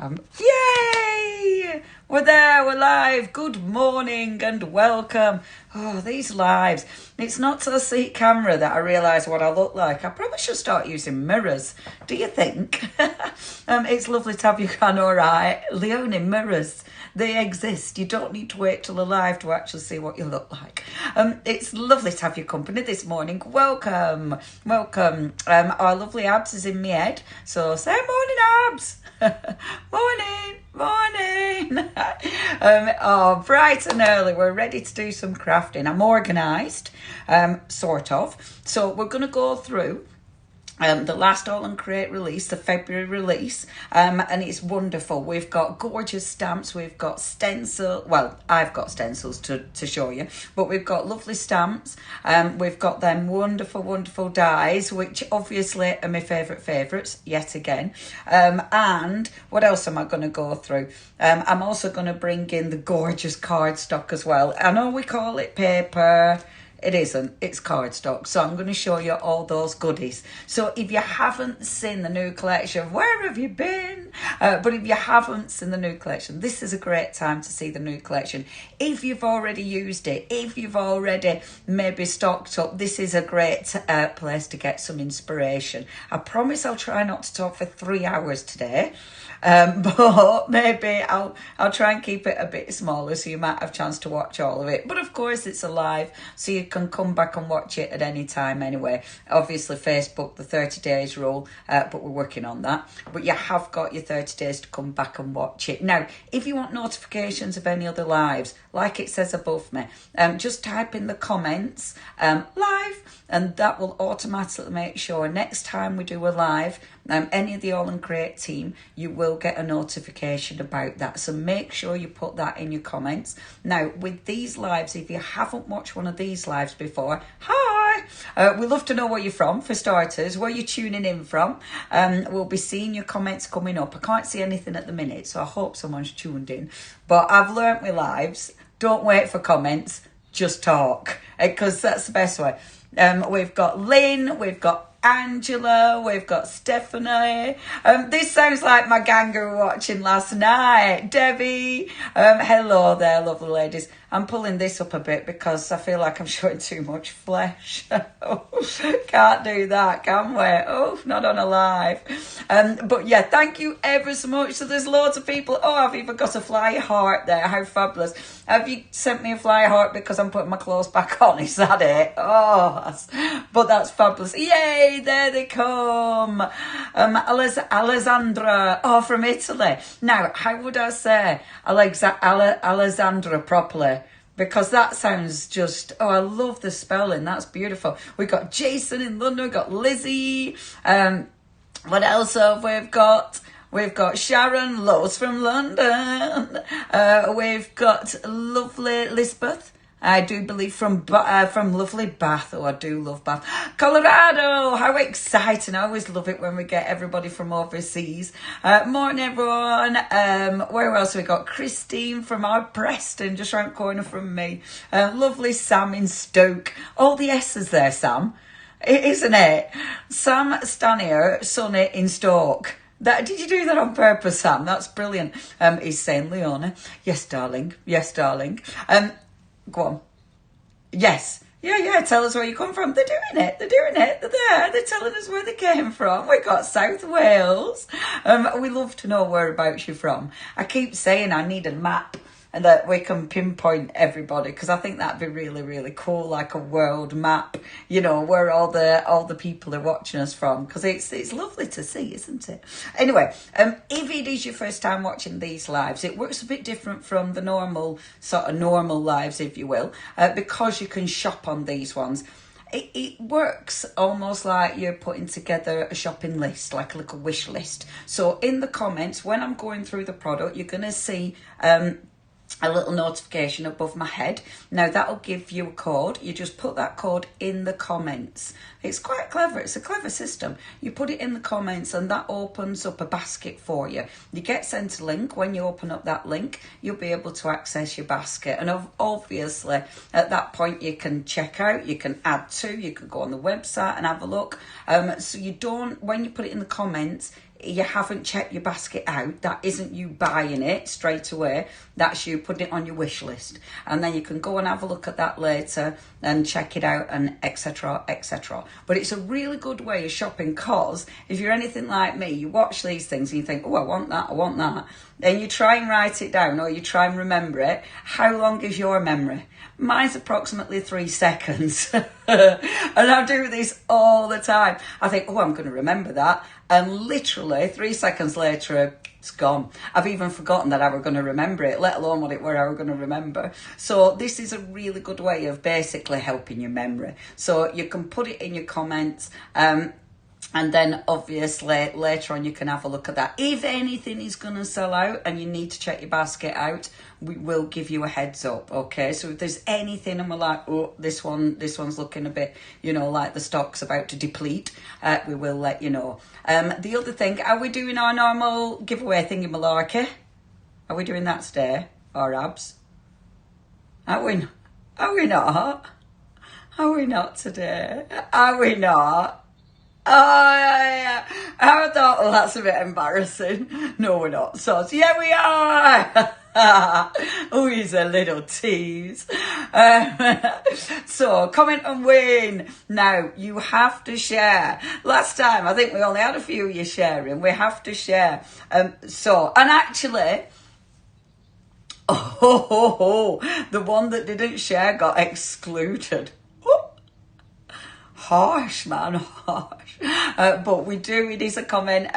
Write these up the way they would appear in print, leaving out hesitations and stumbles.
Yay! We're there, we're live. Good morning and welcome. Oh, these lives. It's not till I see camera that I realise what I look like. I probably should start using mirrors. Do you think? It's lovely to have you on, all right. Leonie, mirrors. They exist. You don't need to wait till live to actually see what you look like. It's lovely to have your company this morning. Welcome. Our lovely Abs is in my head. So say morning, Abs. Morning. Bright and early. We're ready to do some crafting. I'm organised, sort of. So we're going to go through the last AALL Create release, the February release, and it's wonderful. We've got gorgeous stamps, we've got stencil, well, I've got stencils to show you, but we've got lovely stamps, we've got them wonderful dies, which obviously are my favourites, yet again, and what else am I going to go through? I'm also going to bring in the gorgeous cardstock as well. I know we call it paper. It isn't, it's cardstock. So I'm going to show you all those goodies. So if you haven't seen the new collection, where have you been? But if you haven't seen the new collection, this is a great time to see the new collection. If you've already used it, if you've already maybe stocked up, this is a great place to get some inspiration. I promise I'll try not to talk for 3 hours today. But maybe I'll try and keep it a bit smaller so you might have a chance to watch all of it. But of course it's alive, so you can come back and watch it at any time anyway. Obviously Facebook, the 30 days rule, but we're working on that. But you have got your 30 days to come back and watch it. Now, if you want notifications of any other lives, like it says above me, just type in the comments live, and that will automatically make sure next time we do a live, any of the AALL Create team, you will get a notification about that. So make sure you put that in your comments. Now, with these lives, if you haven't watched one of these lives before, hi! We love to know where you're from, for starters, where you're tuning in from. We'll be seeing your comments coming up. I can't see anything at the minute, so I hope someone's tuned in. But I've learnt my lives. Don't wait for comments, just talk, because that's the best way. We've got Lynn, we've got Angela, we've got Stephanie. This sounds like my gang who were watching last night. Debbie, hello there, lovely ladies. I'm pulling this up a bit because I feel like I'm showing too much flesh. Can't do that, can we? Oh, not on a live. But yeah, thank you ever so much. So there's loads of people. Oh, I've even got a fly heart there. How fabulous. Have you sent me a fly heart because I'm putting my clothes back on? Is that it? Oh, but that's fabulous. Yay, there they come. Alessandra, oh, from Italy. Now, how would I say Alessandra properly? Because that sounds just, oh, I love the spelling. That's beautiful. We've got Jason in London. We've got Lizzie. What else have we got? We've got Sharon, loads from London. We've got lovely Lisbeth. I do believe from lovely Bath. Oh, I do love Bath. Colorado, how exciting. I always love it when we get everybody from overseas. Morning, everyone. Where else have we got? Christine from our Preston, just round the corner from me. Lovely Sam in Stoke. All the S's there, Sam. Isn't it? Sam Stanier, Sonny in Stoke. Did you do that on purpose, Sam? That's brilliant. He's saying, Leonie. Yes, darling. Go on. Yes. Yeah, tell us where you come from. They're doing it. They're there. They're telling us where they came from. We've got South Wales. We love to know whereabouts you're from. I keep saying I need a map and that we can pinpoint everybody, because I think that'd be really, really cool, like a world map, you know, where all the people are watching us from, because it's lovely to see, isn't it? Anyway, if it is your first time watching these lives, it works a bit different from the normal lives, if you will, because you can shop on these ones. It works almost like you're putting together a shopping list, like a little wish list. So in the comments, when I'm going through the product, you're going to see a little notification above my head. Now that'll give you a code. You just put that code in the comments. It's quite clever. It's a clever system. You put it in the comments and that opens up a basket for you. You get sent a link. When you open up that link, you'll be able to access your basket. And obviously at that point you can check out, you can add to, you can go on the website and have a look. So you don't, when you put it in the comments, you haven't checked your basket out. That isn't you buying it straight away. That's you putting it on your wish list. And then you can go and have a look at that later and check it out and etc, etc. But it's a really good way of shopping, because if you're anything like me, you watch these things and you think, oh, I want that, I want that. Then you try and write it down, or you try and remember it. How long is your memory? Mine's approximately 3 seconds. And I do this all the time. I think, oh, I'm going to remember that. And literally 3 seconds later, it's gone. I've even forgotten that I was going to remember it, let alone what it were I was going to remember. So this is a really good way of basically helping your memory. So you can put it in your comments. And then obviously later on you can have a look at that. If anything is going to sell out and you need to check your basket out, we will give you a heads up, okay? So if there's anything and we're like, oh, this one's looking a bit, you know, like the stock's about to deplete, we will let you know. The other thing, are we doing our normal giveaway thingy malarkey? Are we doing that today? Or abs? Are we not? Are we not today? Are we not? Oh, yeah. I thought, well, that's a bit embarrassing. No, we're not. So, yeah, we are. Oh, he's a little tease. So, comment and win. Now, you have to share. Last time, I think we only had a few of you sharing. We have to share. And actually, the one that didn't share got excluded. Harsh, man, harsh. But we do, it is a comment,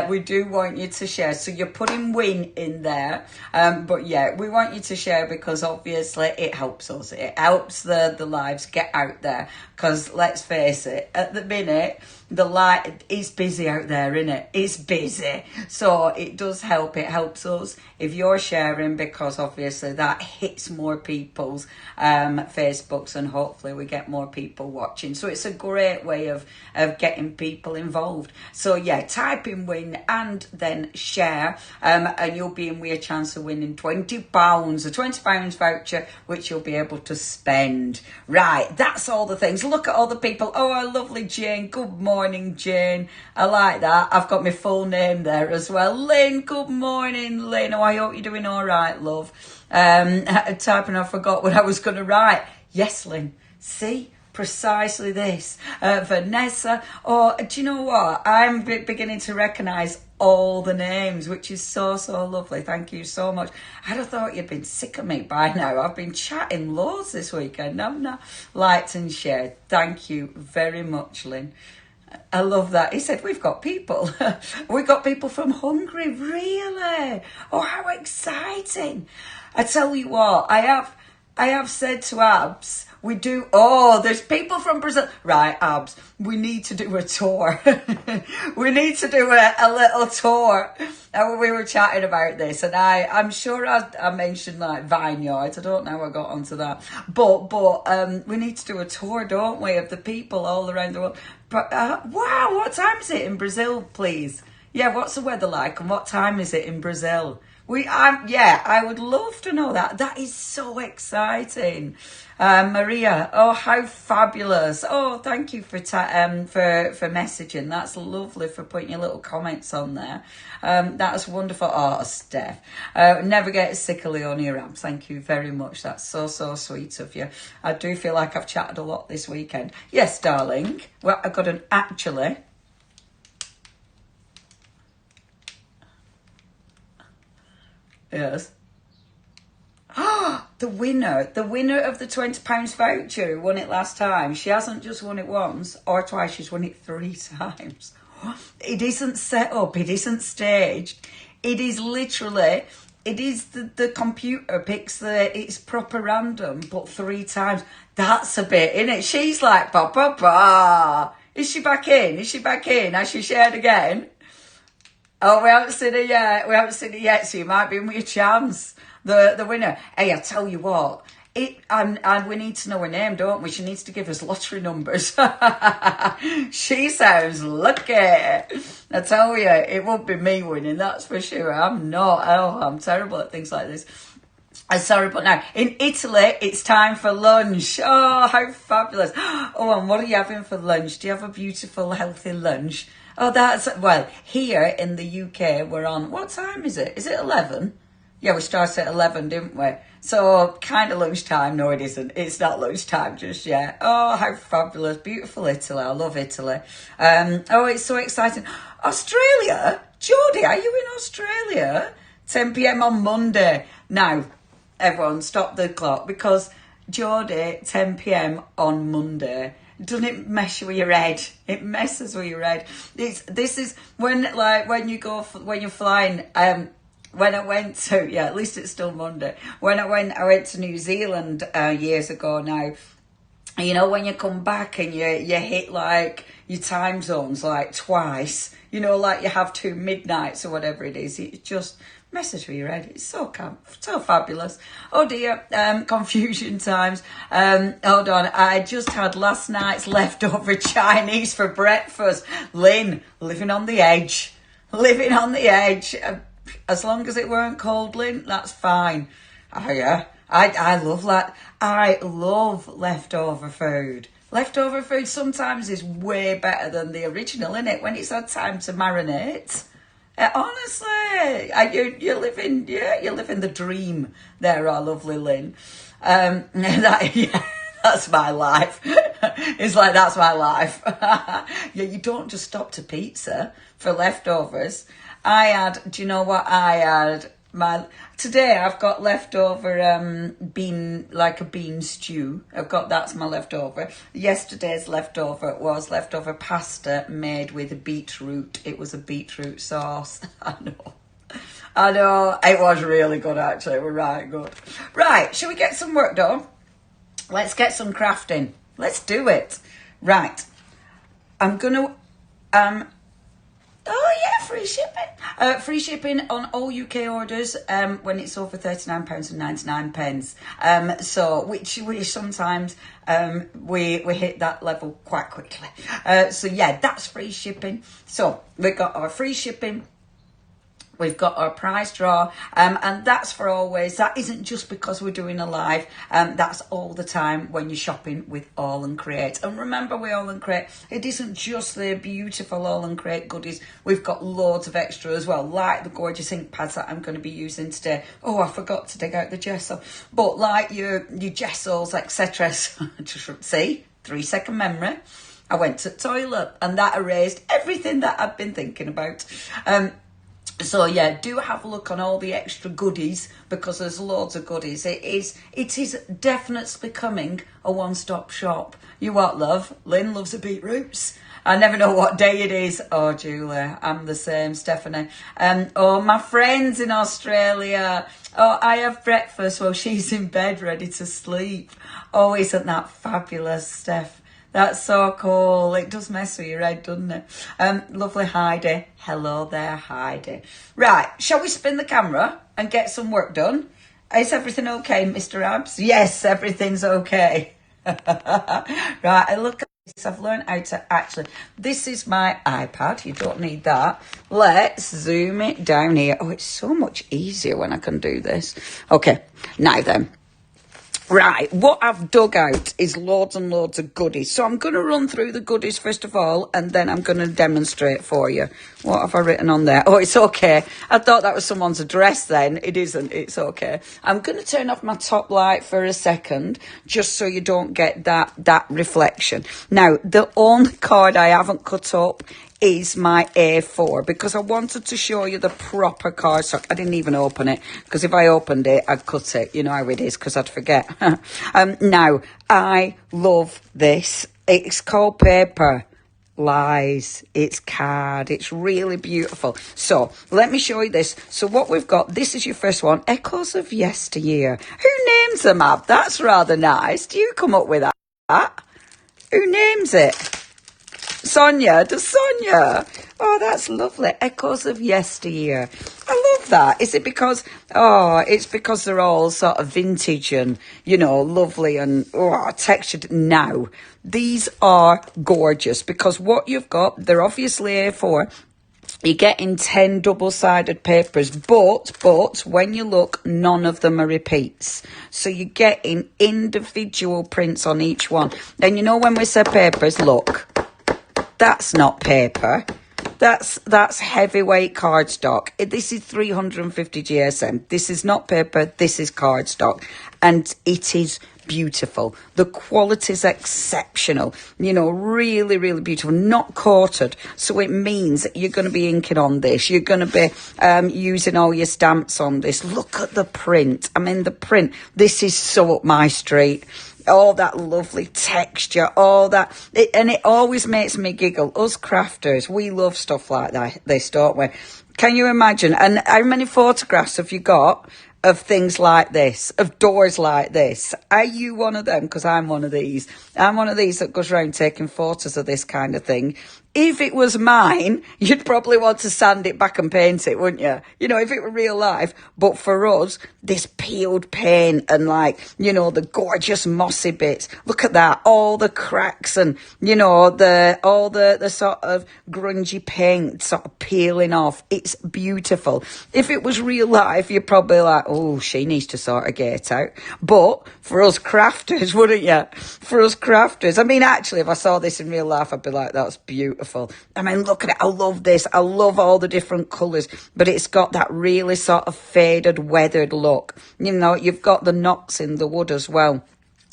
we do want you to share. So you're putting win in there, but yeah, we want you to share because obviously it helps us. It helps the lives get out there, because let's face it, at the minute, the light is busy out there, isn't it? It's busy. So it does help. It helps us if you're sharing, because obviously that hits more people's Facebooks, and hopefully we get more people watching. So it's a great way of getting people involved. So yeah, type in win and then share, and you'll be in with a chance of winning £20, a £20 voucher, which you'll be able to spend. Right, that's all the things. Look at all the people. Oh, our lovely Jane. Good morning, Jane. I like that. I've got my full name there as well. Lynn, good morning, Lynn. Oh, I hope you're doing all right, love. Typing, I forgot what I was going to write. Yes, Lynn. See? Precisely this. Vanessa. Oh, do you know what? I'm beginning to recognise all the names, which is so, so lovely. Thank you so much. I'd have thought you'd been sick of me by now. I've been chatting loads this weekend. I've not liked and shared. Thank you very much, Lynn. I love that. He said, we've got people. We've got people from Hungary. Really? Oh, how exciting. I tell you what, I have said to Abs, we do, there's people from Brazil. Right, Abs, we need to do a tour. We need to do a little tour. And we were chatting about this, and I'm sure I mentioned like vineyards. I don't know how I got onto that. But we need to do a tour, don't we, of the people all around the world. But wow, what time is it in Brazil, please? Yeah, what's the weather like, and what time is it in Brazil? I would love to know that. That is so exciting. Maria, oh, how fabulous. Oh, thank you for messaging. That's lovely, for putting your little comments on there. That's wonderful. Oh, Steph. Never get sick of Leonie Rams. Thank you very much. That's so, so sweet of you. I do feel like I've chatted a lot this weekend. Yes, darling. Well, I've got an actually... Yes. The winner of the £20 voucher who won it last time. She hasn't just won it once or twice, she's won it 3 times. It isn't set up, it isn't staged. It is literally, it is the computer picks it's proper random, but 3 times. That's a bit, innit? She's like, ba ba ba. Is she back in? Has she shared again? Oh, we haven't seen her yet. So you might be in with your chance. The winner. Hey, I tell you what. And we need to know her name, don't we? She needs to give us lottery numbers. She sounds lucky. I tell you, it won't be me winning, that's for sure. I'm not. Oh, I'm terrible at things like this. I'm sorry, but now in Italy, it's time for lunch. Oh, how fabulous. Oh, and what are you having for lunch? Do you have a beautiful, healthy lunch? Oh, that's, well, here in the UK, we're on, what time is it? Is it 11? Yeah, we started at 11, didn't we? So, kind of lunchtime. No, it isn't. It's not lunchtime just yet. Oh, how fabulous. Beautiful Italy. I love Italy. Oh, it's so exciting. Australia? Geordie, are you in Australia? 10 p.m. on Monday. Now, everyone, stop the clock because Geordie, 10 p.m. on Monday. Doesn't it mess with your head? It messes with your head. This is when you're flying. When I went to, yeah, at least it's still Monday. When I went to New Zealand years ago now. You know, when you come back and you hit like your time zones like twice, you know, like you have 2 midnights or whatever it is, it just messes with your head. It's so fabulous. Oh dear, confusion times. Hold on, I just had last night's leftover Chinese for breakfast. Lynn, living on the edge. Living on the edge. As long as it weren't cold, Lynn, that's fine. Oh yeah, I love that. I love leftover food. Leftover food sometimes is way better than the original, innit? When it's had time to marinate. Honestly, you're living the dream there, our lovely Lynn. That's my life. It's like, that's my life. Yeah, you don't just stop to pizza for leftovers. Do you know what I had? Today I've got leftover a bean stew. That's my leftover. Yesterday's leftover was leftover pasta made with beetroot. It was a beetroot sauce. I know. It was really good actually. It was right good. Right, shall we get some work done? Let's get some crafting. Let's do it. Right. I'm gonna oh yeah, free shipping. Free shipping on all UK orders when it's over £39.99. So which sometimes we hit that level quite quickly. So yeah, that's free shipping. So we've got our free shipping. We've got our prize draw, and that's for always. That isn't just because we're doing a live. That's all the time when you're shopping with AALL Create. And remember, with AALL Create, it isn't just the beautiful AALL Create goodies. We've got loads of extra as well, like the gorgeous ink pads that I'm going to be using today. Oh, I forgot to dig out the gesso. But like your gessos, etc. Just see, 3-second memory. I went to the toilet, and that erased everything that I've been thinking about. So yeah, do have a look on all the extra goodies because there's loads of goodies. It is definitely becoming a one-stop shop. You what, love? Lynn loves the beetroots. I never know what day it is. Oh, Julia, I'm the same, Stephanie. Oh, my friends in Australia. Oh, I have breakfast while she's in bed ready to sleep. Oh, isn't that fabulous, Steph? That's so cool. It does mess with your head, doesn't it? Lovely Heidi. Hello there, Heidi. Right, shall we spin the camera and get some work done? Is everything okay, Mr. Abs? Yes, everything's okay. Right, look at this. I've learned how to actually... This is my iPad. You don't need that. Let's zoom it down here. Oh, it's so much easier when I can do this. Okay, now then. Right, what I've dug out is loads and loads of goodies. So I'm going to run through the goodies first of all, and then I'm going to demonstrate for you. What have I written on there? Oh, it's okay. I thought that was someone's address then. It isn't. It's okay. I'm going to turn off my top light for a second, just so you don't get that reflection. Now, the only card I haven't cut up is my A4 because I wanted to show you the proper cardstock. I didn't even open it because if I opened it, I'd cut it. You know how it is because I'd forget. Now, I love this. It's called Paper Lies. It's card. It's really beautiful. So, let me show you this. So, what we've got, this is your first one. Echoes of Yesteryear. Who names them, Ab? That's rather nice. Do you come up with that? Who names it? Sonia, does Sonia? Oh, that's lovely. Echoes of Yesteryear. I love that. Is it because, it's because they're all sort of vintage and, you know, lovely and textured now. These are gorgeous because what you've got, they're obviously A4. You're getting 10 double-sided papers, but when you look, none of them are repeats. So you're getting individual prints on each one. And you know when we say papers, look. That's not paper. That's heavyweight cardstock. This is 350 GSM. This is not paper. This is cardstock, and it is beautiful. The quality is exceptional. You know, really, really beautiful. Not coated, so it means you're going to be inking on this. You're going to be using all your stamps on this. Look at the print. I mean, the print. This is so up my street. All that lovely texture, all that, and it always makes me giggle. Us crafters, we love stuff like this, don't we? Can you imagine? And how many photographs have you got of things like this, of doors like this? Are you one of them? Because I'm one of these. I'm one of these that goes around taking photos of this kind of thing. If it was mine, you'd probably want to sand it back and paint it, wouldn't you? You know, if it were real life. But for us, this peeled paint and, like, you know, the gorgeous mossy bits. Look at that. All the cracks and, you know, all the sort of grungy paint sort of peeling off. It's beautiful. If it was real life, you're probably like, oh, she needs to sort of get out. But for us crafters, wouldn't you? For us crafters. I mean, actually, if I saw this in real life, I'd be like, that's beautiful. I mean, look at it. I love this. I love all the different colours, but it's got that really sort of faded, weathered look. You know, you've got the knocks in the wood as well.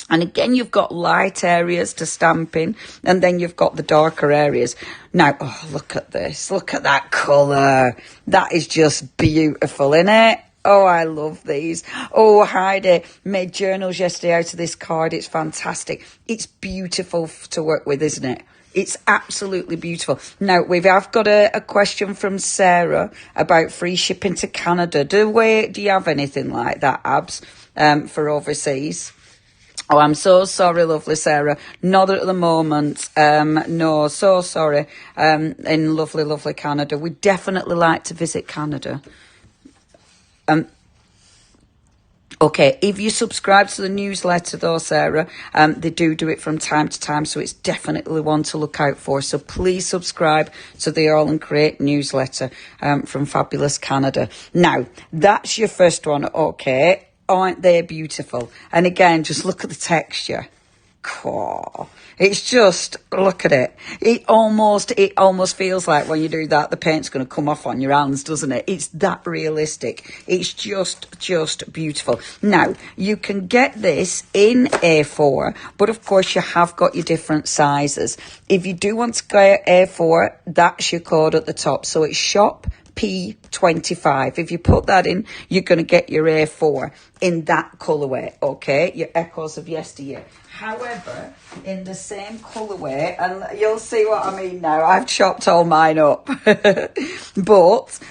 And again, you've got light areas to stamp in, and then you've got the darker areas. Now, oh, look at this. Look at that colour. That is just beautiful, isn't it? Oh, I love these. Oh, Heidi made journals yesterday out of this card. It's fantastic. It's beautiful to work with, isn't it? It's absolutely beautiful. Now, I've got a question from Sarah about free shipping to Canada. Do you have anything like that, Abs, for overseas? Oh, I'm so sorry, lovely Sarah. Not at the moment. No, so sorry. In lovely, lovely Canada. We'd definitely like to visit Canada. Okay, if you subscribe to the newsletter though, Sarah, they do it from time to time, so it's definitely one to look out for. So please subscribe to the AALL Create newsletter from Fabulous Canada. Now, that's your first one, okay? Aren't they beautiful? And again, just look at the texture. Oh, it's just, look at it. It almost feels like when you do that, the paint's going to come off on your hands, doesn't it? It's that realistic. It's just beautiful. Now, you can get this in A4, but of course you have got your different sizes. If you do want to get A4, that's your code at the top. So it's shop P25. If you put that in, you're going to get your A4 in that colourway, okay? Your Echoes of Yesteryear. However, in the same colourway, and you'll see what I mean now, I've chopped all mine up.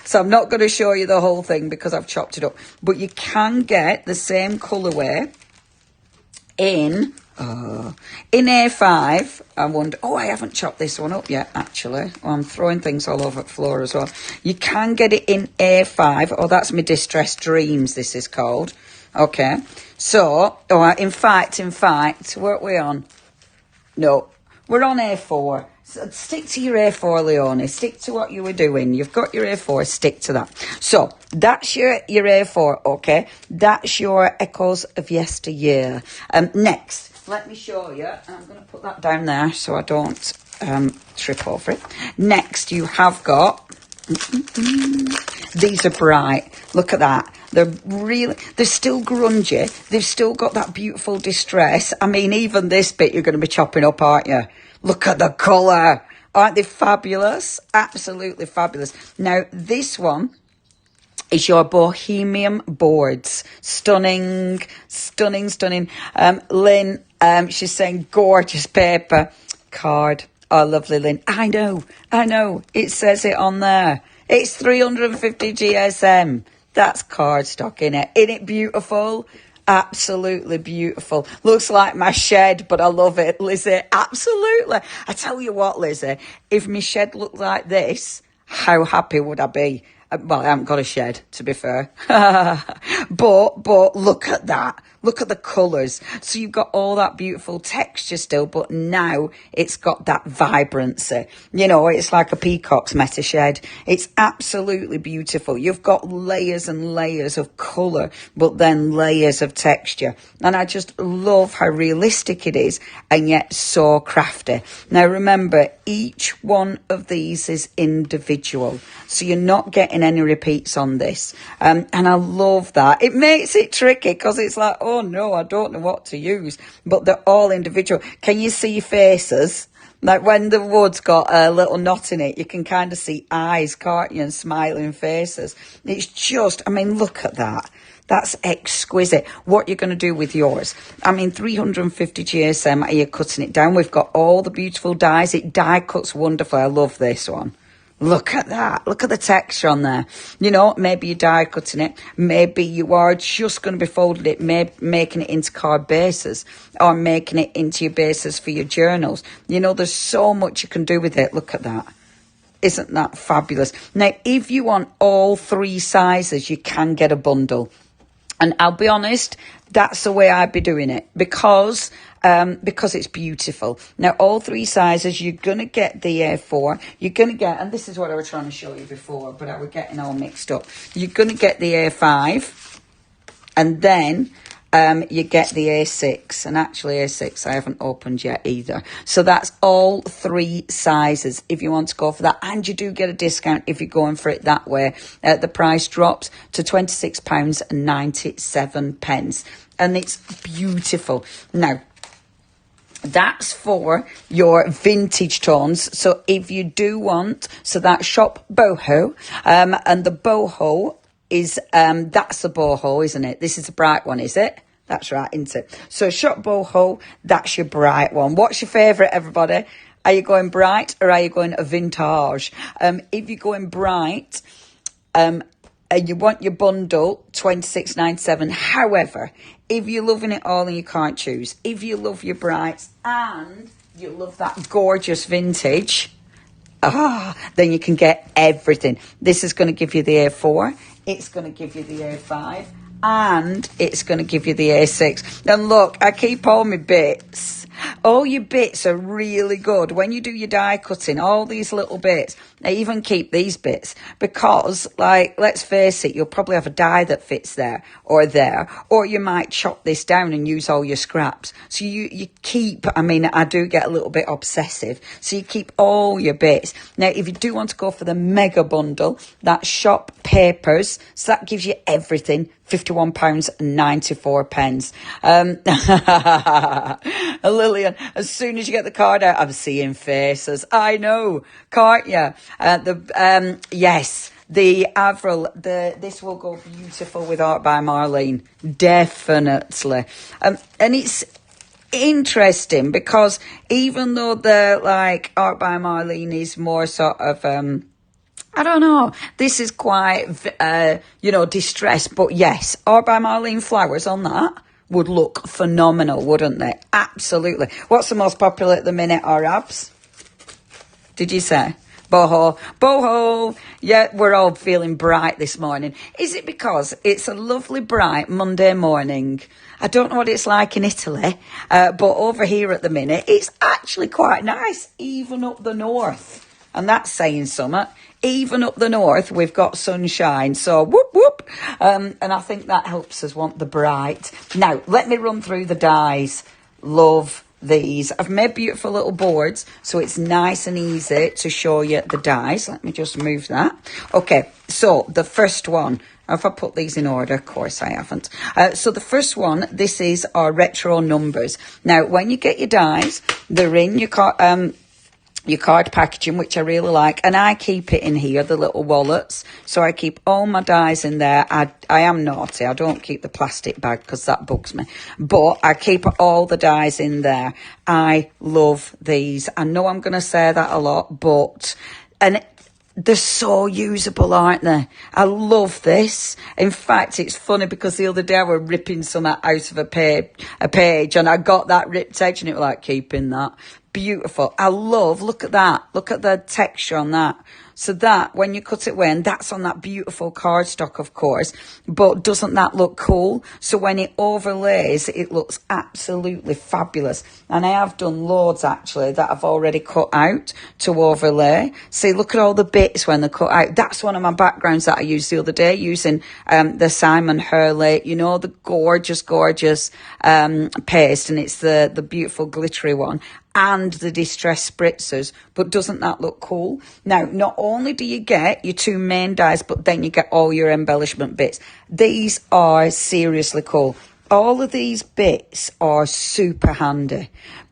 So I'm not going to show you the whole thing because I've chopped it up. But you can get the same colourway in A5. I wonder, I haven't chopped this one up yet, actually. I'm throwing things all over the floor as well. You can get it in A5. Oh, that's my Distressed Dreams, this is called. Okay. So, in fact, what are we on? No, we're on A4. So stick to your A4, Leonie. Stick to what you were doing. You've got your A4, stick to that. So, that's your A4, okay? That's your Echoes of Yesteryear. Next, let me show you. I'm going to put that down there so I don't trip over it. Next, you have got... These are bright. Look at that. They're still grungy. They've still got that beautiful distress. I mean, even this bit you're going to be chopping up, aren't you? Look at the colour. Aren't they fabulous? Absolutely fabulous. Now, this one is your Bohemian boards. Stunning. Lynn, she's saying gorgeous paper. Card. Oh, lovely, Lynn. I know. It says it on there. It's 350 GSM. That's cardstock, innit? Isn't it beautiful? Absolutely beautiful. Looks like my shed, but I love it, Lizzie. Absolutely. I tell you what, Lizzie, if my shed looked like this, how happy would I be? Well, I haven't got a shed, to be fair. But look at that. Look at the colours. So you've got all that beautiful texture still, but now it's got that vibrancy. You know, it's like a peacock's meta shed. It's absolutely beautiful. You've got layers and layers of colour, but then layers of texture. And I just love how realistic it is and yet so crafty. Now remember, each one of these is individual. So you're not getting any repeats on this. And I love that. It makes it tricky because it's like, oh no, I don't know what to use. But they're all individual. Can you see faces? Like when the wood's got a little knot in it, you can kind of see eyes, can't you, and smiling faces. It's just, I mean, look at that. That's exquisite. What you're going to do with yours. I mean, 350 GSM, are you cutting it down? We've got all the beautiful dies. It die cuts wonderfully. I love this one. Look at that. Look at the texture on there. You know, maybe you're die cutting it. Maybe you are just going to be folding it, making it into card bases or making it into your bases for your journals. You know, there's so much you can do with it. Look at that. Isn't that fabulous? Now, if you want all 3 sizes, you can get a bundle. And I'll be honest, that's the way I'd be doing it because it's beautiful. Now, all 3 sizes, you're going to get the A4. You're going to get, and this is what I was trying to show you before, but I was getting all mixed up. You're going to get the A5, and then you get the A6. And actually, A6 I haven't opened yet either. So that's all 3 sizes if you want to go for that. And you do get a discount if you're going for it that way. The price drops to £26.97. And it's beautiful. Now, that's for your vintage tones. So if you do want, so that's shop boho, and the boho is, that's the boho, isn't it? This is a bright one, is it? That's right, isn't it? So shop boho, that's your bright one. What's your favourite, everybody? Are you going bright or are you going a vintage? If you're going bright, and you want your bundle, £26.97. However, if you're loving it all and you can't choose, if you love your brights and you love that gorgeous vintage, then you can get everything. This is going to give you the A4. It's going to give you the A5. And it's going to give you the A6. And look, I keep all my bits. All your bits are really good. When you do your die cutting, all these little bits, I even keep these bits because, like, let's face it, you'll probably have a die that fits there, or you might chop this down and use all your scraps. So you keep, I mean, I do get a little bit obsessive. So you keep all your bits. Now, if you do want to go for the mega bundle, that's shop papers. So that gives you everything. £51.94. Lillian, as soon as you get the card out, I'm seeing faces. I know, can't you? Yes, the Avril, this will go beautiful with Art by Marlene, definitely. And it's interesting because even though the like Art by Marlene is more sort of I don't know. This is quite, distressed. But yes, Art by Marlene flowers on that would look phenomenal, wouldn't they? Absolutely. What's the most popular at the minute, Arabs? Did you say? Boho. Boho. Yeah, we're all feeling bright this morning. Is it because it's a lovely, bright Monday morning? I don't know what it's like in Italy, but over here at the minute, it's actually quite nice, even up the north. And that's saying something. Even up the north, we've got sunshine. So, whoop, whoop. And I think that helps us want the bright. Now, let me run through the dies. Love these. I've made beautiful little boards, so it's nice and easy to show you the dies. Let me just move that. Okay, so the first one. Have I put these in order? Of course I haven't. So the first one, this is our retro numbers. Now, when you get your dies, they're in your card packaging, which I really like, and I keep it in here, the little wallets. So I keep all my dies in there. I am naughty. I don't keep the plastic bag because that bugs me, but I keep all the dies in there. I love these. I know I'm going to say that a lot, but they're so usable, aren't they? I love this. In fact, it's funny because the other day I was ripping some out of a page and I got that ripped edge and it was like, keeping that. beautiful. I love, look at that. Look at the texture on that. So that, when you cut it away, and that's on that beautiful cardstock, of course, but doesn't that look cool? So when it overlays, it looks absolutely fabulous. And I have done loads, actually, that I've already cut out to overlay. See, look at all the bits when they're cut out. That's one of my backgrounds that I used the other day, using the Simon Hurley, you know, the gorgeous, gorgeous paste, and it's the beautiful glittery one, and the distress spritzers. But doesn't that look cool? Now, not only do you get your two main dies, but then you get all your embellishment bits. These are seriously cool. All of these bits are super handy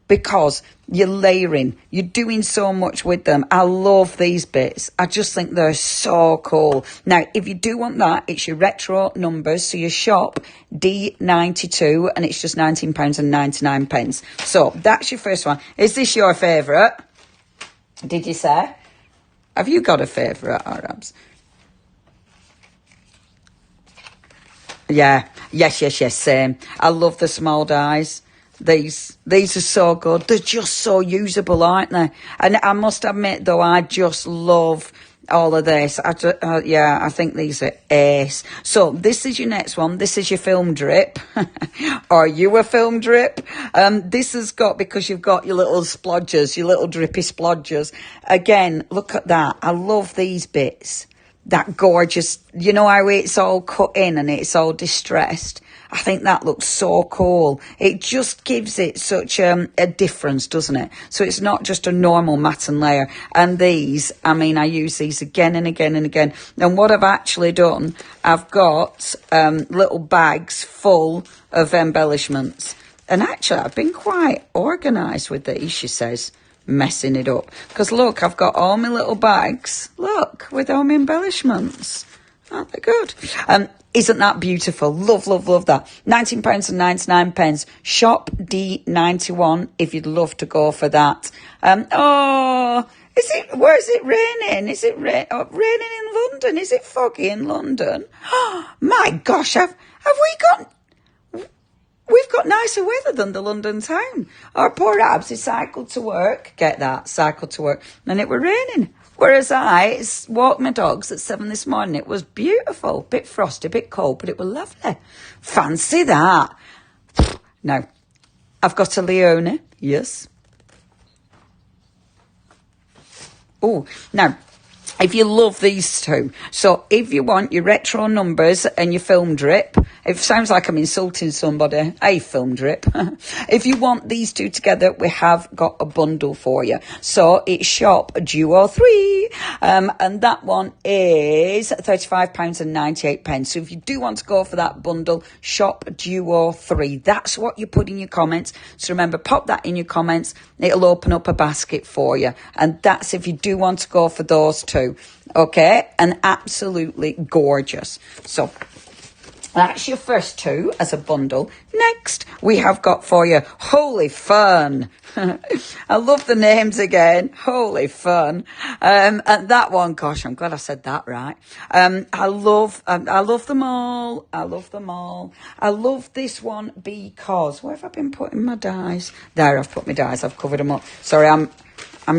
because you're layering, you're doing so much with them. I love these bits. I just think they're so cool. Now, if you do want that, it's your retro numbers. So your shop D92, and it's just £19.99. So that's your first one. Is this your favourite? Did you say? Have you got a favourite, Arabs? Yeah, yes, same. I love the small dies. These are so good. They're just so usable, aren't they? And I must admit, though, I just love all of this. Yeah, I think these are ace. So this is your next one. This is your film drip. Are you a film drip? This has got, because you've got your little splodgers, your little drippy splodgers. Again, look at that. I love these bits. That gorgeous, you know how it's all cut in and it's all distressed. I think that looks so cool. It just gives it such a difference, doesn't it? So it's not just a normal matte and layer. And these, I mean, I use these again and again and again. And what I've actually done, I've got little bags full of embellishments. And actually, I've been quite organised with these, she says, messing it up. Because look, I've got all my little bags, look, with all my embellishments. Aren't they good? Isn't that beautiful? Love, love, love that. £19.99. Shop D91 if you'd love to go for that. Where is it raining? Is it raining in London? Is it foggy in London? Oh, my gosh, we've got nicer weather than the London town. Our poor Abs, he cycled to work. Get that, cycled to work. And it were raining. Whereas I walked my dogs at 7 this morning. It was beautiful. Bit frosty, bit cold, but it was lovely. Fancy that. Now, I've got a Leonie. Yes. Oh, now, if you love these two, so if you want your retro numbers and your film drip, it sounds like I'm insulting somebody. Hey, film drip. If you want these two together, we have got a bundle for you. So it's shop Duo 3, and that one is £35.98. So if you do want to go for that bundle, shop Duo 3. That's what you put in your comments. So remember, pop that in your comments. It'll open up a basket for you. And that's if you do want to go for those two. Okay, and absolutely gorgeous. So that's your first two as a bundle. Next, we have got for you Holy Fun. I love the names again. Holy Fun. And that one, gosh, I'm glad I said that right. I love them all. I love them all. I love this one because, where have I been putting my dies? There, I've put my dies. I've covered them up. Sorry, I'm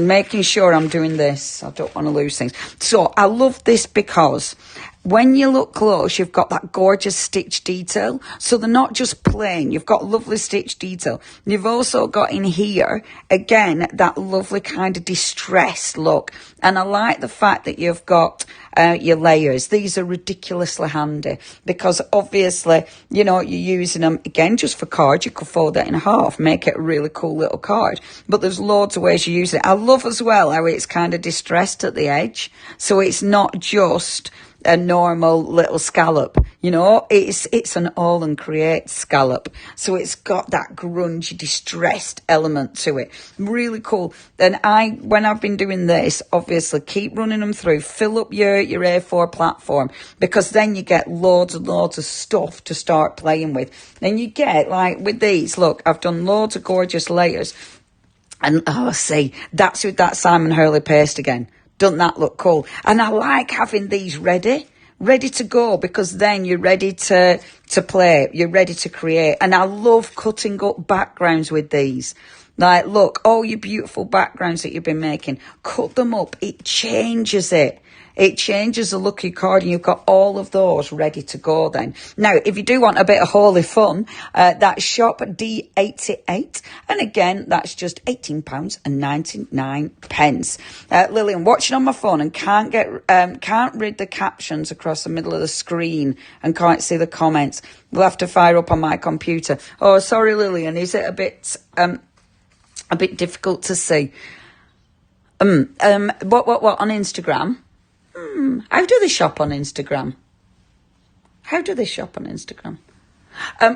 making sure I'm doing this. I don't want to lose things. So I love this because when you look close, you've got that gorgeous stitch detail. So they're not just plain. You've got lovely stitch detail. You've also got in here, again, that lovely kind of distressed look. And I like the fact that you've got your layers. These are ridiculously handy because obviously, you know, you're using them, again, just for cards. You could fold that in half, make it a really cool little card. But there's loads of ways you use it. I love as well how it's kind of distressed at the edge. So it's not just a normal little scallop, you know, it's an AALL Create scallop. So it's got that grungy, distressed element to it. Really cool. And when I've been doing this, obviously keep running them through, fill up your A4 platform, because then you get loads and loads of stuff to start playing with. Then you get, like with these, look, I've done loads of gorgeous layers. And see, that's with that Simon Hurley paste again. Doesn't that look cool? And I like having these ready to go, because then you're ready to play, you're ready to create. And I love cutting up backgrounds with these. Like, look, all your beautiful backgrounds that you've been making, cut them up. It changes it. It changes the look of your card, and you've got all of those ready to go then. Now, if you do want a bit of holy fun, that's shop D88. And again, that's just £18.99. Lillian, watching on my phone and can't read the captions across the middle of the screen and can't see the comments. We'll have to fire up on my computer. Oh, sorry, Lillian. Is it a bit difficult to see? What on Instagram? How do they shop on Instagram?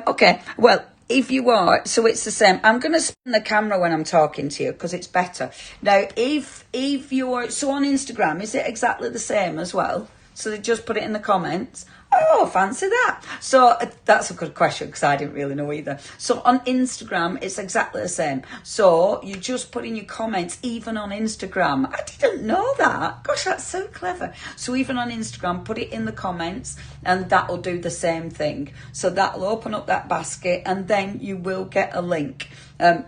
Okay, well, if you are, so it's the same. I'm going to spin the camera when I'm talking to you because it's better. Now, if you're, so on Instagram, is it exactly the same as well? So they just put it in the comments. Oh, fancy that. So that's a good question because I didn't really know either. So on Instagram, it's exactly the same. So you just put in your comments, even on Instagram. I didn't know that. Gosh, that's so clever. So even on Instagram, put it in the comments and that will do the same thing. So that will open up that basket and then you will get a link. And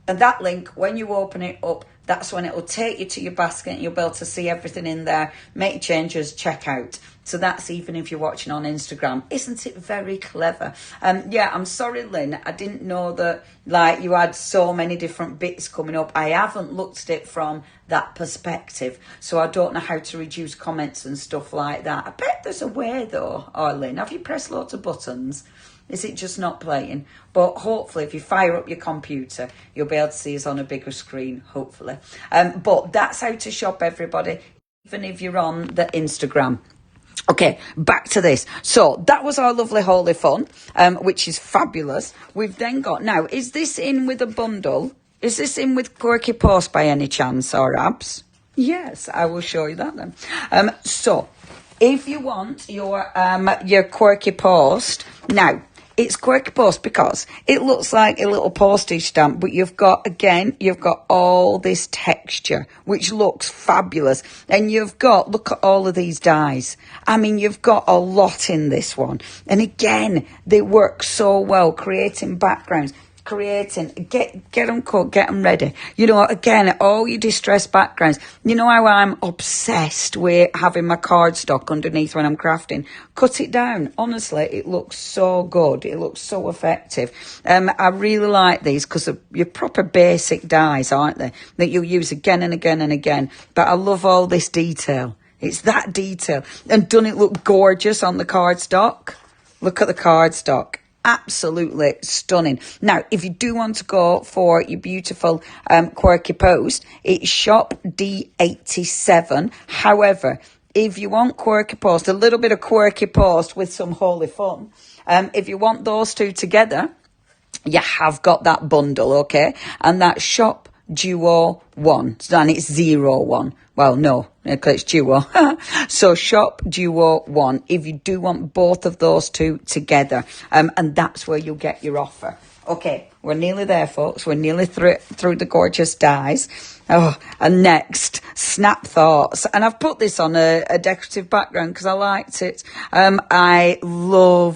that link, when you open it up, that's when it will take you to your basket and you'll be able to see everything in there, make changes, check out. So that's even if you're watching on Instagram. Isn't it very clever? Yeah, I'm sorry, Lynn. I didn't know that, like, you had so many different bits coming up. I haven't looked at it from that perspective. So I don't know how to reduce comments and stuff like that. I bet there's a way, though. Oh, Lynn, have you pressed lots of buttons? Is it just not playing? But hopefully, if you fire up your computer, you'll be able to see us on a bigger screen, hopefully. But that's how to shop, everybody, even if you're on the Instagram. Okay, back to this. So that was our lovely holy fun, which is fabulous. We've then got, now, is this in with a bundle? Is this in with Quirky Post by any chance, or Abs? Yes, I will show you that then. So if you want your Quirky Post, now, it's Quirky Post because it looks like a little postage stamp, but you've got all this texture, which looks fabulous. And you've got, look at all of these dies. I mean, you've got a lot in this one. And again, they work so well, creating backgrounds. Get them cut, get them ready. You know, again, all your distressed backgrounds. You know how I'm obsessed with having my cardstock underneath when I'm crafting? Cut it down. Honestly, it looks so good. It looks so effective. I really like these because you're proper basic dies, aren't they? That you'll use again and again and again. But I love all this detail. It's that detail. And doesn't it look gorgeous on the cardstock? Look at the cardstock. Absolutely stunning. Now, if you do want to go for your beautiful Quirky Post, it's shop D87. However, if you want Quirky Post, a little bit of Quirky Post with some holy fun, if you want those two together, you have got that bundle, okay? And that's shop Duo 1. And it's 01. Well, no, it's Duo. So shop Duo 1 if you do want both of those two together. And that's where you'll get your offer. Okay, we're nearly there, folks. We're nearly through the gorgeous dies. Oh, and next, Snap Thoughts. And I've put this on a decorative background because I liked it. I know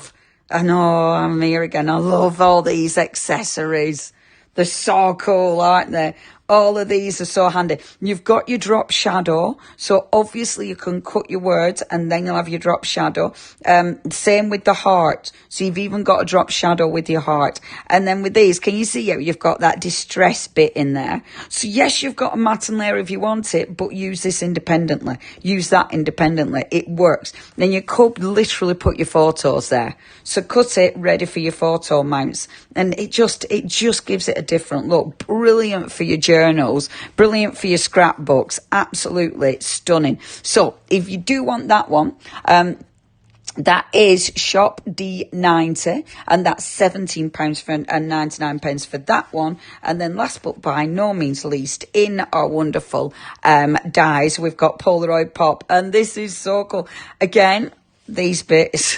I'm here again. I love all these accessories. They're so cool, aren't they? All of these are so handy. You've got your drop shadow. So obviously you can cut your words and then you'll have your drop shadow. Same with the heart. So you've even got a drop shadow with your heart. And then with these, can you see how you've got that distress bit in there? So yes, you've got a matten layer if you want it, but use this independently. Use that independently. It works. Then you could literally put your photos there. So cut it, ready for your photo mounts. And it just gives it a different look. Brilliant for your journals, brilliant for your scrapbooks, absolutely stunning. So if you do want that one, that is shop D90 and that's £17.99 for that one. And then last but by no means least, in our wonderful dies, we've got Polaroid Pop, and this is so cool. Again, these bits.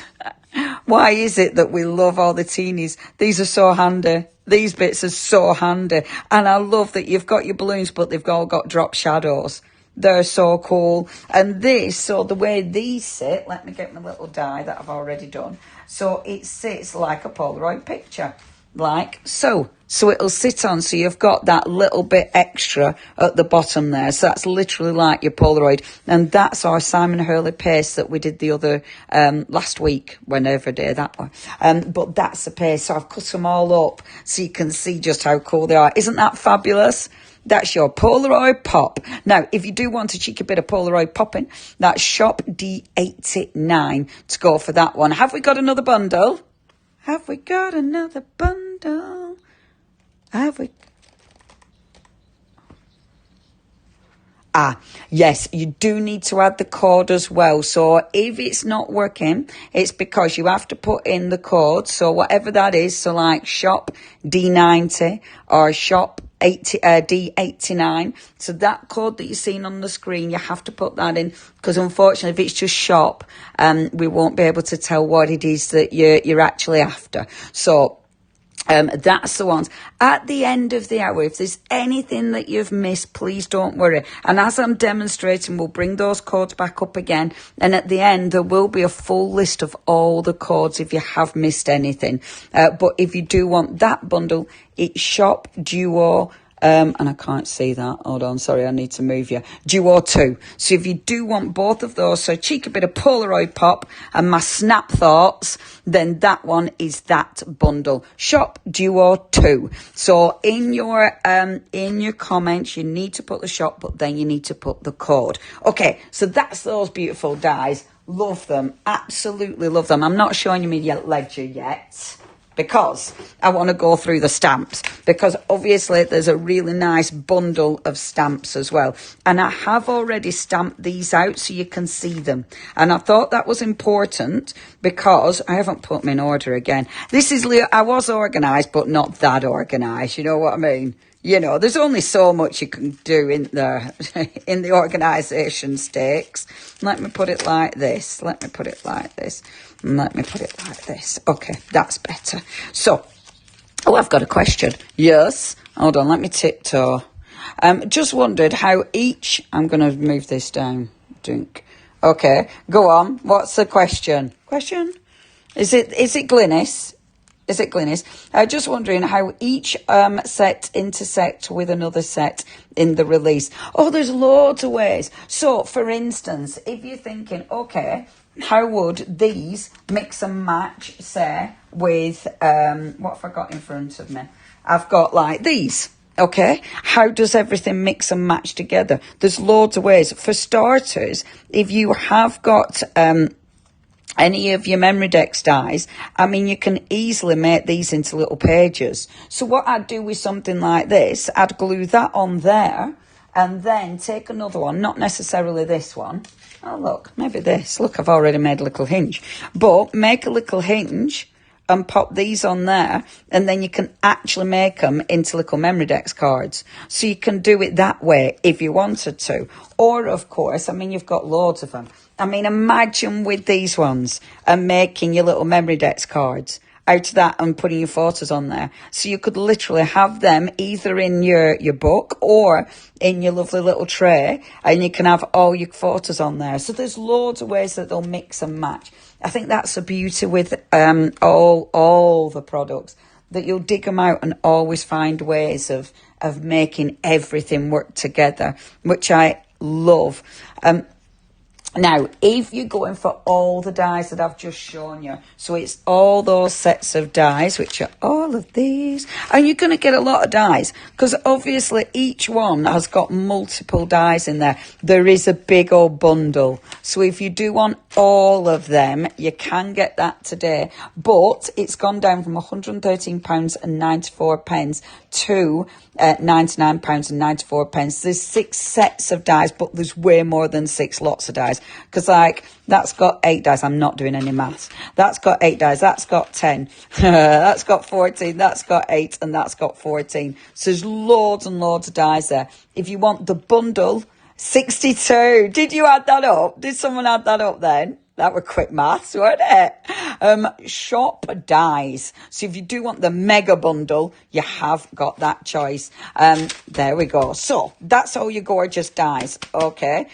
Why is it that we love all the teenies? These are so handy. These bits are so handy. And I love that you've got your balloons, but they've all got drop shadows. They're so cool. And this, so the way these sit, let me get my little die that I've already done. So it sits like a Polaroid picture. like so. So it'll sit on, so you've got that little bit extra at the bottom there. So that's literally like your Polaroid. And that's our Simon Hurley paste that we did the other, last week, whenever day that was. But that's the paste. So I've cut them all up so you can see just how cool they are. Isn't that fabulous? That's your Polaroid pop. Now, if you do want a cheeky bit of Polaroid popping, that's shop D89 to go for that one. Have we got another bundle? Have we got another bundle? Have we? Yes, you do need to add the code as well. So if it's not working, it's because you have to put in the code. So whatever that is, so like shop D90 or shop D89. So that code that you're seeing on the screen, you have to put that in, because unfortunately, if it's just shop, we won't be able to tell what it is that you're actually after. So that's the ones. At the end of the hour, if there's anything that you've missed, please don't worry. And as I'm demonstrating, we'll bring those codes back up again. And at the end, there will be a full list of all the codes if you have missed anything. But if you do want that bundle, it's Shop Duo. And I can't see that. Hold on. Sorry, I need to move you. Duo 2. So if you do want both of those, so a cheeky bit of Polaroid pop and my snap thoughts, then that one is that bundle. Shop Duo 2. So in your comments, you need to put the shop, but then you need to put the code. Okay. So that's those beautiful dies. Love them. Absolutely love them. I'm not showing you my ledger yet, because I want to go through the stamps, because obviously there's a really nice bundle of stamps as well. And I have already stamped these out so you can see them. And I thought that was important because I haven't put them in order again. This is, I was organised, but not that organised. You know what I mean? You know, there's only so much you can do in the organisation stakes. Let me put it like this. Let me put it like this. Let me put it like this. Okay, that's better. So, I've got a question. Yes. Hold on, let me tiptoe. Just wondered how each... I'm going to move this down. Drink. Okay, go on. What's the question? Question? Is it Glynis? Is it Glynis? Just wondering how each set intersect with another set in the release. Oh, there's loads of ways. So, for instance, if you're thinking, okay, how would these mix and match, say, with, what have I got in front of me? I've got like these. Okay, how does everything mix and match together? There's loads of ways. For starters, if you have got... any of your memory decks dies, I mean, you can easily make these into little pages. So what I'd do with something like this, I'd glue that on there and then take another one, not necessarily this one. Oh, look, maybe this. Look, I've already made a little hinge. But make a little hinge and pop these on there, and then you can actually make them into little memory decks cards. So you can do it that way if you wanted to. Or, of course, I mean, you've got loads of them. I mean, imagine with these ones and making your little memory decks cards out of that and putting your photos on there. So you could literally have them either in your book or in your lovely little tray, and you can have all your photos on there. So there's loads of ways that they'll mix and match. I think that's the beauty with all the products, that you'll dig them out and always find ways of making everything work together, which I love. Now, if you're going for all the dies that I've just shown you, so it's all those sets of dies, which are all of these, and you're going to get a lot of dies, because obviously each one has got multiple dies in there. There is a big old bundle. So if you do want all of them, you can get that today. But it's gone down from £113.94 to £99.94. There's 6 sets of dies, but there's way more than 6 lots of dies. Because, like, that's got 8 dies. I'm not doing any maths. That's got 8 dies. That's got 10. That's got 14. That's got 8. And that's got 14. So there's loads and loads of dies there. If you want the bundle, 62. Did you add that up? Did someone add that up then? That were quick maths, weren't it? Shop dies. So if you do want the mega bundle, you have got that choice. There we go. So that's all your gorgeous dies. Okay.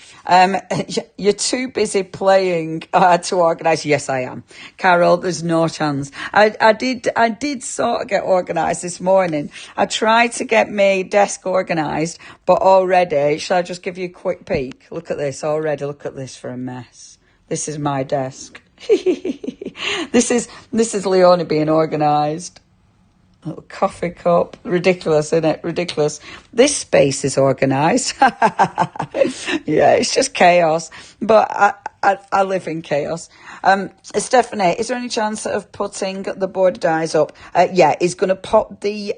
You're too busy playing to organise. Yes, I am. Carol, there's no chance. I did sort of get organised this morning. I tried to get my desk organised, but already, shall I just give you a quick peek? Look at this already. Look at this for a mess. This is my desk. This is Leonie being organised. Little coffee cup. Ridiculous, isn't it? Ridiculous. This space is organised. Yeah, it's just chaos. But I live in chaos. Stephanie, is there any chance of putting the border dies up? Yeah, he's going to pop the...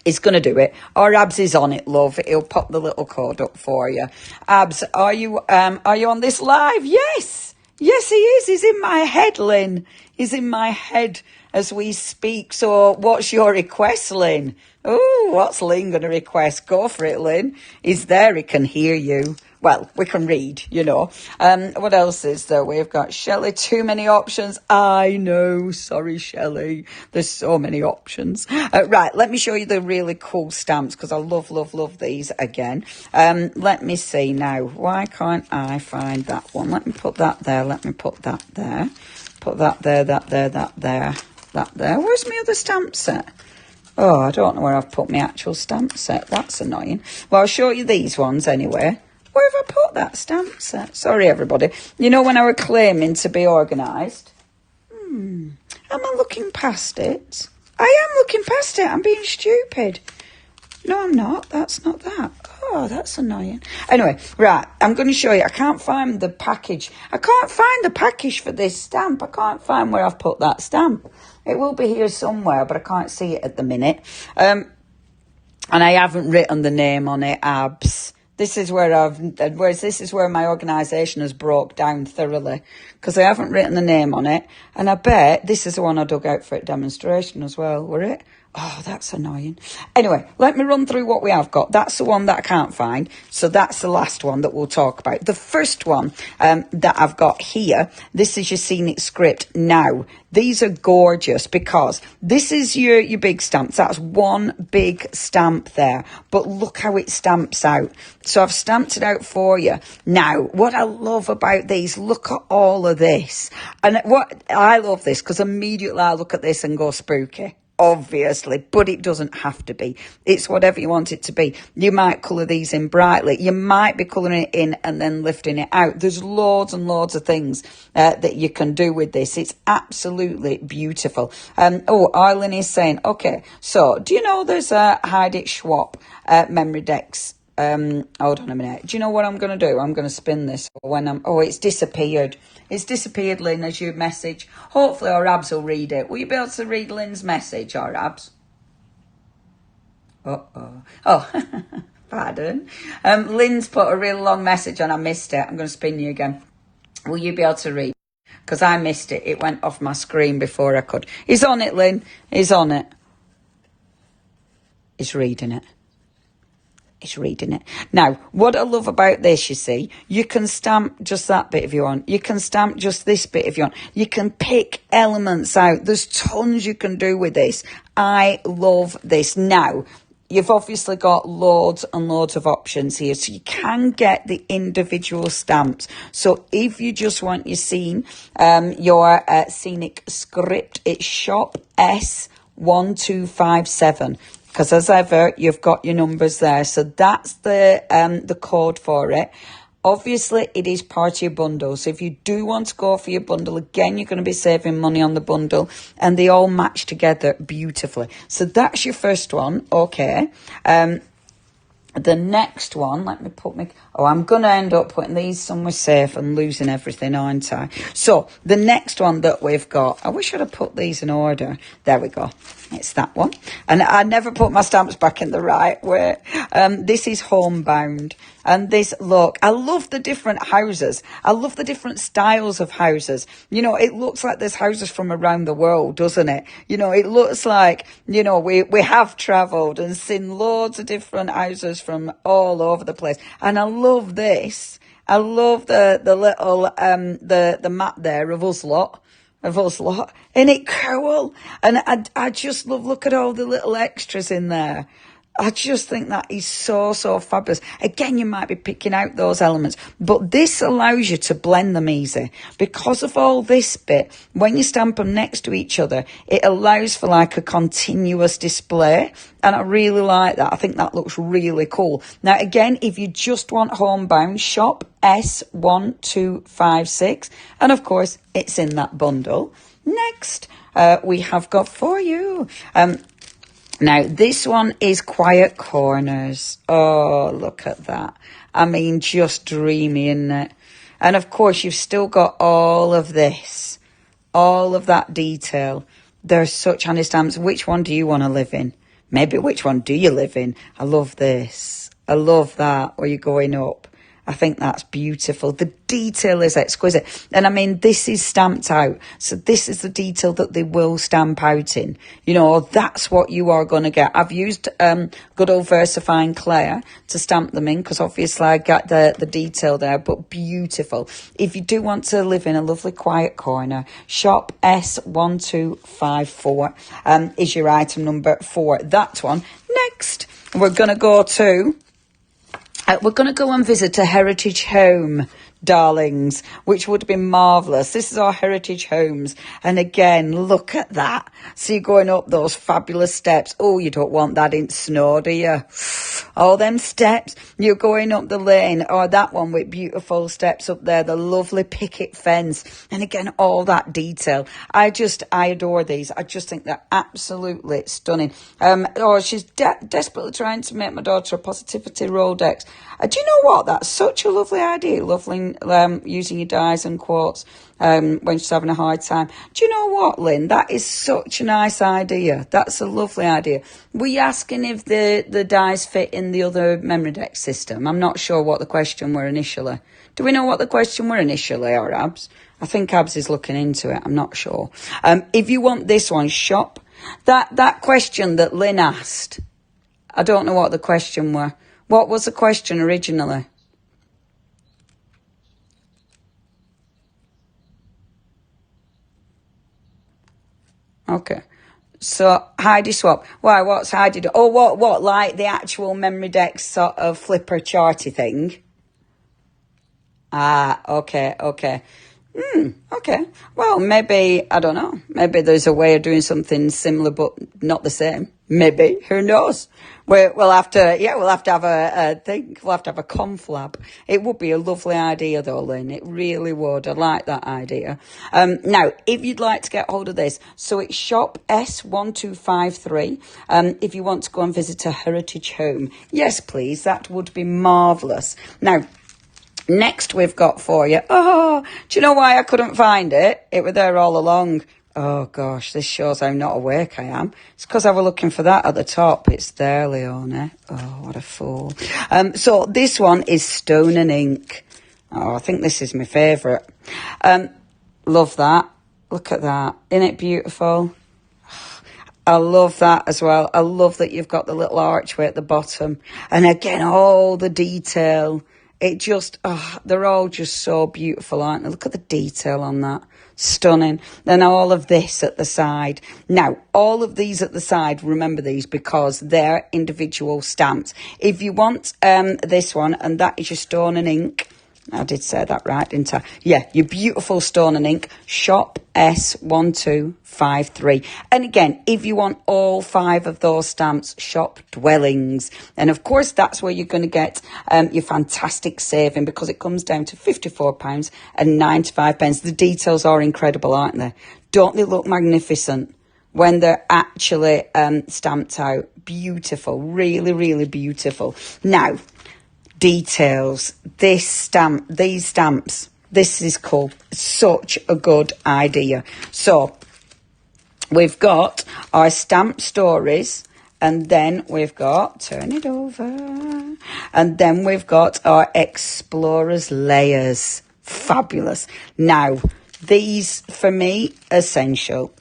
He's going to do it. Or Abs is on it, love. He'll pop the little code up for you. Abs, are you on this live? Yes. Yes, he is. He's in my head, Lynn. He's in my head as we speak. So what's your request, Lynn? Oh, what's Lynn going to request? Go for it, Lynn. He's there. He can hear you. Well, we can read, you know. What else is there? We've got Shelley. Too many options. I know. Sorry, Shelley. There's so many options. Right, let me show you the really cool stamps because I love these again. Let me see now. Why can't I find that one? Let me put that there. Let me put that there. Put that there, that there, that there, that there. Where's my other stamp set? Oh, I don't know where I've put my actual stamp set. That's annoying. Well, I'll show you these ones anyway. Where have I put that stamp set? Sorry, everybody. You know when I were claiming to be organised? Am I looking past it? I am looking past it. I'm being stupid. No, I'm not. That's not that. Oh, that's annoying. Anyway, right. I'm going to show you. I can't find the package. I can't find the package for this stamp. I can't find where I've put that stamp. It will be here somewhere, but I can't see it at the minute. And I haven't written the name on it, Abs. This is where this is where my organisation has broke down thoroughly because I haven't written the name on it. And I bet this is the one I dug out for a demonstration as well, were it? Oh, that's annoying. Anyway, let me run through what we have got. That's the one that I can't find. So that's the last one that we'll talk about. The first one that I've got here, this is your scenic script. Now, these are gorgeous because this is your big stamps. That's one big stamp there. But look how it stamps out. So I've stamped it out for you. Now, what I love about these, look at all of this. And what I love this because immediately I look at this and go spooky. Obviously, but it doesn't have to be. It's whatever you want it to be. You might colour these in brightly. You might be colouring it in and then lifting it out. There's loads and loads of things that you can do with this. It's absolutely beautiful. Eileen is saying, okay, so do you know there's a Heidi Schwab memory decks? Hold on a minute. Do you know what I'm going to do? I'm going to spin this when it's disappeared. It's disappeared, Lynn, as you message. Hopefully our Abs will read it. Will you be able to read Lynn's message, our Abs? Uh-oh. Oh, pardon. Lynn's put a real long message and I missed it. I'm going to spin you again. Will you be able to read? Because I missed it. It went off my screen before I could. He's on it, Lynn. He's on it. He's reading it. It's reading it. Now, what I love about this, you see, you can stamp just that bit if you want. You can stamp just this bit if you want. You can pick elements out. There's tons you can do with this. I love this. Now, you've obviously got loads and loads of options here. So you can get the individual stamps. So if you just want your scene, your scenic script, it's shop S1257. Because as ever, you've got your numbers there. So that's the code for it. Obviously, it is part of your bundle. So if you do want to go for your bundle, again, you're going to be saving money on the bundle. And they all match together beautifully. So that's your first one. Okay. The next one, let me put my... Oh, I'm going to end up putting these somewhere safe and losing everything, aren't I? So, the next one that we've got... I wish I'd have put these in order. There we go. It's that one. And I never put my stamps back in the right way. This is homebound. And this, look, I love the different houses. I love the different styles of houses. You know, it looks like there's houses from around the world, doesn't it? You know, it looks like, you know, we have travelled and seen loads of different houses from all over the place. And I love this. I love the little the map there of us lot. Isn't it cool? And I just love, look at all the little extras in there. I just think that is so, so fabulous. Again, you might be picking out those elements, but this allows you to blend them easy. Because of all this bit, when you stamp them next to each other, it allows for like a continuous display. And I really like that. I think that looks really cool. Now, again, if you just want homebound, shop S1256. And of course, it's in that bundle. Next, we have got for you. Now, this one is Quiet Corners. Oh, look at that. I mean, just dreamy, isn't it? And of course, you've still got all of this, all of that detail. There's such handy stamps. Which one do you want to live in? Maybe which one do you live in? I love this. I love that, where you're going up. I think that's beautiful. The detail is exquisite. And I mean, this is stamped out. So this is the detail that they will stamp out in. You know, that's what you are going to get. I've used good old VersaFine Claire to stamp them in, because obviously I got the detail there, but beautiful. If you do want to live in a lovely quiet corner, shop S1254 is your item number for that one. Next, we're going to go to... we're going to go and visit a heritage home, darlings, which would have been marvellous. This is our heritage homes. And again, look at that. So you're going up those fabulous steps. Oh, you don't want that in snow, do you? All them steps. You're going up the lane. Oh, that one with beautiful steps up there. The lovely picket fence. And again, all that detail. I adore these. I just think they're absolutely stunning. She's desperately trying to make my daughter a positivity Rolodex. Do you know what? That's such a lovely idea. Lovely using your dies and quotes when she's having a hard time. Do you know what, Lynn? That is such a nice idea. That's a lovely idea. Were you asking if the dies fit in the other memory deck system? I'm not sure what the question were initially. Do we know what the question were initially, or Abs? I think Abs is looking into it. I'm not sure. If you want this one, shop. That question that Lynn asked, I don't know what the question were. What was the question originally? Okay. So, Heidi Swap. Why, what's Heidi do? Oh, what, like the actual memory deck sort of flipper charty thing? Ah, okay. Okay. Well, maybe, I don't know. Maybe there's a way of doing something similar, but not the same. Maybe. Who knows? We'll have to have a thing. We'll have to have a conflab. It would be a lovely idea though, Lynn. It really would. I like that idea. Now, if you'd like to get hold of this, so it's shop S1253. If you want to go and visit a heritage home. Yes, please. That would be marvellous. Now, next we've got for you. Oh, do you know why I couldn't find it? It was there all along. Oh, gosh, this shows how not awake I am. It's because I was looking for that at the top. It's there, Leonie. Oh, what a fool. So this one is Stone and Ink. Oh, I think this is my favourite. Love that. Look at that. Isn't it beautiful? I love that as well. I love that you've got the little archway at the bottom. And again, all the detail. It just, they're all just so beautiful, aren't they? Look at the detail on that. Stunning. Then all of this at the side. Now, all of these at the side, remember these because they're individual stamps. If you want this one, and that is your Stone and Ink. I did say that right, didn't I? Yeah, your beautiful Stone and Ink. Shop S1253. And again, if you want all 5 of those stamps, shop Dwellings. And of course, that's where you're going to get your fantastic saving, because it comes down to £54.95. The details are incredible, aren't they? Don't they look magnificent when they're actually stamped out? Beautiful. Really, really beautiful. Now, details. These stamps. This is cool. Such a good idea. So, we've got our stamp stories, and then we've got, turn it over, and then we've got our Explorers layers. Fabulous. Now, these, for me, essential.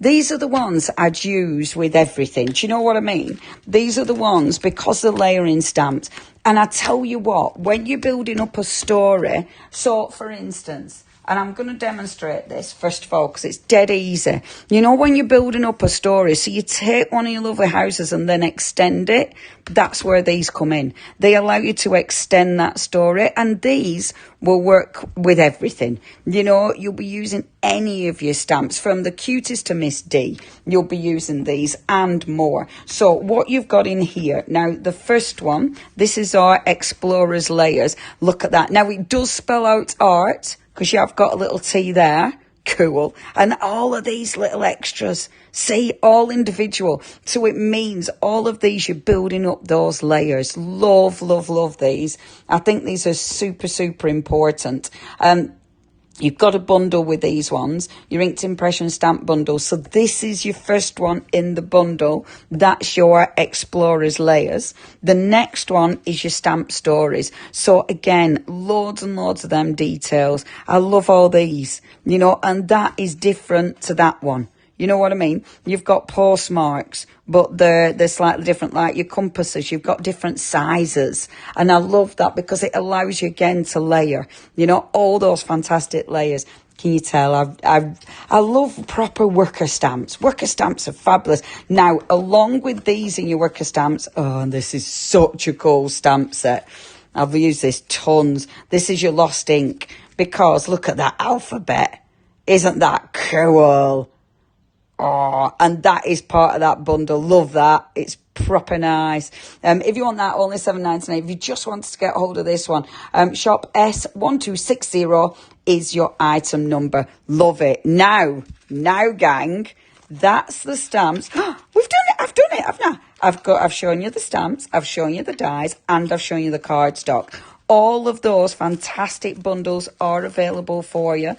These are the ones I'd use with everything. Do you know what I mean? These are the ones, because they're layering stamps. And I tell you what, when you're building up a story, so for instance, and I'm going to demonstrate this first of all because it's dead easy. You know, when you're building up a story, so you take one of your lovely houses and then extend it, that's where these come in. They allow you to extend that story, and these will work with everything. You know, you'll be using any of your stamps, from the cutest to Miss D. You'll be using these and more. So what you've got in here, now the first one, this is our Explorer's Layers. Look at that. Now it does spell out art, because you have got a little T there. Cool. And all of these little extras, see, all individual. So it means all of these, you're building up those layers. Love, love, love these. I think these are super, super important. You've got a bundle with these ones, your inked impression stamp bundle. So this is your first one in the bundle. That's your Explorer's Layers. The next one is your stamp stories. So again, loads and loads of them details. I love all these, you know, and that is different to that one. You know what I mean? You've got postmarks, but they're slightly different, like your compasses. You've got different sizes. And I love that because it allows you, again, to layer. You know, all those fantastic layers. Can you tell? I love proper worker stamps. Worker stamps are fabulous. Now, along with these in your worker stamps, oh, and this is such a cool stamp set. I've used this tons. This is your lost ink, because look at that alphabet. Isn't that cool? Oh, and that is part of that bundle. Love that. It's proper nice. If you want that, only $7.99. If you just wanted to get hold of this one, shop S1260 is your item number. Love it. Now, gang, that's the stamps. We've done it. I've done it. I've shown you the stamps. I've shown you the dies, and I've shown you the cardstock. All of those fantastic bundles are available for you.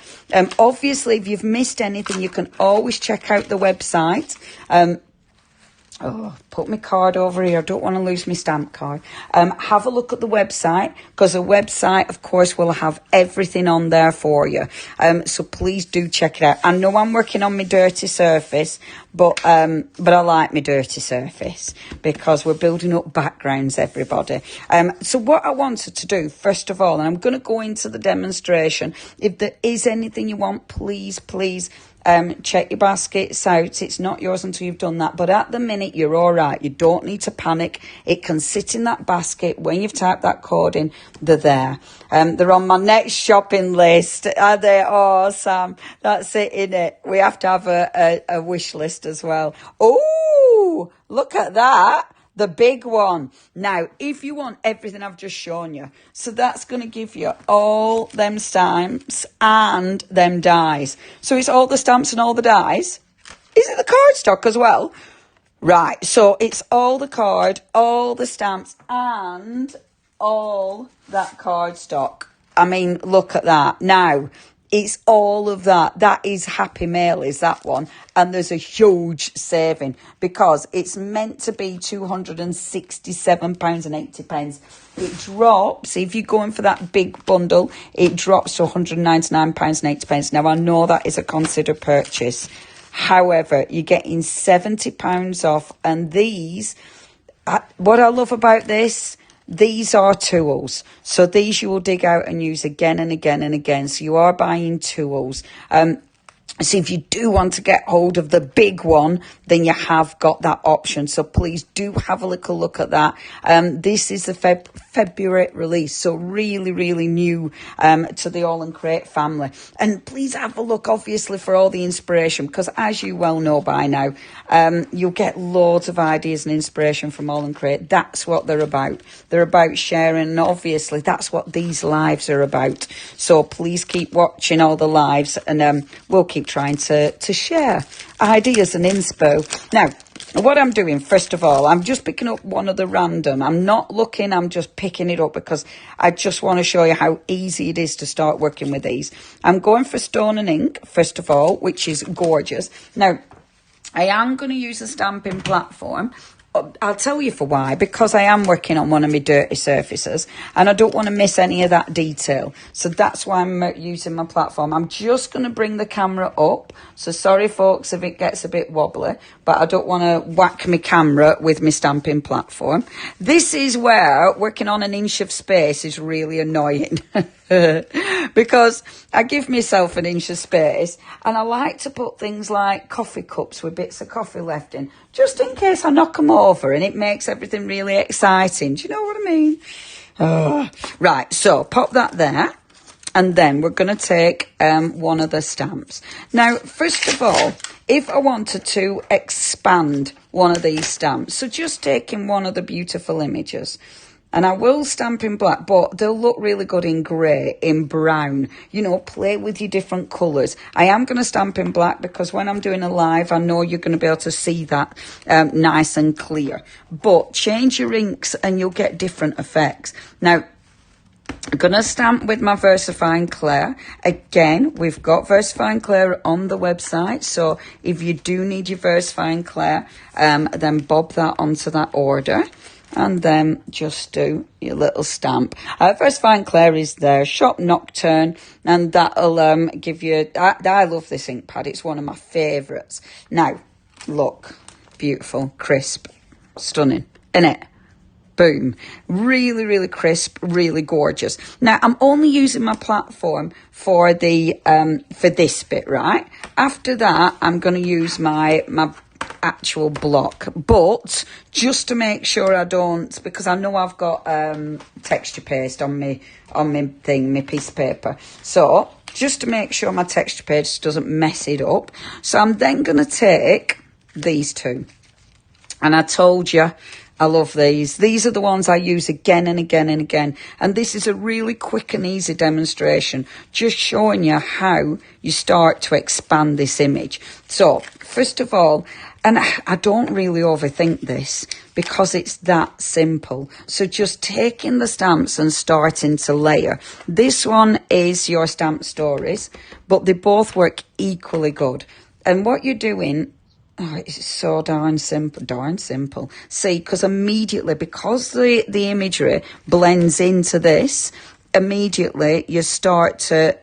Obviously, if you've missed anything, you can always check out the website. Put my card over here. I don't want to lose my stamp card. Have a look at the website, because the website, of course, will have everything on there for you. So please do check it out. I know I'm working on my dirty surface, but I like my dirty surface because we're building up backgrounds, everybody. So what I wanted to do, first of all, and I'm going to go into the demonstration. If there is anything you want, please, check your baskets out. It's not yours until you've done that. But at the minute, you're all right. You don't need to panic. It can sit in that basket. When you've typed that code in, they're there. They're on my next shopping list. Are they? Oh, Sam, that's it, innit? We have to have a wish list as well. Oh, look at that. The big one. Now, if you want everything I've just shown you, so that's going to give you all them stamps and them dies. So it's all the stamps and all the dies. Is it the cardstock as well? Right, so it's all the card, all the stamps, and all that cardstock. I mean, look at that. Now, it's all of that. That is Happy Mail, is that one. And there's a huge saving because it's meant to be £267.80. It drops, if you're going for that big bundle, it drops to £199.80. Now, I know that is a considered purchase. However, you're getting £70 off. And these, what I love about this, these are tools. So these you will dig out and use again and again and again. So you are buying tools. So if you do want to get hold of the big one, then you have got that option. So please do have a little look at that. This is the February release. So really, really new to the AALL Create family. And please have a look, obviously, for all the inspiration. Because as you well know by now, you'll get loads of ideas and inspiration from AALL Create. That's what they're about. They're about sharing. And obviously, that's what these lives are about. So please keep watching all the lives. And we'll keep trying to share ideas and inspo. Now, what I'm doing, first of all, I'm just picking up one of the random. I'm not looking, I'm just picking it up because I just want to show you how easy it is to start working with these. I'm going for Stone and Ink, first of all, which is gorgeous. Now, I am going to use a stamping platform. I'll tell you for why, because I am working on one of my dirty surfaces and I don't want to miss any of that detail. So that's why I'm using my platform. I'm just going to bring the camera up. So sorry, folks, if it gets a bit wobbly, but I don't want to whack my camera with my stamping platform. This is where working on an inch of space is really annoying. Because I give myself an inch of space and I like to put things like coffee cups with bits of coffee left in, just in case I knock them over, and it makes everything really exciting. Do you know what I mean? Right, so pop that there. And then we're going to take one of the stamps. Now, first of all, if I wanted to expand one of these stamps, so just taking one of the beautiful images, and I will stamp in black, but they'll look really good in grey, in brown. You know, play with your different colours. I am going to stamp in black because when I'm doing a live, I know you're going to be able to see that nice and clear. But change your inks and you'll get different effects. Now, I'm going to stamp with my VersaFine Clair. Again, we've got VersaFine Clair on the website. So if you do need your VersaFine Clair, then bob that onto that order. And then just do your little stamp. VersaFine Clair is there, Shop Nocturne, and that'll give you... I love this ink pad. It's one of my favourites. Now, look. Beautiful, crisp, stunning, innit? Boom. Really, really crisp, really gorgeous. Now, I'm only using my platform for the for this bit, right? After that, I'm going to use my actual block. But just to make sure I don't, because I know I've got texture paste on my thing, my piece of paper. So, just to make sure my texture paste doesn't mess it up. So, I'm then going to take these two. And I told you, I love these. These are the ones I use again and again and again. And this is a really quick and easy demonstration, just showing you how you start to expand this image. So, first of all, and I don't really overthink this because it's that simple. So just taking the stamps and starting to layer. This one is your stamp stories, but they both work equally good. And what you're doing... Oh, it's so darn simple. See, because immediately, because the imagery blends into this, immediately you start to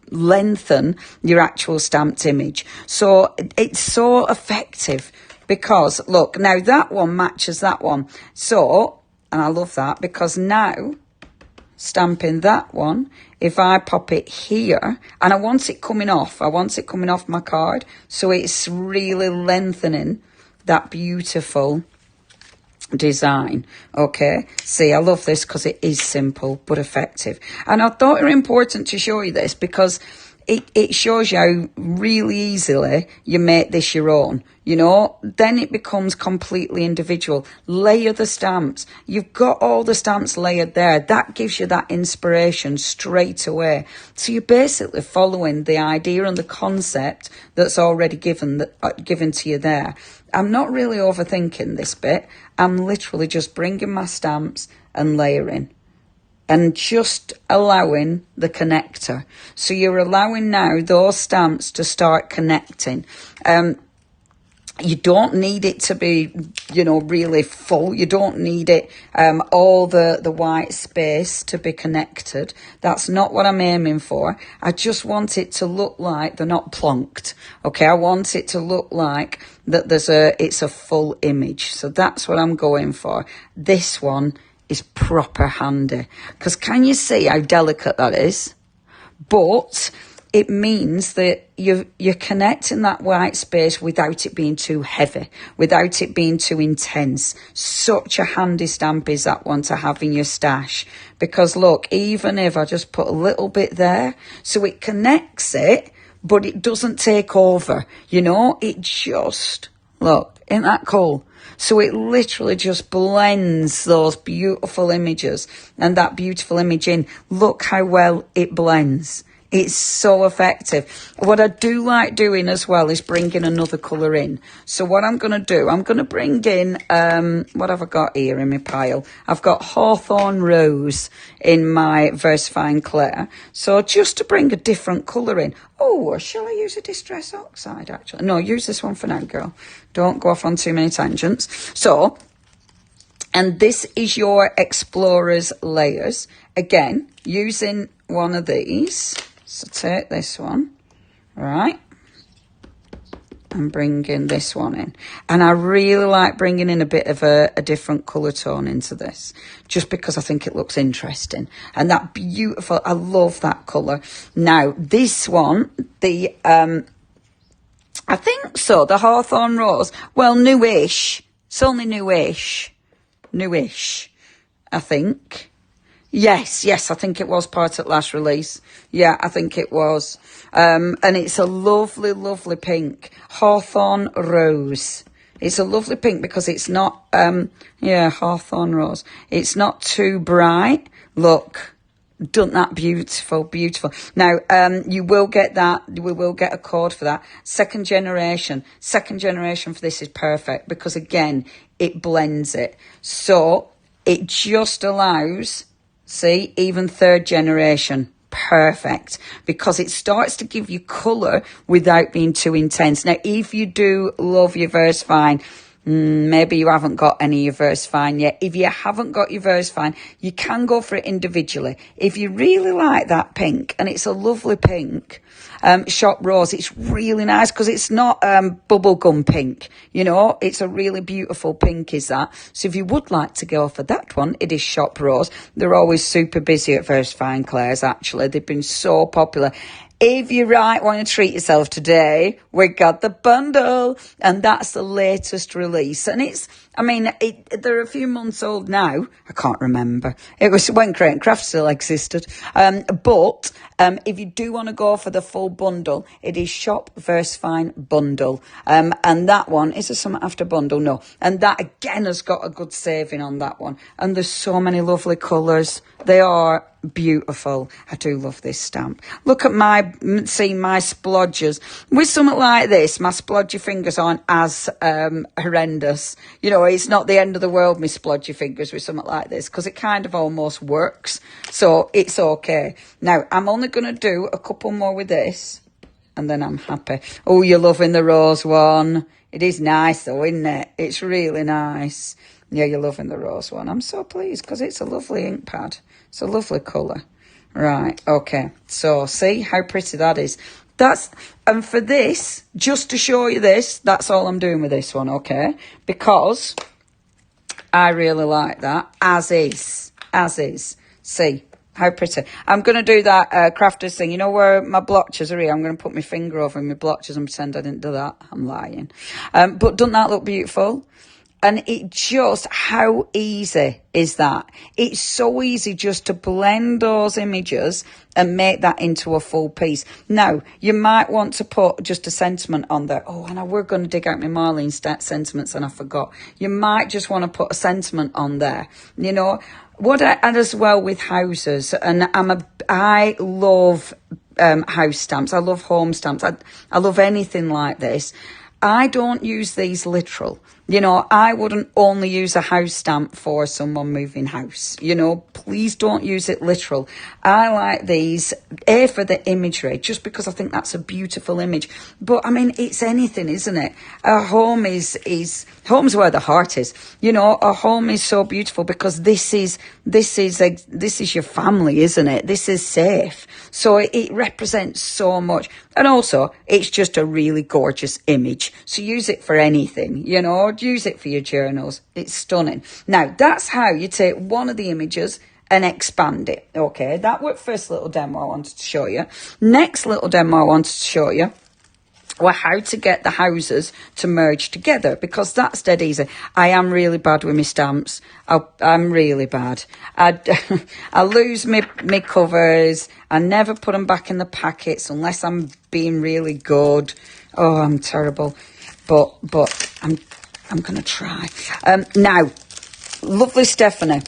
lengthen your actual stamped image. So it's so effective because, look, now that one matches that one. So, and I love that because now... stamping that one, if I pop it here, and I want it coming off my card, so it's really lengthening that beautiful design. Okay, see, I love this because it is simple but effective, and I thought it was important to show you this because it shows you how really easily you make this your own. You know, then it becomes completely individual. Layer the stamps. You've got all the stamps layered there. That gives you that inspiration straight away. So you're basically following the idea and the concept that's already given to you there. I'm not really overthinking this bit. I'm literally just bringing my stamps and layering. And just allowing the connector. So you're allowing now those stamps to start connecting. You don't need it to be, you know, really full. You don't need it, all the white space to be connected. That's not what I'm aiming for. I just want it to look like they're not plonked. Okay, I want it to look like that it's a full image. So that's what I'm going for. This one is proper handy. Because can you see how delicate that is? But... it means that you're connecting that white space without it being too heavy, without it being too intense. Such a handy stamp is that one to have in your stash. Because look, even if I just put a little bit there, so it connects it, but it doesn't take over. You know, it just, look, isn't that cool? So it literally just blends those beautiful images and that beautiful image in. Look how well it blends. It's so effective. What I do like doing as well is bringing another colour in. So what I'm going to do, I'm going to bring in, what have I got here in my pile? I've got Hawthorn Rose in my VersaFine Clair. So just to bring a different colour in. Oh, or shall I use a Distress Oxide actually? No, use this one for now, girl. Don't go off on too many tangents. So, and this is your Explorer's Layers. Again, using one of these. So take this one, right, and bring in this one in. And I really like bringing in a bit of a different colour tone into this, just because I think it looks interesting. And that beautiful, I love that colour. Now, this one, the, I think so, the Hawthorn Rose, well, newish. It's only newish, I think. Yes, I think it was part of last release. Yeah, I think it was. And it's a lovely, lovely pink. Hawthorn Rose. It's a lovely pink because it's not, Hawthorn Rose. It's not too bright. Look, done that beautiful, beautiful. Now, you will get that. We will get a code for that. Second generation for this is perfect because, again, it blends it. So it just allows... See, even third generation, perfect, because it starts to give you colour without being too intense. Now, if you do love your VersaFine, maybe you haven't got any of your VersaFine yet. If you haven't got your VersaFine, you can go for it individually. If you really like that pink, and it's a lovely pink, Shop Rose, it's really nice because it's not bubblegum pink, you know, it's a really beautiful pink is that. So if you would like to go for that one, it is Shop Rose. They're always super busy at VersaFine Claire's, actually. They've been so popular. If you want to treat yourself today, we got the bundle, and that's the latest release. And it's, I mean, they're a few months old now. I can't remember. It was when Create and Craft still existed. But if you do want to go for the full bundle, it is Shop VersaFine Bundle. And that one, is there something after bundle? No. And that again has got a good saving on that one. And there's so many lovely colours. They are beautiful. I do love this stamp. Look at my splodgers. With something like this, my splodgy fingers aren't as horrendous. You know, it's not the end of the world, my splodgy fingers, with something like this, because it kind of almost works. So it's okay. Now, I'm only going to do a couple more with this, and then I'm happy. Oh, you're loving the rose one. It is nice though, isn't it? It's really nice. Yeah, you're loving the rose one. I'm so pleased because it's a lovely ink pad. It's a lovely colour. Right, okay. So, see how pretty that is. And for this, just to show you this, that's all I'm doing with this one, okay? Because I really like that. As is. See how pretty. I'm going to do that crafters thing. You know where my blotches are here? I'm going to put my finger over my blotches and pretend I didn't do that. I'm lying. But doesn't that look beautiful? And it just, how easy is that? It's so easy just to blend those images and make that into a full piece. Now, you might want to put just a sentiment on there. Oh, and we're going to dig out my Marlene sentiments and I forgot. You might just want to put a sentiment on there. You know, what I add as well with houses, and I love house stamps. I love home stamps. I love anything like this. I don't use these literal. You know, I wouldn't only use a house stamp for someone moving house. You know, please don't use it literal. I like these, A, for the imagery, just because I think that's a beautiful image. But, I mean, it's anything, isn't it? A home home's where the heart is. You know, a home is so beautiful because this is your family, isn't it? This is safe. So it represents so much. And also, it's just a really gorgeous image. So use it for anything, you know. Use it for your journals. It's stunning. Now, that's how you take one of the images and expand it. Okay, that was first little demo I wanted to show you. Next little demo I wanted to show you were how to get the houses to merge together, because that's dead easy. I am really bad with my stamps. I'm really bad. I lose my covers. I never put them back in the packets unless I'm being really good. Oh, I'm terrible. But I'm going to try. Now, lovely Stephanie,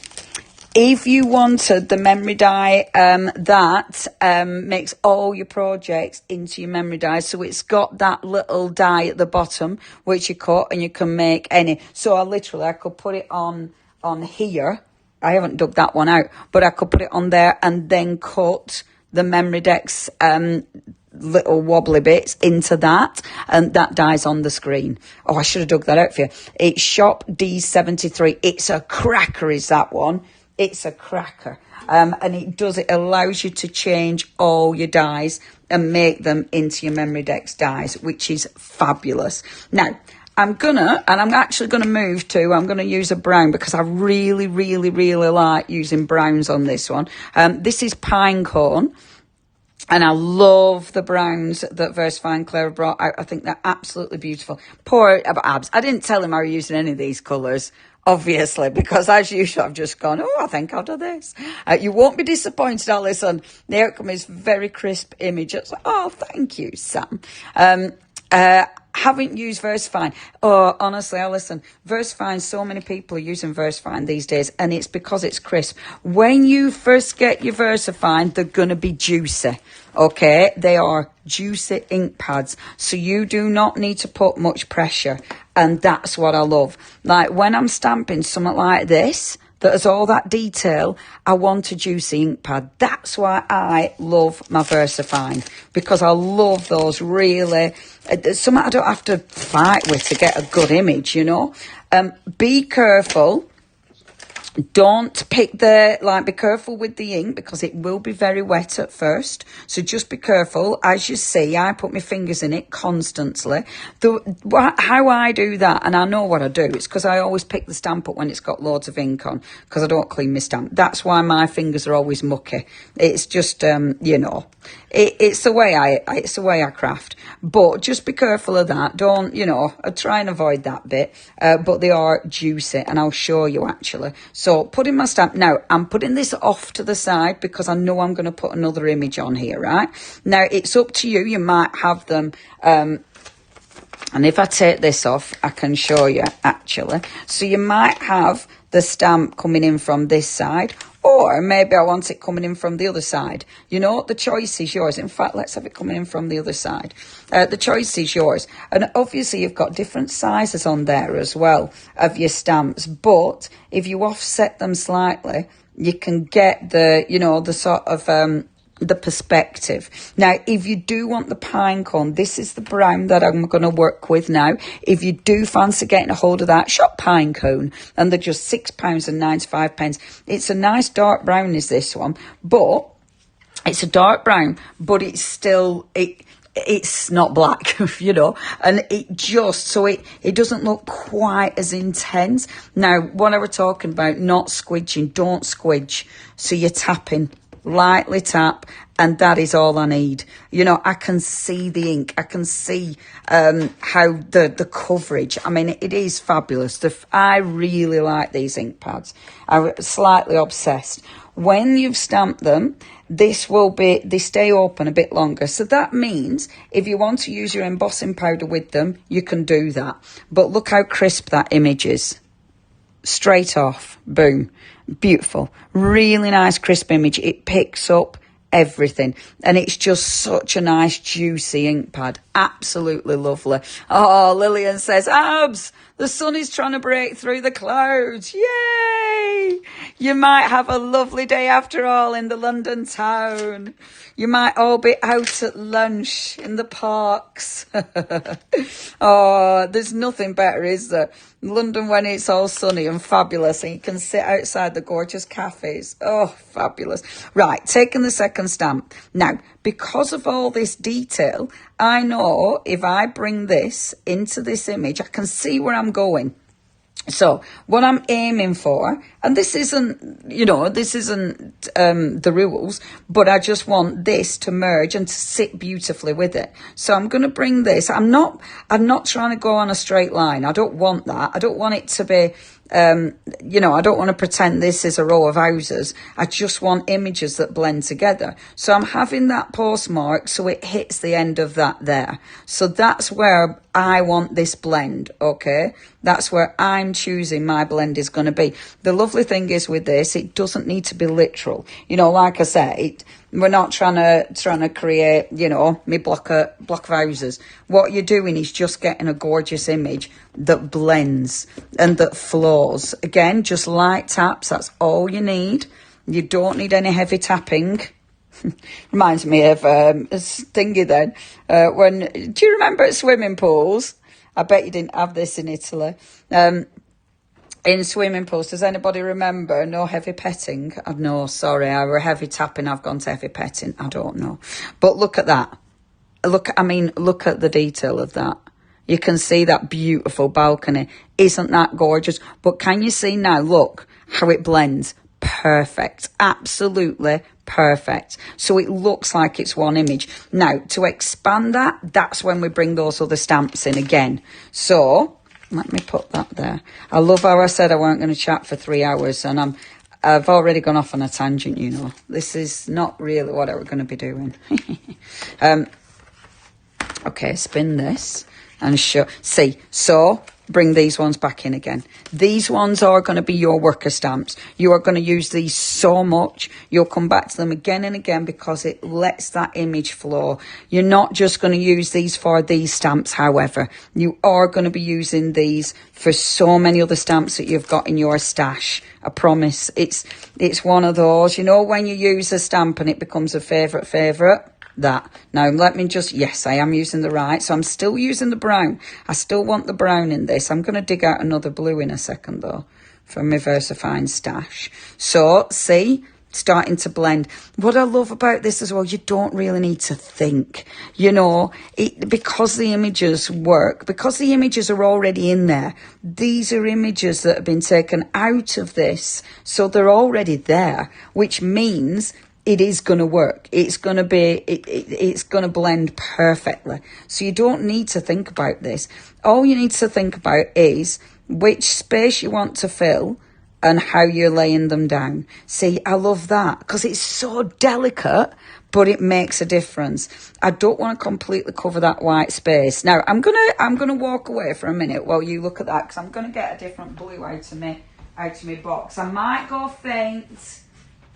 if you wanted the memory die that makes all your projects into your memory die, so it's got that little die at the bottom which you cut and you can make any. So I could put it on here. I haven't dug that one out, but I could put it on there and then cut the memory decks little wobbly bits into that, and that dies on the screen. Oh, I should have dug that out for you. It's Shop D73. It's a cracker, is that one. It's a cracker. And it allows you to change all your dies and make them into your memory decks dies, which is fabulous. Now, I'm actually going to use a brown because I really, really, really like using browns on this one. This is pine cone. And I love the browns that Versafine Claire brought out. I think they're absolutely beautiful. Poor Abs. I didn't tell him I was using any of these colours, obviously, because as usual, I've just gone, oh, I think I'll do this. You won't be disappointed, Alison. The outcome is very crisp image. It's like, oh, thank you, Sam. Haven't used Versafine. Oh, honestly, Alison, Versafine, so many people are using Versafine these days, and it's because it's crisp. When you first get your Versafine, they're going to be juicy, okay? They are juicy ink pads, so you do not need to put much pressure, and that's what I love. Like, when I'm stamping something like this, that has all that detail, I want a juicy ink pad. That's why I love my Versafine, because I love those really, something I don't have to fight with to get a good image, you know. Be careful. Don't pick be careful with the ink because it will be very wet at first. So just be careful. As you see, I put my fingers in it constantly. How I do that, and I know what I do, it's because I always pick the stamp up when it's got loads of ink on because I don't clean my stamp. That's why my fingers are always mucky. It's just, you know, it's the way I craft. But just be careful of that. Don't, you know, I try and avoid that bit. But they are juicy, and I'll show you actually. So putting my stamp, now I'm putting this off to the side because I know I'm going to put another image on here, right? Now it's up to you. You might have them, and if I take this off, I can show you actually. So you might have the stamp coming in from this side, or maybe I want it coming in from the other side. You know, the choice is yours. In fact, let's have it coming in from the other side. The choice is yours. And obviously you've got different sizes on there as well of your stamps. But if you offset them slightly, you can get the, you know, the sort of, the perspective. Now, if you do want the pine cone, this is the brown that I'm going to work with now. If you do fancy getting a hold of that, shop pine cone, and they're just £6.95. It's a nice dark brown is this one, but it's a dark brown, but it's still, it's not black, you know, and it just, so it doesn't look quite as intense. Now, what I was talking about, not squidging, don't squidge. So you're tapping, lightly tap, and that is all I need. You know, I can see the ink. I can see how the coverage, I mean, it is fabulous. I really like these ink pads. I'm slightly obsessed. When you've stamped them, they stay open a bit longer. So that means if you want to use your embossing powder with them, you can do that. But look how crisp that image is. Straight off, boom, beautiful, really nice crisp image. It picks up everything, and it's just such a nice juicy ink pad. Absolutely lovely. Oh, Lillian says, Abs, the sun is trying to break through the clouds. Yay! You might have a lovely day after all in the London town. You might all be out at lunch in the parks. Oh, there's nothing better, is there? London when it's all sunny and fabulous and you can sit outside the gorgeous cafes. Oh, fabulous. Right, taking the second stamp. Now, because of all this detail, I know if I bring this into this image, I can see where I'm going. So what I'm aiming for, and this isn't, you know, this isn't the rules, but I just want this to merge and to sit beautifully with it. So I'm going to bring this. I'm not trying to go on a straight line. I don't want that. I don't want it to be, you know, I don't want to pretend this is a row of houses. I just want images that blend together. So I'm having that postmark so it hits the end of that there. So that's where I want this blend, okay? That's where I'm choosing my blend is going to be. The lovely thing is with this, it doesn't need to be literal. You know, like I said, we're not trying to create, you know, me block of houses. What you're doing is just getting a gorgeous image that blends and that flows. Again, just light taps, that's all you need. You don't need any heavy tapping. Reminds me of Stingy then. Do you remember at swimming pools? I bet you didn't have this in Italy. In swimming pools, does anybody remember? No heavy petting? Oh, no, sorry, I were heavy tapping. I've gone to heavy petting. I don't know. But look at that. Look at the detail of that. You can see that beautiful balcony. Isn't that gorgeous? But can you see now, look, how it blends? Perfect. Absolutely perfect. So it looks like it's one image. Now, to expand that, that's when we bring those other stamps in again. So let me put that there. I love how I said I weren't going to chat for 3 hours, and I've already gone off on a tangent, you know. This is not really what I was going to be doing. Okay, spin this and show. See, so bring these ones back in again. These ones are going to be your worker stamps. You are going to use these so much. You'll come back to them again and again because it lets that image flow. You're not just going to use these for these stamps, however. You are going to be using these for so many other stamps that you've got in your stash. I promise. It's one of those, you know, when you use a stamp and it becomes a favourite. That. Now, let me just, yes, I am using the right. So I'm still using the brown. I still want the brown in this. I'm going to dig out another blue in a second, though, from my VersaFine stash. So, see, starting to blend. What I love about this as well, you don't really need to think. You know, because the images work, because the images are already in there, these are images that have been taken out of this. So they're already there, which means it is going to work. It's going to be, it's going to blend perfectly. So you don't need to think about this. All you need to think about is which space you want to fill and how you're laying them down. See, I love that because it's so delicate, but it makes a difference. I don't want to completely cover that white space. Now, I'm gonna walk away for a minute while you look at that because I'm going to get a different blue out of my box. I might go faint.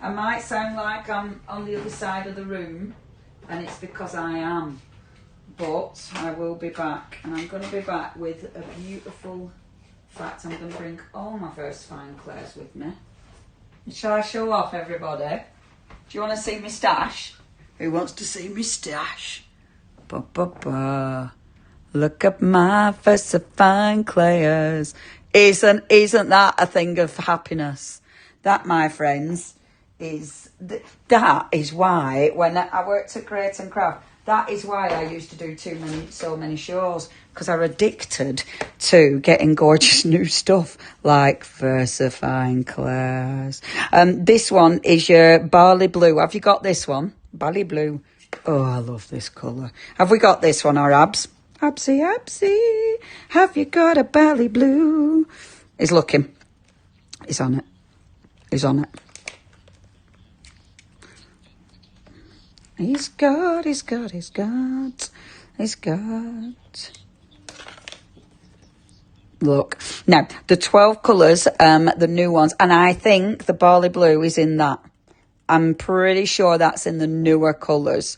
I might sound like I'm on the other side of the room, and it's because I am. But I will be back, and I'm going to be back with a beautiful... In fact, I'm going to bring all my VersaFine clays with me. Shall I show off, everybody? Do you want to see my stash? Who wants to see my stash? Ba-ba-ba. Look at my VersaFine clays. Isn't that a thing of happiness? That, my friends... that is why when I worked at Create and Craft, that is why I used to do so many shows, because I'm addicted to getting gorgeous new stuff like VersaFine clays. This one is your barley blue. Have you got this one? Barley blue. Oh, I love this colour. Have we got this one, our Abs? Absy. Have you got a barley blue? He's looking. He's on it. He's on it. He's got. Look. Now, the 12 colours, the new ones, and I think the barley blue is in that. I'm pretty sure that's in the newer colours.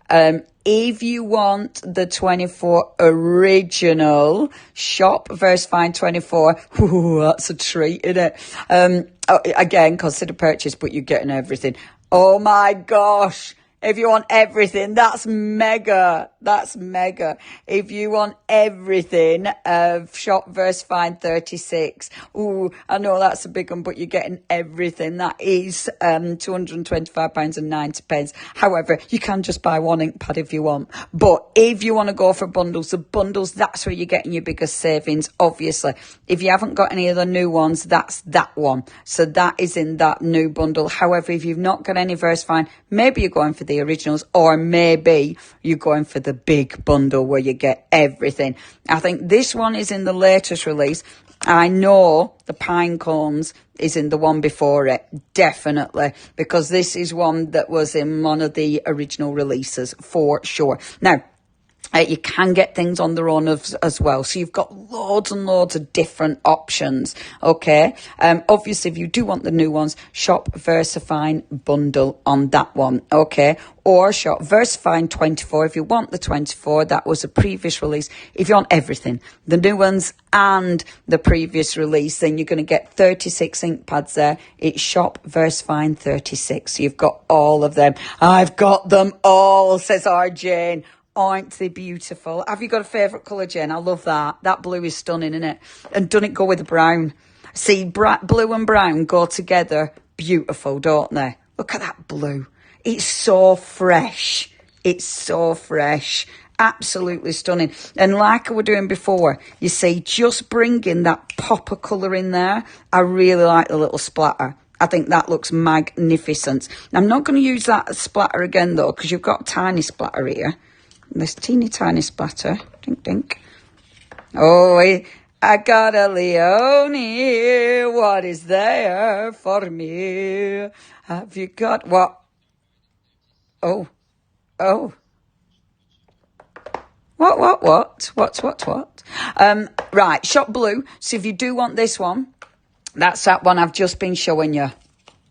If you want the 24 original, shop VersaFine 24. Ooh, that's a treat, isn't it? Again, consider purchase, but you're getting everything. Oh my gosh. If you want everything, that's mega. That's mega. If you want everything, shop VersaFine 36. Ooh, I know that's a big one, but you're getting everything. That is £225.90. However, you can just buy one ink pad if you want. But if you want to go for bundles, the bundles, that's where you're getting your biggest savings, obviously. If you haven't got any of the new ones, that's that one. So that is in that new bundle. However, if you've not got any VersaFine, maybe you're going for the originals, or maybe you're going for the the big bundle where you get everything. I think this one is in the latest release. I know the pine cones is in the one before it, definitely, because this is one that was in one of the original releases for sure. Now, you can get things on their own as well. So you've got loads and loads of different options. Okay. Obviously, if you do want the new ones, shop VersaFine bundle on that one. Okay. Or shop VersaFine 24. If you want the 24, that was a previous release. If you want everything, the new ones and the previous release, then you're going to get 36 ink pads there. It's shop VersaFine 36. So you've got all of them. I've got them all, says our Jane. Aren't they beautiful? Have you got a favourite colour, Jen? I love that. That blue is stunning, isn't it? And doesn't it go with the brown? See, blue and brown go together beautiful, don't they? Look at that blue. It's so fresh. It's so fresh. Absolutely stunning. And like I was doing before, you see, just bringing that pop of colour in there, I really like the little splatter. I think that looks magnificent. I'm not going to use that splatter again, though, because you've got a tiny splatter here. This teeny tiny splatter. Dink, dink. Oh, I got a Leonie. What is there for me? Have you got what? Oh. What? Right, shop blue. So if you do want this one, that's that one I've just been showing you.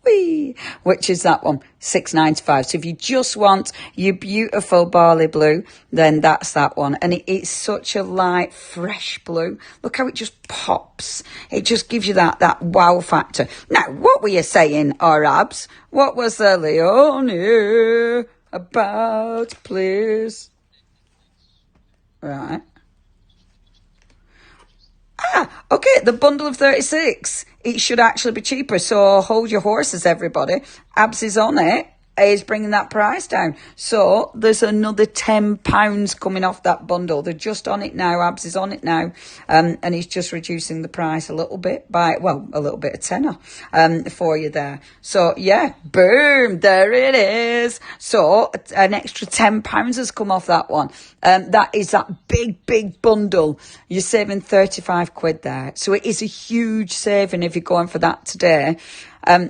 Whee! Which is that one, $6.95. So if you just want your beautiful barley blue, then that's that one. And it's such a light, fresh blue. Look how it just pops. It just gives you that wow factor. Now, what were you saying, Arabs? What was the Leonie about, please? Right. Okay, the bundle of 36. It should actually be cheaper, so hold your horses, everybody. Abs is on it. Is bringing that price down. So there's another £10 coming off that bundle. They're just on it now. Abs is on it now. And he's just reducing the price a little bit by, well, a little bit of tenner for you there. So yeah, boom, there it is. So an extra £10 has come off that one. That is that big bundle. You're saving 35 quid there. So it is a huge saving if you're going for that today.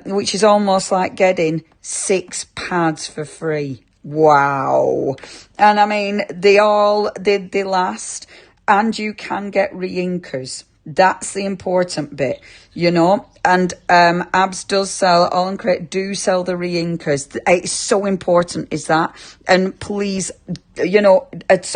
Which is almost like getting 6 pads for free. Wow. And I mean, they last, and you can get re-inkers. That's the important bit, you know. And Abs does sell, AALL Create do sell the re-inkers. It's so important, is that. And please, you know,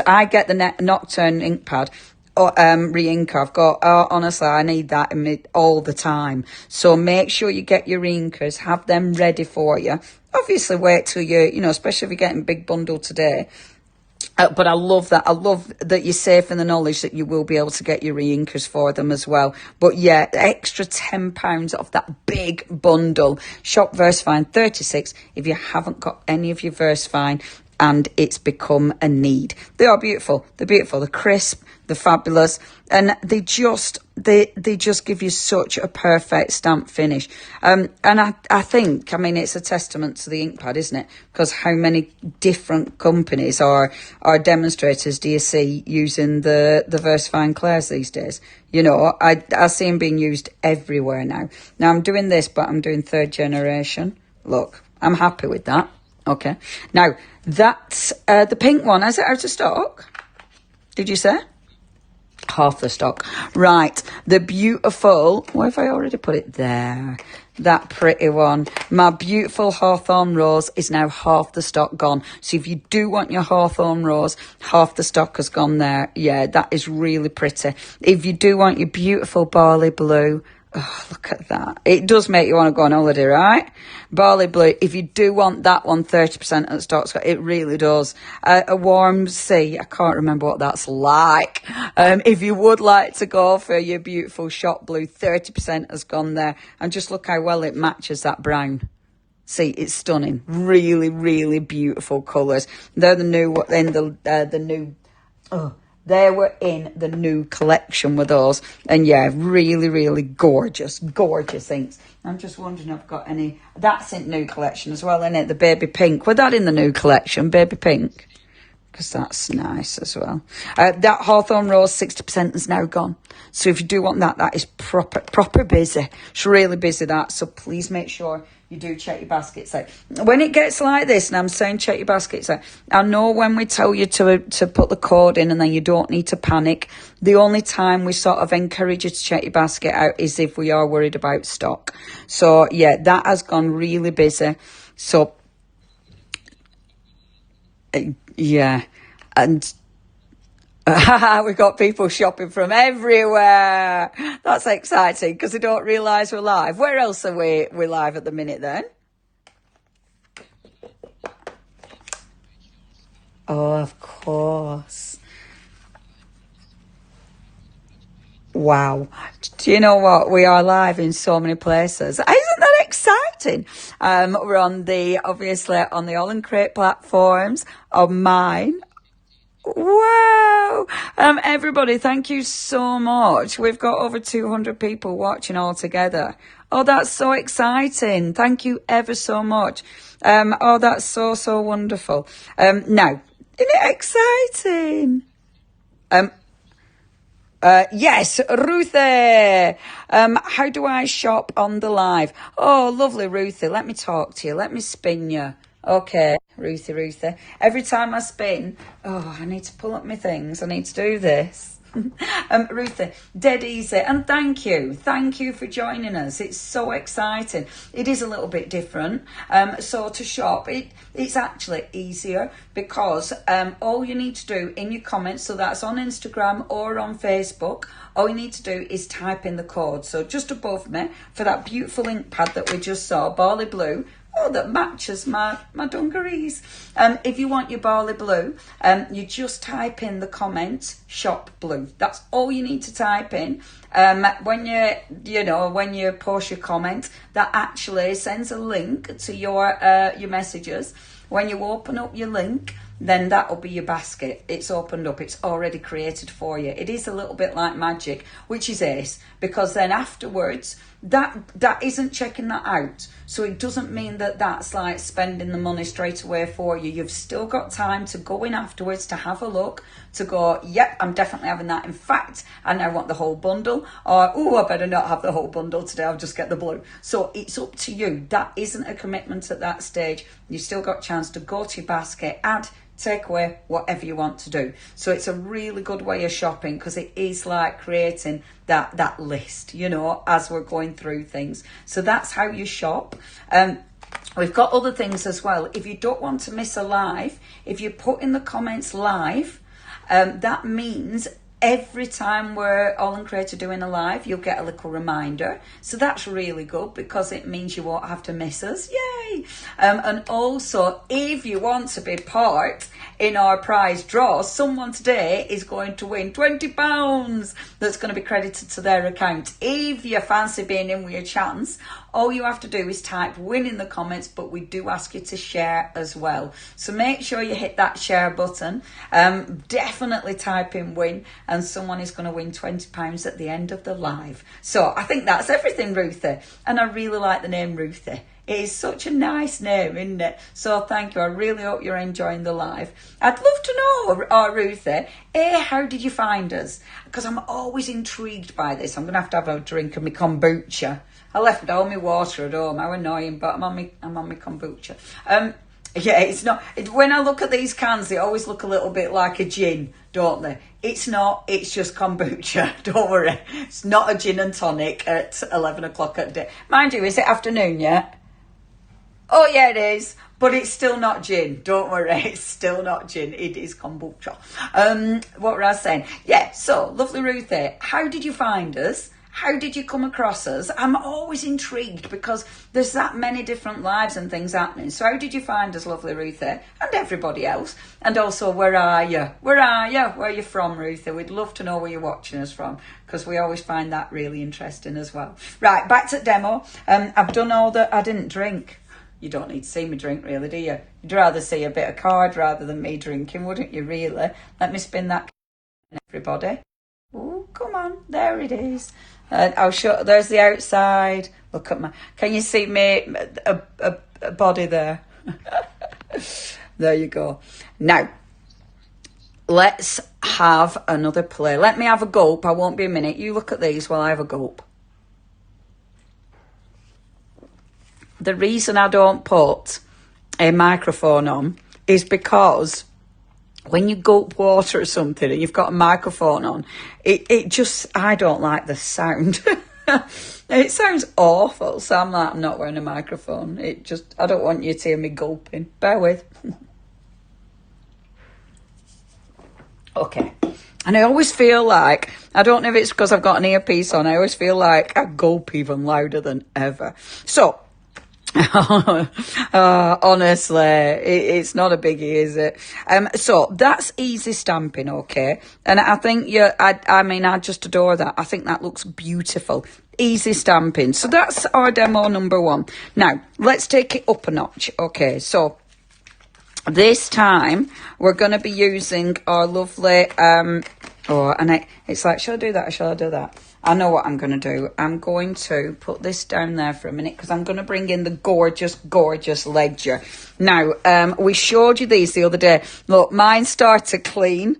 I get the Nocturne ink pad. Re-inker. I've got, honestly, I need that in me all the time. So make sure you get your re-inkers, have them ready for you. Obviously, wait till you know, especially if you're getting a big bundle today. But I love that. I love that you're safe in the knowledge that you will be able to get your re-inkers for them as well. But yeah, extra £10 off that big bundle. Shop VersaFine 36 if you haven't got any of your VersaFine and it's become a need. They are beautiful. They're beautiful. They're crisp. They're fabulous. And they just give you such a perfect stamp finish. And I think, I mean, it's a testament to the ink pad, isn't it? Because how many different companies or demonstrators do you see using the VersaFine Clairs these days? You know, I see them being used everywhere now. Now, I'm doing this, but I'm doing 3rd generation. Look, I'm happy with that. Okay. Now, that's the pink one. Is it out of stock? Did you say? Half the stock. Right. The beautiful, where have I already put it? There. That pretty one. My beautiful Hawthorne Rose is now half the stock gone. So if you do want your Hawthorne Rose, half the stock has gone there. Yeah, that is really pretty. If you do want your beautiful Barley Blue, oh, look at that. It does make you want to go on holiday, right? Barley Blue, if you do want that one, 30% of the stock's got, it really does. A warm sea, I can't remember what that's like. If you would like to go for your beautiful shot blue, 30% has gone there. And just look how well it matches that brown. See, it's stunning. Really, really beautiful colours. They're the new, they were in the new collection with us. And yeah, really, really gorgeous things. I'm just wondering if I've got any. That's in new collection as well, isn't it? The baby pink. Was that in the new collection? Baby pink. because that's nice as well. That Hawthorne Rose 60% is now gone. So if you do want that, that is proper busy. It's really busy, that. So please make sure you do check your baskets out. When it gets like this, and I'm saying check your baskets out, I know when we tell you to put the code in and then you don't need to panic, the only time we sort of encourage you to check your basket out is if we are worried about stock. So yeah, that has gone really busy. So yeah, and we've got people shopping from everywhere. That's exciting because they don't realise we're live. Where else are we live at the minute then? Oh, of course. Wow. Do you know what? We are live in so many places. Isn't that exciting? We're on obviously on the AALL Create platforms, on mine. Wow. Everybody, thank you so much. We've got over 200 people watching all together. Oh, that's so exciting. Thank you ever so much. Oh, that's so wonderful. Now, isn't it exciting? Yes, Ruthie. How do I shop on the live? Oh, lovely, Ruthie. Let me talk to you. Let me spin you. Okay, Ruthie. Every time I spin, I need to pull up my things. I need to do this. Ruthie, dead easy. And thank you for joining us. It's so exciting. It is a little bit different. So to shop, it's actually easier because all you need to do in your comments, so that's on Instagram or on Facebook, all you need to do is type in the code. So just above me, for that beautiful ink pad that we just saw, barley blue. Oh, that matches my dungarees. If you want your barley blue, you just type in the comments shop blue. That's all you need to type in. When you post your comment, that actually sends a link to your messages. When you open up your link, then that will be your basket. It's opened up. It's already created for you. It is a little bit like magic, which is ace, because then afterwards, that isn't checking that out. So it doesn't mean that that's like spending the money straight away for you. You've still got time to go in afterwards to have a look, to go, yep, I'm definitely having that. In fact, I now want the whole bundle. Or, oh, I better not have the whole bundle today. I'll just get the blue. So it's up to you. That isn't a commitment at that stage. You've still got a chance to go to your basket, add, take away, whatever you want to do. So it's a really good way of shopping because it is like creating that list, as we're going through things. So that's how you shop. We've got other things as well. If you don't want to miss a live, if you put in the comments live, that means every time we're AALL Create doing a live, you'll get a little reminder. So that's really good because it means you won't have to miss us. Yay! And also, if you want to be part in our prize draw, someone today is going to win £20 that's going to be credited to their account. If you fancy being in with your chance, all you have to do is type win in the comments, but we do ask you to share as well. So make sure you hit that share button. Definitely type in win and someone is going to win £20 at the end of the live. So I think that's everything, Ruthie. And I really like the name Ruthie. It is such a nice name, isn't it? So thank you. I really hope you're enjoying the live. I'd love to know, Ruthie, how did you find us? Because I'm always intrigued by this. I'm going to have a drink of my kombucha. I left all my water at home. How annoying, but I'm on my kombucha. Yeah, it's not. When I look at these cans, they always look a little bit like a gin, don't they? It's not. It's just kombucha. Don't worry. It's not a gin and tonic at 11 o'clock at day. Mind you, is it afternoon yet? Oh, yeah, it is. But it's still not gin. Don't worry. It's still not gin. It is kombucha. What were I saying? Yeah, so, lovely Ruthie, how did you find us? How did you come across us? I'm always intrigued because there's that many different lives and things happening. So how did you find us, lovely Ruthie? And everybody else. And also, where are you? Where are you? Where are you from, Ruthie? We'd love to know where you're watching us from because we always find that really interesting as well. Right, back to demo. I've done all that. I didn't drink. You don't need to see me drink, really, do you? You'd rather see a bit of card rather than me drinking, wouldn't you, really? Let me spin that, everybody. Oh, come on. There it is. I'll show. There's the outside. Look at can you see me? A body there. There you go. Now, let's have another play. Let me have a gulp. I won't be a minute. You look at these while I have a gulp. The reason I don't put a microphone on is because when you gulp water or something and you've got a microphone on, it just, I don't like the sound. It sounds awful. So I'm like, I'm not wearing a microphone. I don't want you to hear me gulping. Bear with. Okay. And I always feel like, I don't know if it's because I've got an earpiece on, I always feel like I gulp even louder than ever. So, honestly, it's not a biggie, is it? So that's easy stamping, okay? And I think I just adore that. I think that looks beautiful. Easy stamping. So that's our demo number 1. Now, let's take it up a notch. Okay, so this time we're going to be using our lovely, it's like, shall I do that or shall I do that? I know what I'm going to do. I'm going to put this down there for a minute because I'm going to bring in the gorgeous, gorgeous ledger. Now, we showed you these the other day. Look, mine started clean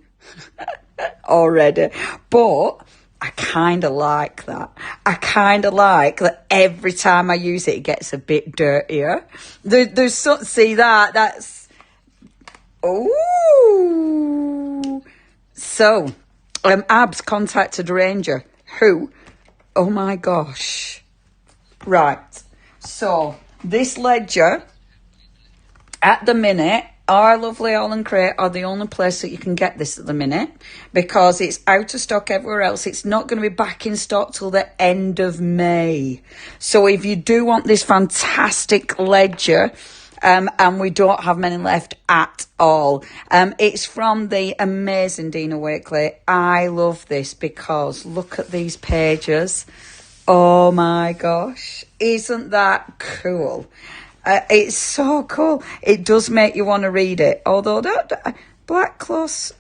already, but I kind of like that. I kind of like that every time I use it, it gets a bit dirtier. There's see that's, ooh. So, Abs contacted Ranger. Who? Oh my gosh. Right. So, this ledger, at the minute, our lovely AALL Create are the only place that you can get this at the minute because it's out of stock everywhere else. It's not going to be back in stock till the end of May. So, if you do want this fantastic ledger, and we don't have many left at all. It's from the amazing Dina Wakely. I love this because look at these pages. Oh my gosh. Isn't that cool? It's so cool. It does make you want to read it. Although Black Cloth,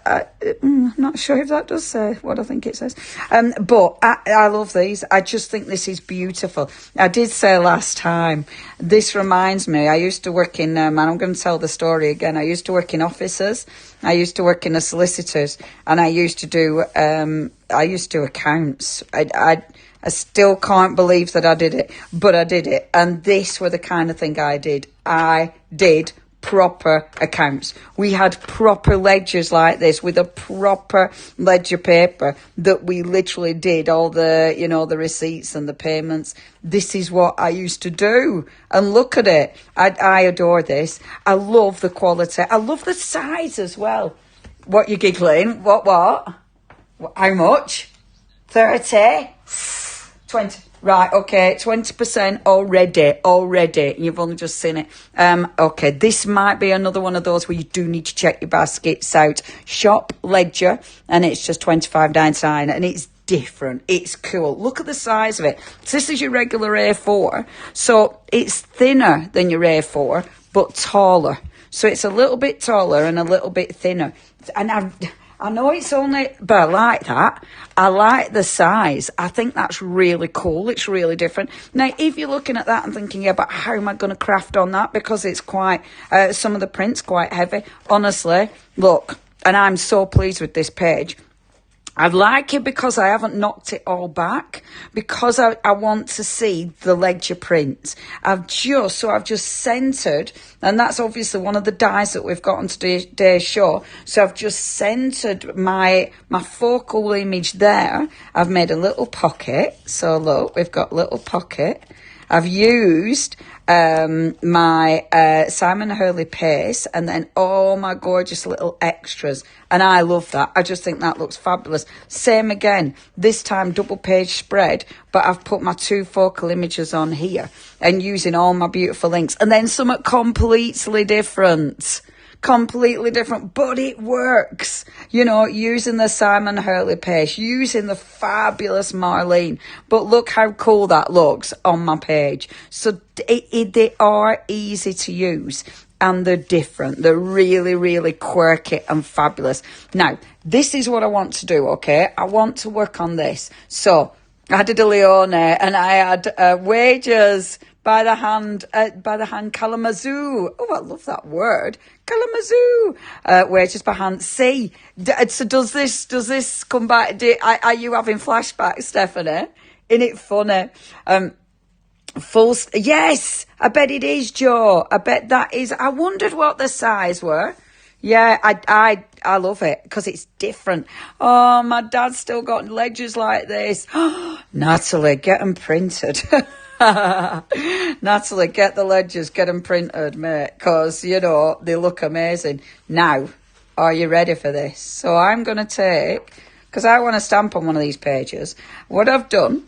I'm not sure if that does say what I think it says. But I love these. I just think this is beautiful. I did say last time, this reminds me, I used to work in, and I'm going to tell the story again. I used to work in offices. I used to work in a solicitor's, and I used to do accounts. I still can't believe that I did it, but I did it. And this were the kind of thing I did. I did proper accounts. We had proper ledgers like this with a proper ledger paper that we literally did all the, the receipts and the payments. This is what I used to do. And look at it. I adore this. I love the quality. I love the size as well. What you giggling? What? How much? 30? 20. Right, okay, 20% already. You've only just seen it. Okay, this might be another one of those where you do need to check your baskets out. Shop Ledger, and it's just $25.99, and it's different. It's cool. Look at the size of it. So this is your regular A4, so it's thinner than your A4, but taller. So it's a little bit taller and a little bit thinner. And I know it's only, but I like that. I like the size. I think that's really cool. It's really different. Now, if you're looking at that and thinking, yeah, but how am I going to craft on that? Because it's quite, some of the print's quite heavy. Honestly, look, and I'm so pleased with this page. I like it because I haven't knocked it all back, because I want to see the ledger print. I've just centered, and that's obviously one of the dies that we've got on today's show. So I've just centered my focal image there. I've made a little pocket. So look, we've got a little pocket. I've used my Simon Hurley paste, and then all my gorgeous little extras, and I love that. I just think that looks fabulous. Same again, this time double page spread, but I've put my 2 focal images on here and using all my beautiful links, and then something completely different, but it works. Using the Simon Hurley paste, using the fabulous Marlene. But look how cool that looks on my page. So they are easy to use, and they're different. They're really, really quirky and fabulous. Now, this is what I want to do, okay? I want to work on this. So I did a Leonie, and I had wages by the hand Kalamazoo. Oh, I love that word, Kalamazoo. Wages by hand. See, so does this come back? Are you having flashbacks, Stephanie? Isn't it funny? Yes, I bet it is, Joe. I bet that is. I wondered what the size were. Yeah, I love it because it's different. Oh, my dad's still got ledgers like this. Natalie, get them printed. Natalie, get the ledgers, get them printed, mate, because, you know, they look amazing. Now, are you ready for this? So I'm going to take, because I want to stamp on one of these pages, what I've done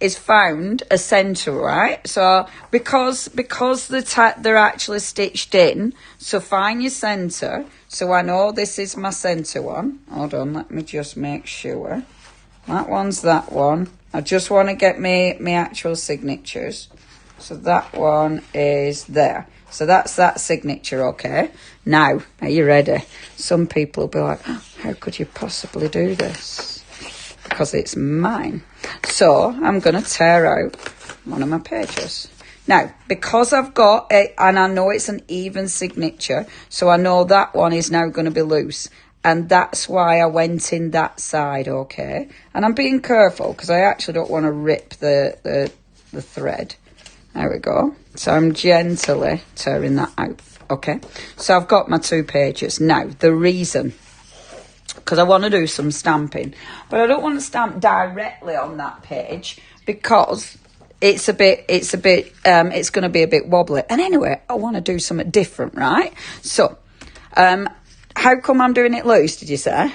is found a centre, right? So because they're actually stitched in, so find your centre. So I know this is my centre one. Hold on, let me just make sure. That one's that one. I just want to get me actual signatures. So that one is there. So that's that signature, okay? Now, are you ready? Some people will be like, oh, how could you possibly do this? Because it's mine. So I'm going to tear out one of my pages. Now, because I've got it, and I know it's an even signature, so I know that one is now going to be loose. And that's why I went in that side, okay? And I'm being careful because I actually don't want to rip the thread. There we go. So I'm gently tearing that out, okay? So I've got my 2 pages. Now, the reason, because I want to do some stamping, but I don't want to stamp directly on that page because it's going to be a bit wobbly. And anyway, I want to do something different, right? So, how come I'm doing it loose, did you say?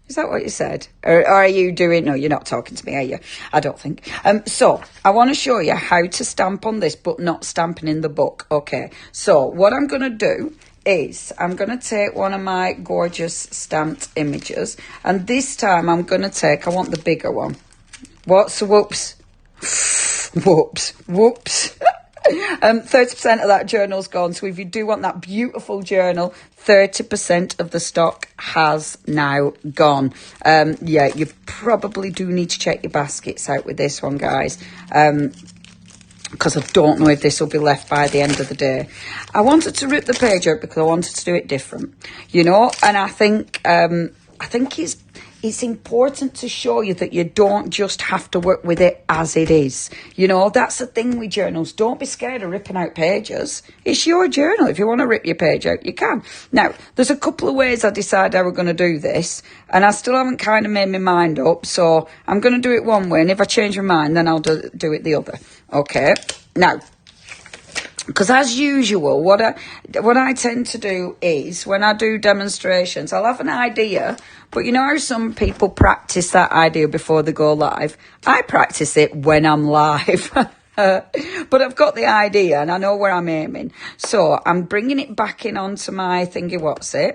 Is that what you said? Or are you doing... No, you're not talking to me, are you? I don't think. So, I want to show you how to stamp on this, but not stamping in the book. Okay, so what I'm going to do is I'm going to take one of my gorgeous stamped images. And this time I'm going to take... I want the bigger one. What's... Whoops. Whoops. Whoops. 30% of that journal's gone. So if you do want that beautiful journal, 30% of the stock has now gone. Yeah, you probably do need to check your baskets out with this one, guys. Because I don't know if this will be left by the end of the day. I wanted to rip the page out because I wanted to do it different, you know. And I think it's important to show you that you don't just have to work with it as it is. You know, that's the thing with journals. Don't be scared of ripping out pages. It's your journal. If you want to rip your page out, you can. Now, there's a couple of ways I decided how we're going to do this, and I still haven't kind of made my mind up, so I'm going to do it one way, and if I change my mind, then I'll do it the other. Okay? Now, because as usual, what I tend to do is, when I do demonstrations, I'll have an idea, but you know how some people practice that idea before they go live? I practice it when I'm live. But I've got the idea and I know where I'm aiming. So I'm bringing it back in onto my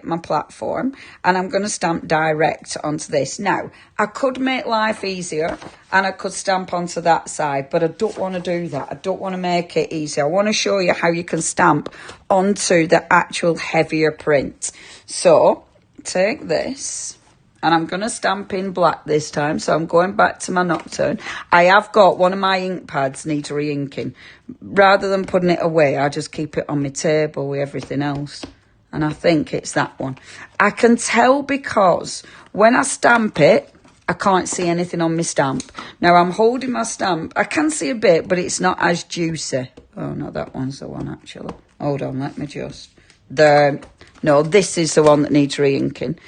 my platform, and I'm going to stamp direct onto this. Now, I could make life easier and I could stamp onto that side, but I don't want to do that. I don't want to make it easy. I want to show you how you can stamp onto the actual heavier print. So take this. And I'm going to stamp in black this time. So I'm going back to my Nocturne. I have got one of my ink pads needs re-inking. Rather than putting it away, I just keep it on my table with everything else. And I think it's that one. I can tell because when I stamp it, I can't see anything on my stamp. Now I'm holding my stamp. I can see a bit, but it's not as juicy. Oh, no, that one's the one actually. Hold on, let me just... No, this is the one that needs re-inking.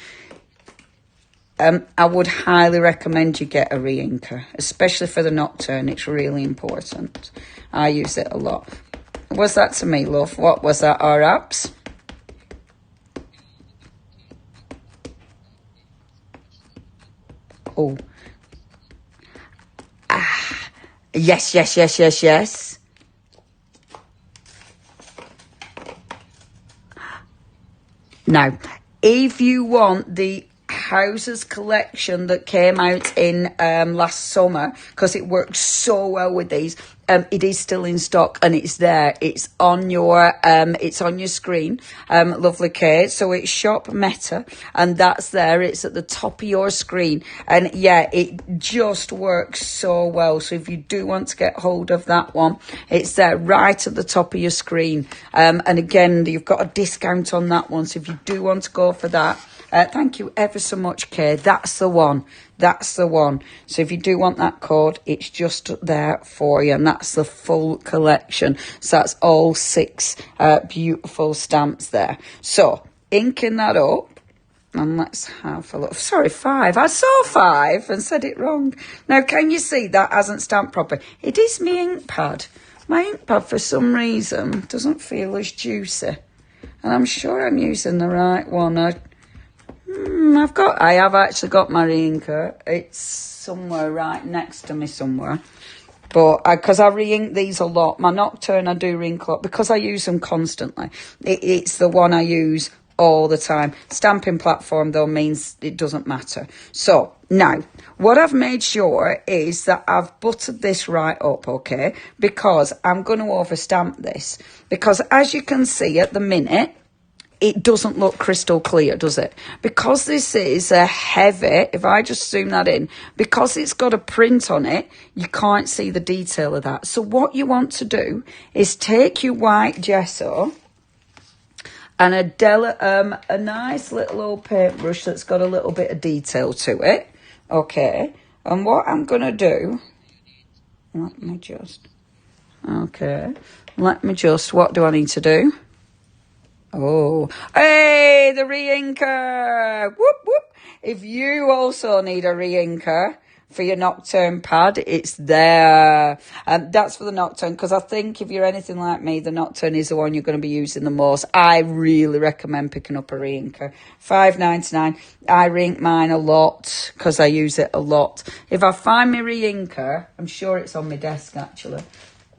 I would highly recommend you get a re-inker, especially for the Nocturne. It's really important. I use it a lot. Was that to me, love? What was that, our apps? Oh. Ah. Yes. Now, if you want the Houses collection that came out in last summer, because it works so well with these. It is still in stock, and it's there. It's on your screen, lovely Kate. So it's Shop Meta, and that's there. It's at the top of your screen, and yeah, it just works so well. So if you do want to get hold of that one, it's there right at the top of your screen. And again, you've got a discount on that one. So if you do want to go for that, thank you ever so much, Kay. That's the one. That's the one. So if you do want that code, it's just there for you. And that's the full collection. So that's all 6 beautiful stamps there. So inking that up. And let's have a look. Sorry, 5. I saw 5 and said it wrong. Now, can you see that hasn't stamped properly? It is my ink pad. My ink pad, for some reason, doesn't feel as juicy. And I'm sure I'm using the right one. I have actually got my re-inker. It's somewhere right next to me somewhere. But because I re-ink these a lot, my Nocturne I do re-ink a lot because I use them constantly. It's the one I use all the time. Stamping platform though means it doesn't matter. So now what I've made sure is that I've buttered this right up, okay? Because I'm going to overstamp this. Because as you can see at the minute, it doesn't look crystal clear, does it? Because this is a heavy, if I just zoom that in, because it's got a print on it, you can't see the detail of that. So what you want to do is take your white gesso and a nice little old paintbrush that's got a little bit of detail to it, okay? And what I'm going to do, what do I need to do? Oh, hey, the re-inker. Whoop, whoop. If you also need a re-inker for your Nocturne pad, it's there. And that's for the Nocturne, because I think if you're anything like me, the Nocturne is the one you're going to be using the most. I really recommend picking up a re-inker. $5.99. I re-ink mine a lot because I use it a lot. If I find my re-inker, I'm sure it's on my desk actually.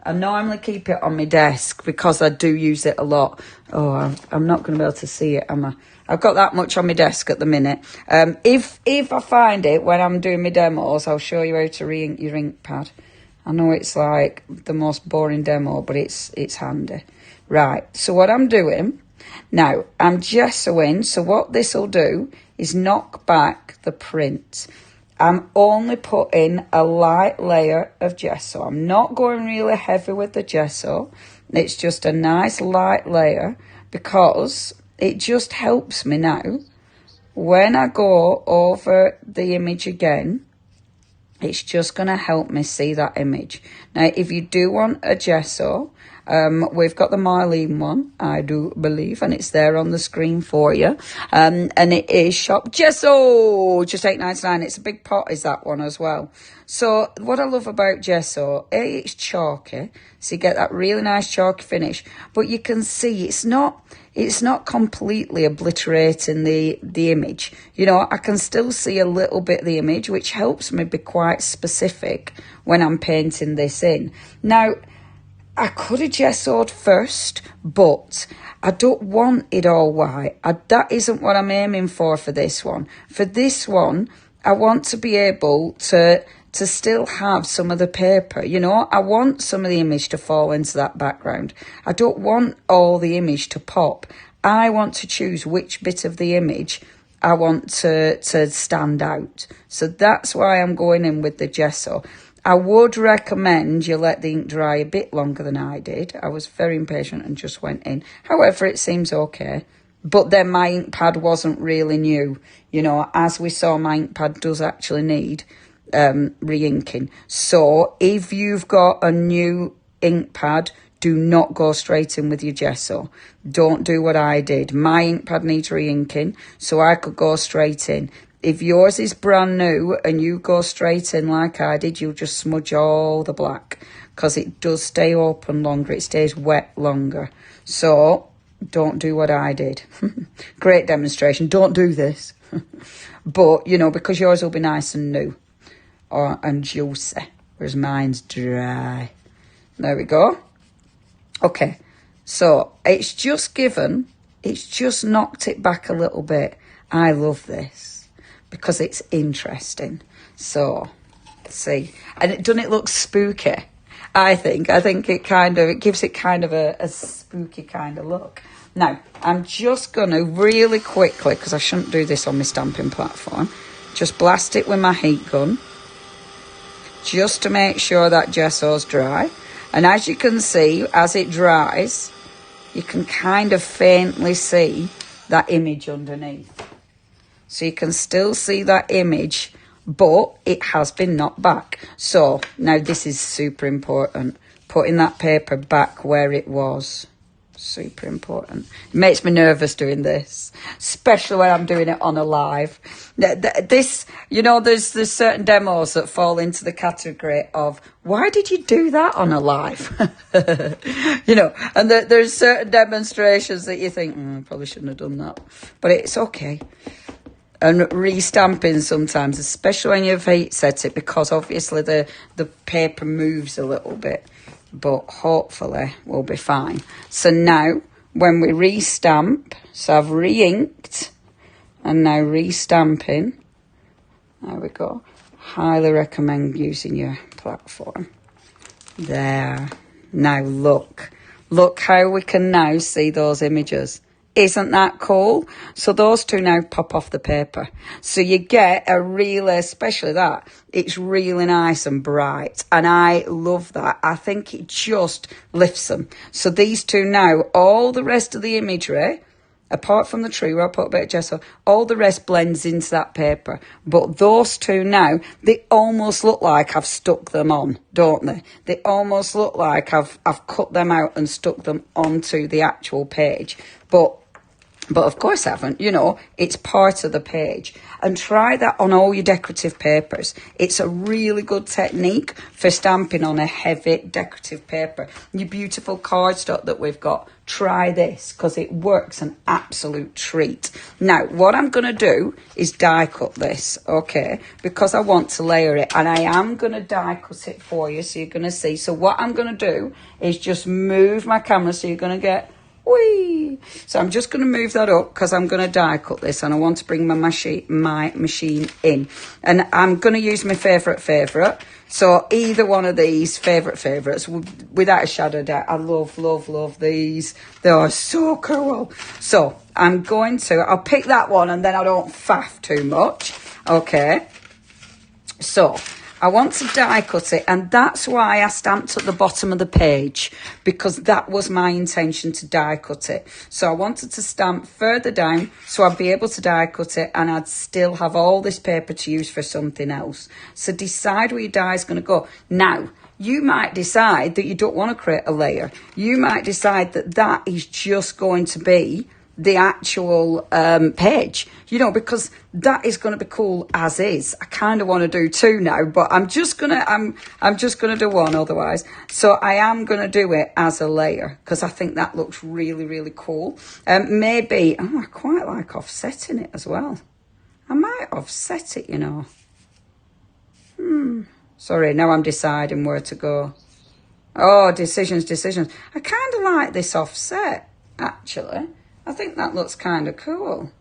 I normally keep it on my desk because I do use it a lot. Oh, I'm not going to be able to see it, am I? I've got that much on my desk at the minute. If I find it when I'm doing my demos, I'll show you how to re-ink your ink pad. I know it's like the most boring demo, but it's handy. Right, so what I'm doing now, I'm gessoing. So what this will do is knock back the print. I'm only putting a light layer of gesso. I'm not going really heavy with the gesso. It's just a nice light layer because it just helps me now. When I go over the image again, it's just going to help me see that image. Now, if you do want a gesso, we've got the Marlene one, I do believe, and it's there on the screen for you. And it is Shop Gesso, just $8.99. It's a big pot, is that one as well. So what I love about gesso, it's chalky, so you get that really nice chalky finish. But you can see it's not completely obliterating the image. You know, I can still see a little bit of the image, which helps me be quite specific when I'm painting this in. Now, I could have gessoed first, but I don't want it all white. That isn't what I'm aiming for this one. For this one, I want to be able to still have some of the paper. You know, I want some of the image to fall into that background. I don't want all the image to pop. I want to choose which bit of the image I want to stand out. So that's why I'm going in with the gesso. I would recommend you let the ink dry a bit longer than I did. I was very impatient and just went in. However, it seems okay. But then my ink pad wasn't really new. You know, as we saw, my ink pad does actually need re-inking. So if you've got a new ink pad, do not go straight in with your gesso. Don't do what I did. My ink pad needs re-inking, so I could go straight in. If yours is brand new and you go straight in like I did, you'll just smudge all the black because it does stay open longer. It stays wet longer. So don't do what I did. Great demonstration. Don't do this. But, you know, because yours will be nice and new and juicy, whereas mine's dry. There we go. Okay. So it's just knocked it back a little bit. I love this. because it's interesting. So, let's see. And doesn't it look spooky? I think it gives it kind of a spooky kind of look. Now, I'm just going to really quickly, because I shouldn't do this on my stamping platform, just blast it with my heat gun, just to make sure that gesso's dry. And as you can see, as it dries, you can kind of faintly see that image underneath. So you can still see that image, but it has been knocked back. So now this is super important. Putting that paper back where it was. Super important. It makes me nervous doing this, especially when I'm doing it on a live. This, you know, there's certain demos that fall into the category of, why did you do that on a live? You know, and there's certain demonstrations that you think, I probably shouldn't have done that. But it's okay. And restamping sometimes, especially when you've heat set it, because obviously the paper moves a little bit. But hopefully we'll be fine. So now, when we restamp, so I've re-inked, and now restamping. There we go. Highly recommend using your platform. There. Now look. Look how we can now see those images. Isn't that cool? So those two now pop off the paper. So you get a really, especially that, it's really nice and bright. And I love that. I think it just lifts them. So these two now, all the rest of the imagery, apart from the tree where I put a bit of gesso, all the rest blends into that paper. But those two now, they almost look like I've stuck them on, don't they? They almost look like I've cut them out and stuck them onto the actual page. But of course I haven't, you know, it's part of the page. And try that on all your decorative papers. It's a really good technique for stamping on a heavy decorative paper. Your beautiful cardstock that we've got, try this because it works an absolute treat. Now, what I'm going to do is die cut this, okay, because I want to layer it. And I am going to die cut it for you, so you're going to see. So what I'm going to do is just move my camera so you're going to get... Whee! So I'm just going to move that up because I'm going to die cut this and I want to bring my machine in. And I'm going to use my favourite. So either one of these favourites, without a shadow of doubt. I love these. They are so cool. So I'll pick that one and then I don't faff too much. Okay. So... I want to die cut it, and that's why I stamped at the bottom of the page, because that was my intention to die cut it. So I wanted to stamp further down so I'd be able to die cut it and I'd still have all this paper to use for something else. So decide where your die is going to go. Now, you might decide that you don't want to create a layer. You might decide that that is just going to be the actual page, you know, because that is going to be cool as is. I kind of want to do two now, but I'm just gonna do one otherwise. So I am gonna do it as a layer because I think that looks really cool. Maybe I quite like offsetting it as well. I might offset it, you know. Sorry, now I'm deciding where to go. Oh, decisions. I kind of like this offset actually. I think that looks kind of cool.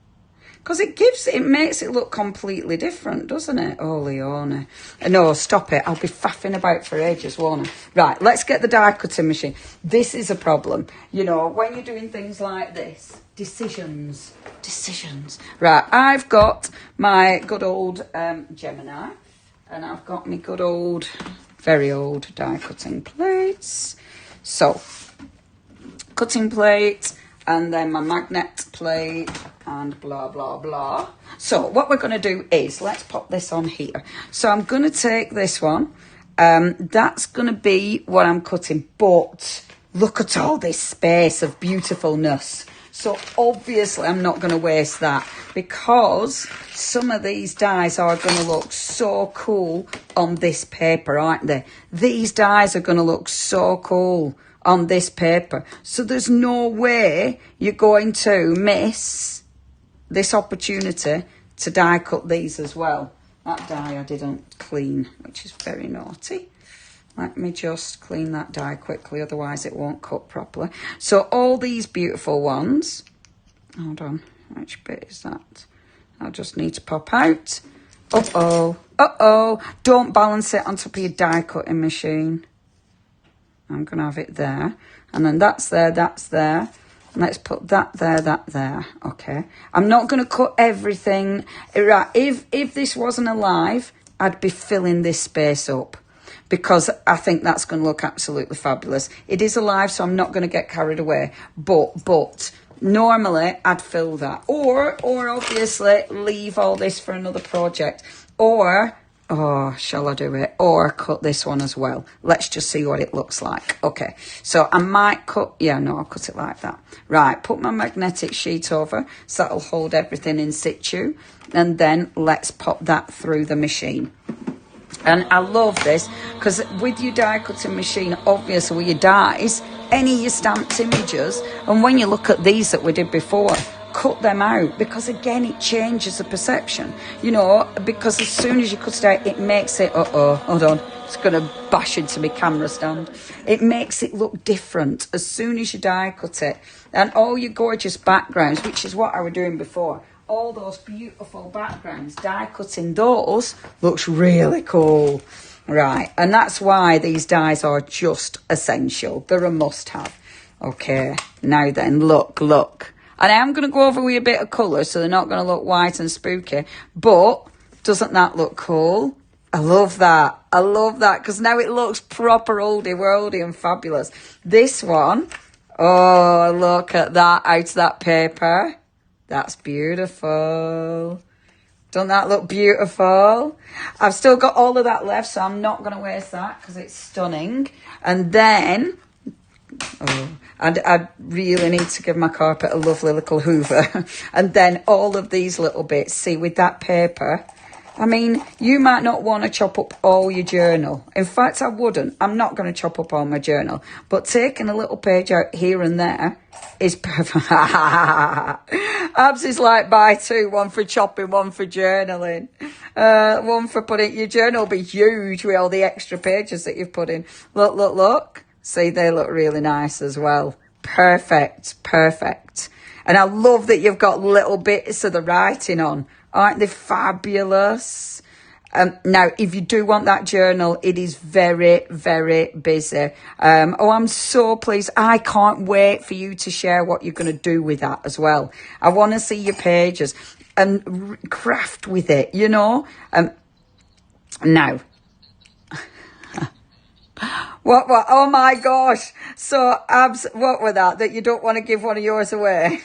Because it makes it look completely different, doesn't it? Oh, Leonie. No, stop it. I'll be faffing about for ages, won't I? Right, let's get the die cutting machine. This is a problem. You know, when you're doing things like this, decisions. Right, I've got my good old Gemini. And I've got my good old, very old die cutting plates. So, cutting plate. And then my magnet plate and blah. So what we're going to do is, let's pop this on here. So I'm going to take this one. That's going to be what I'm cutting. But look at all this space of beautifulness. So obviously I'm not going to waste that because some of these dies are going to look so cool on this paper, aren't they? These dies are going to look so cool on this paper. So there's no way you're going to miss this opportunity to die cut these as well. That die I didn't clean, which is very naughty. Let me just clean that die quickly, otherwise it won't cut properly. So all these beautiful ones, hold on, which bit is that? I just need to pop out. Uh-oh. Uh-oh. Don't balance it on top of your die cutting machine. I'm going to have it there. And then that's there, that's there. Let's put that there. Okay. I'm not going to cut everything. Right. If this wasn't alive, I'd be filling this space up, because I think that's going to look absolutely fabulous. It is alive, so I'm not going to get carried away. But normally I'd fill that. Or obviously leave all this for another project. Or, oh, shall I do it? Or cut this one as well. Let's just see what it looks like. Okay, so I might cut, yeah, no, I'll cut it like that. Right, put my magnetic sheet over, so that'll hold everything in situ. And then let's pop that through the machine. And I love this, because with your die cutting machine, obviously with your dies, any of your stamped images, and when you look at these that we did before, cut them out, because again it changes the perception, you know, because as soon as you cut it out, it makes it, hold on, it's going to bash into my camera stand. It makes it look different as soon as you die cut it. And all your gorgeous backgrounds, which is what I was doing before, all those beautiful backgrounds, die cutting those looks really cool. Right, and that's why these dies are just essential. They're a must-have. Okay, now then, look. And I am going to go over with a bit of colour, so they're not going to look white and spooky. But doesn't that look cool? I love that. I love that, because now it looks proper oldie worldy and fabulous. This one, oh, look at that out of that paper. That's beautiful. Doesn't that look beautiful? I've still got all of that left, so I'm not going to waste that, because it's stunning. And then, oh, and I really need to give my carpet a lovely little hoover. And then all of these little bits, see, with that paper, I mean, you might not want to chop up all your journal. In fact, I wouldn't. I'm not going to chop up all my journal. But taking a little page out here and there is perfect. Abs is like buy two, one for chopping, one for journaling. One for putting, your journal will be huge with all the extra pages that you've put in. Look. See, they look really nice as well. Perfect. And I love that you've got little bits of the writing on. Aren't they fabulous? Now, if you do want that journal, it is very, very busy. I'm so pleased. I can't wait for you to share what you're going to do with that as well. I want to see your pages and craft with it, you know. Now. What? Oh my gosh. So, Abs, what were that you don't want to give one of yours away?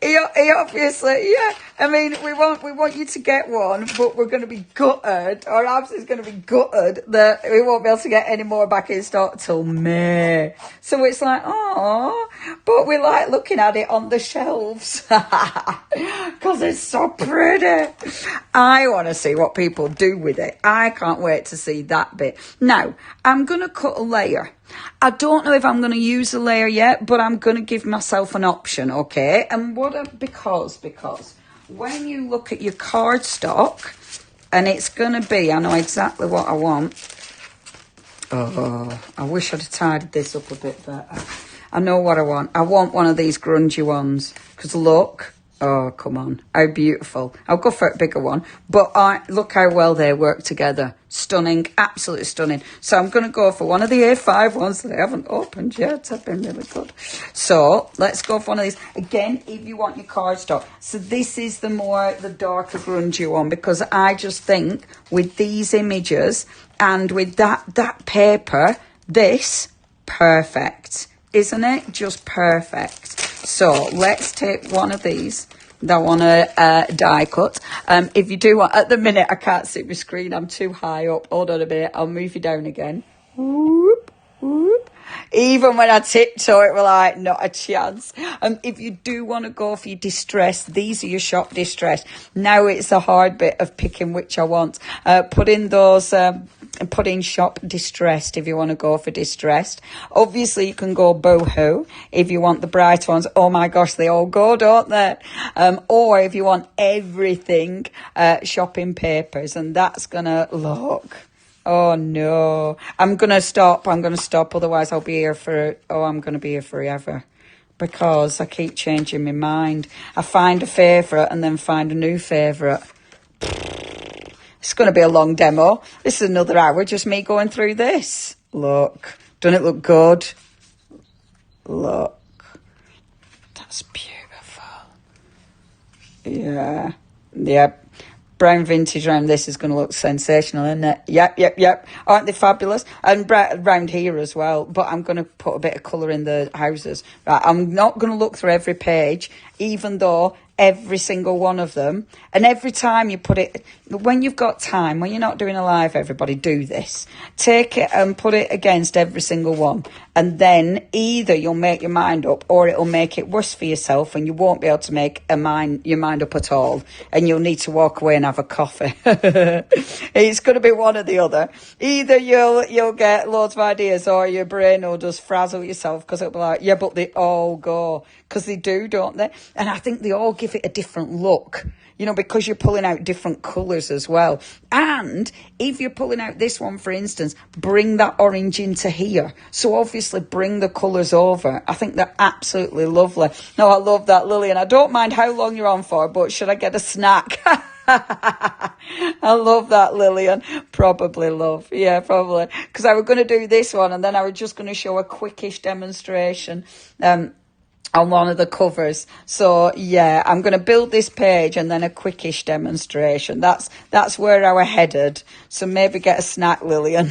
Yeah, he obviously, yeah. I mean, we want you to get one, but we're going to be gutted, or Abs is going to be gutted that we won't be able to get any more back in stock till May. So it's like, oh, but we like looking at it on the shelves because it's so pretty. I want to see what people do with it. I can't wait to see that bit. Now, I'm going to cut a layer. I don't know if I'm going to use a layer yet, but I'm going to give myself an option, okay? And because when you look at your cardstock, and it's going to be, I know exactly what I want. Oh, I wish I'd have tidied this up a bit better. I know what I want. I want one of these grungy ones, because look. Oh, come on. How beautiful. I'll go for a bigger one. But look how well they work together. Stunning. Absolutely stunning. So I'm going to go for one of the A5 ones that I haven't opened yet. They've been really good. So let's go for one of these. Again, if you want your cardstock. So this is the darker grungy one, because I just think with these images and with that paper, this, perfect. Isn't it? Just perfect. So let's take one of these that I want to die cut. If you do want, at the minute I can't see my screen, I'm too high up. Hold on a minute, I'll move you down again. Whoop, whoop. Even when I tiptoe, it will like, not a chance. If you do want to go for your distressed, these are your shop distressed. Now it's a hard bit of picking which I want. Put in shop distressed if you want to go for distressed. Obviously, you can go boho if you want the bright ones. Oh my gosh, they all go, don't they? Or if you want everything, shopping papers, and that's gonna look. Oh no. I'm gonna stop. Otherwise I'll be here I'm gonna be here forever. Because I keep changing my mind. I find a favourite and then find a new favourite. It's going to be a long demo. This is another hour, just me going through this. Look. Doesn't it look good? Look. That's beautiful. Yeah. Yep. Brown vintage around this is going to look sensational, isn't it? Yep. Aren't they fabulous? And round here as well. But I'm going to put a bit of colour in the houses. Right, I'm not going to look through every page, even though every single one of them. And every time you put it, when you've got time, when you're not doing a live, everybody, do this. Take it and put it against every single one. And then either you'll make your mind up or it'll make it worse for yourself and you won't be able to make your mind up at all. And you'll need to walk away and have a coffee. It's going to be one or the other. Either you'll get loads of ideas or your brain will just frazzle yourself because it'll be like, yeah, but they all go. Because they do, don't they? And I think they all give it a different look. You know, because you're pulling out different colours as well. And if you're pulling out this one, for instance, bring that orange into here. So obviously bring the colours over. I think they're absolutely lovely. No, I love that, Lillian. I don't mind how long you're on for, but should I get a snack? I love that, Lillian. Probably love. Yeah, probably. Because I was going to do this one and then I was just going to show a quickish demonstration. On one of the covers. So yeah, I'm going to build this page and then a quickish demonstration. That's where I were headed. So maybe get a snack, Lillian.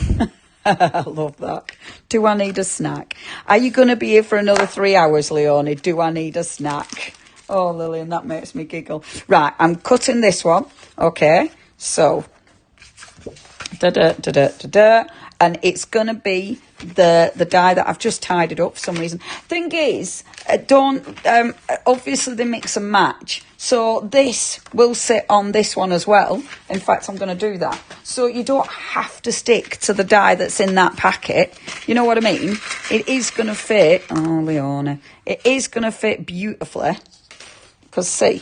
I love that. Do I need a snack? Are you going to be here for another 3 hours, Leonie? Do I need a snack? Oh, Lillian, that makes me giggle. Right, I'm cutting this one. Okay, so and it's going to be the die that I've just tidied up for some reason. Thing is, obviously they mix and match. So this will sit on this one as well. In fact, I'm going to do that. So you don't have to stick to the die that's in that packet. You know what I mean? It is going to fit. Oh, Leonie. It is going to fit beautifully. Because see,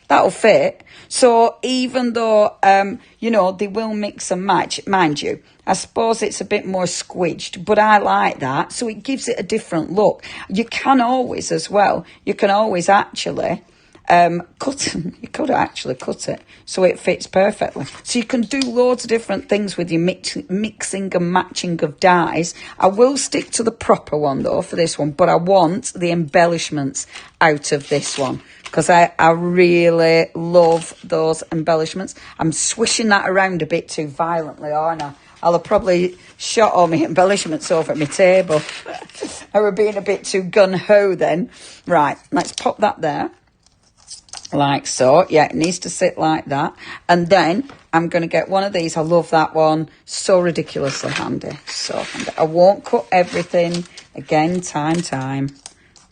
that'll fit. So even though, they will mix and match, mind you, I suppose it's a bit more squidged, but I like that. So it gives it a different look. You can always actually you could actually cut it so it fits perfectly. So you can do loads of different things with your mixing and matching of dyes. I will stick to the proper one though for this one, but I want the embellishments out of this one because I really love those embellishments. I'm swishing that around a bit too violently, aren't I? I'll have probably shot all my embellishments over at my table. I were being a bit too gun-ho then. Right, let's pop that there. Like so. Yeah, it needs to sit like that. And then I'm going to get one of these. I love that one. So ridiculously handy. So handy. I won't cut everything. Again, time.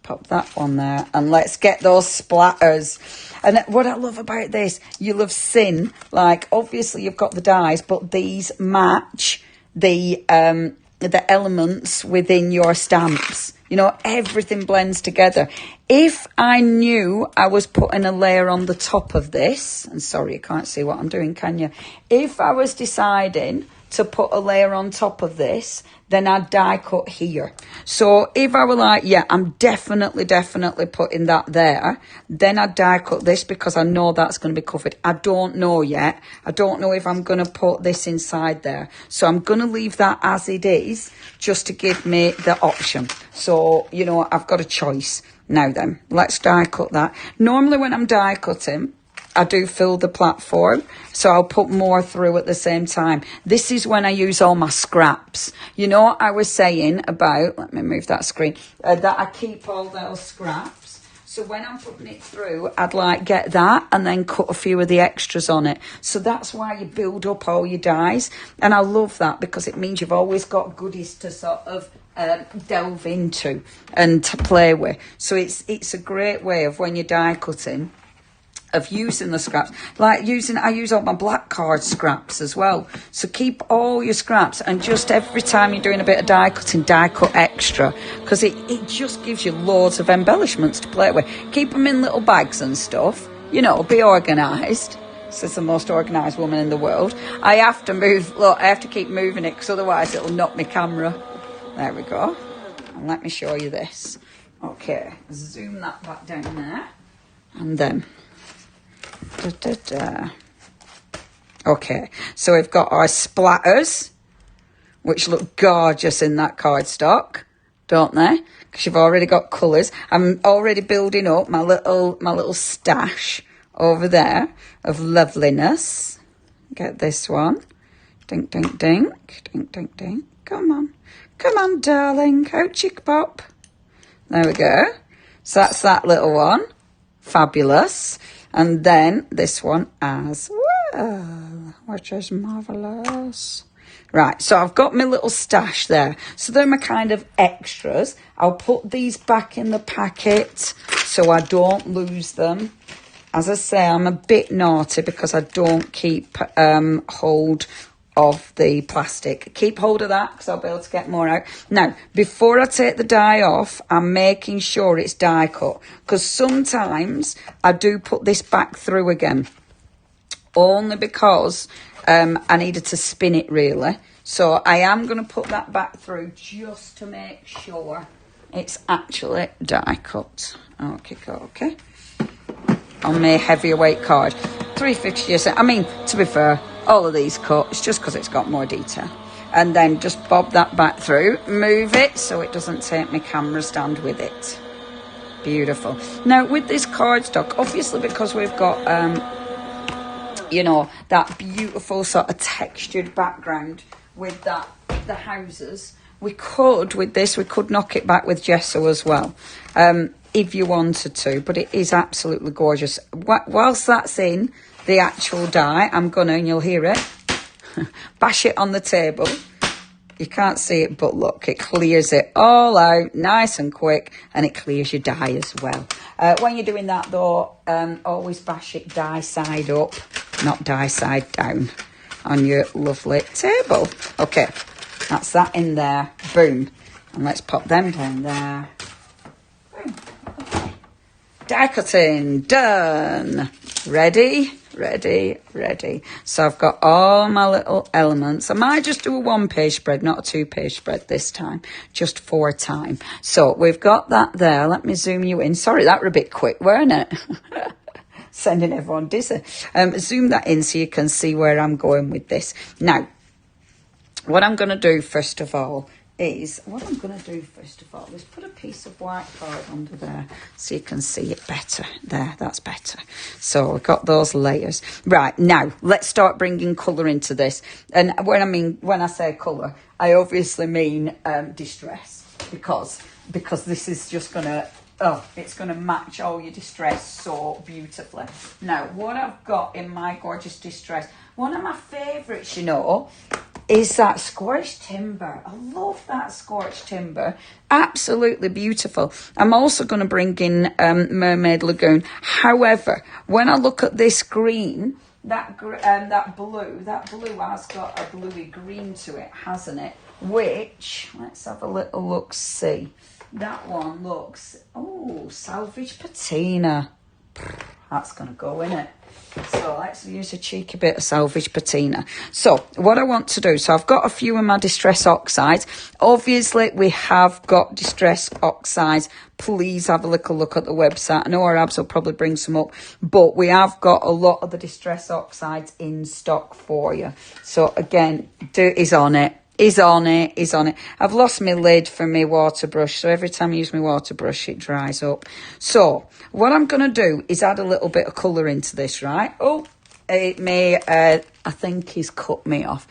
Pop that one there. And let's get those splatters. And what I love about this, you'll have seen, like, obviously you've got the dies, but these match the elements within your stamps. You know, everything blends together. If I knew I was putting a layer on the top of this, and sorry, you can't see what I'm doing, can you? If I was deciding to put a layer on top of this, then I'd die cut here. So if I were like, yeah, I'm definitely putting that there, then I'd die cut this because I know that's going to be covered. I don't know yet. I don't know if I'm going to put this inside there. So I'm going to leave that as it is just to give me the option. So, you know, I've got a choice. Now then, let's die cut that. Normally when I'm die cutting, I do fill the platform, so I'll put more through at the same time. This is when I use all my scraps. You know what I was saying about, let me move that screen, that I keep all those scraps. So when I'm putting it through, I'd like get that and then cut a few of the extras on it. So that's why you build up all your dies. And I love that because it means you've always got goodies to sort of delve into and to play with. So it's a great way of when you're die cutting, of using the scraps, I use all my black card scraps as well. So keep all your scraps and just every time you're doing a bit of die cutting, die cut extra because it just gives you loads of embellishments to play with. Keep them in little bags and stuff, you know, be organised. This is the most organised woman in the world. I have to move, look, I have to keep moving it because otherwise it'll knock my camera. There we go. And let me show you this. Okay, zoom that back down there. And then, okay, so we've got our splatters, which look gorgeous in that cardstock, don't they? Because you've already got colours. I'm already building up my little stash over there of loveliness. Get this one. Dink, dink, dink. Dink, dink, dink. Come on. Come on, darling. Out chick pop. There we go. So that's that little one. Fabulous. And then this one as well, which is marvellous. Right, so I've got my little stash there. So they're my kind of extras. I'll put these back in the packet so I don't lose them. As I say, I'm a bit naughty because I don't keep hold of the plastic. Keep hold of that because I'll be able to get more out. Now, before I take the die off, I'm making sure it's die cut because sometimes I do put this back through again. Only because I needed to spin it really. So I am going to put that back through just to make sure it's actually die cut. Okay. On my heavier weight card. 350, I mean, to be fair, all of these cut. It's just because it's got more detail. And then just bob that back through. Move it so it doesn't take my camera stand with it. Beautiful. Now, with this cardstock, obviously because we've got... you know, that beautiful sort of textured background with the houses. We could knock it back with gesso as well, if you wanted to, but it is absolutely gorgeous. Whilst that's in the actual die, I'm gonna, and you'll hear it, bash it on the table. You can't see it, but look, it clears it all out nice and quick, and it clears your die as well. When you're doing that though, always bash it die side up, not die side down on your lovely table. Okay, that's that in there. Boom. And let's pop them down there. Boom. Okay. Die cutting done. Ready. So I've got all my little elements. I might just do a 1-page spread, not a 2-page spread this time, just for time. So we've got that there. Let me zoom you in. Sorry, that were a bit quick, weren't it? Sending everyone dizzy. Zoom that in so you can see where I'm going with this. Now, what I'm going to do first of all is put a piece of white card under there so you can see it better. There, that's better. So we've got those layers. Right, now let's start bringing colour into this. And when I say colour, I obviously mean distress because this is just going to, it's going to match all your distress so beautifully. Now, what I've got in my gorgeous distress, one of my favourites, you know, is that scorched timber. I love that scorched timber. Absolutely beautiful. I'm also going to bring in Mermaid Lagoon. However, when I look at this green, that blue has got a bluey green to it, hasn't it? Which, let's have a little look, see. That one looks, salvage patina. That's going to go in it. So let's use a cheeky bit of salvage patina. So what I want to do, so I've got a few of my distress oxides. Obviously, we have got distress oxides. Please have a little look at the website. I know our abs will probably bring some up, but we have got a lot of the distress oxides in stock for you. So again, is on it. I've lost my lid for my water brush, so every time I use my water brush, it dries up. So what I'm going to do is add a little bit of colour into this, right? I think he's cut me off.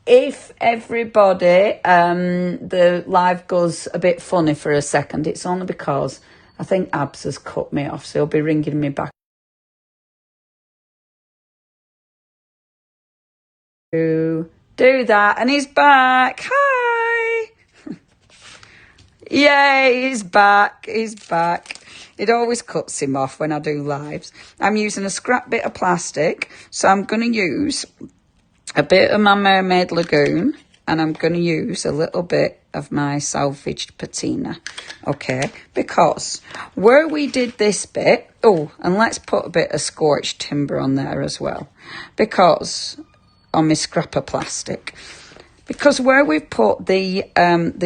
If everybody, the live goes a bit funny for a second, it's only because I think Abs has cut me off, so he'll be ringing me back. Do that, and he's back. Hi. Yay, he's back. It always cuts him off when I do lives. I'm using a scrap bit of plastic, so I'm going to use a bit of my Mermaid Lagoon and I'm going to use a little bit of my salvaged patina, okay? Because where we did this bit, oh, and let's put a bit of scorched timber on there as well, because on my scrapper plastic, because where we've put the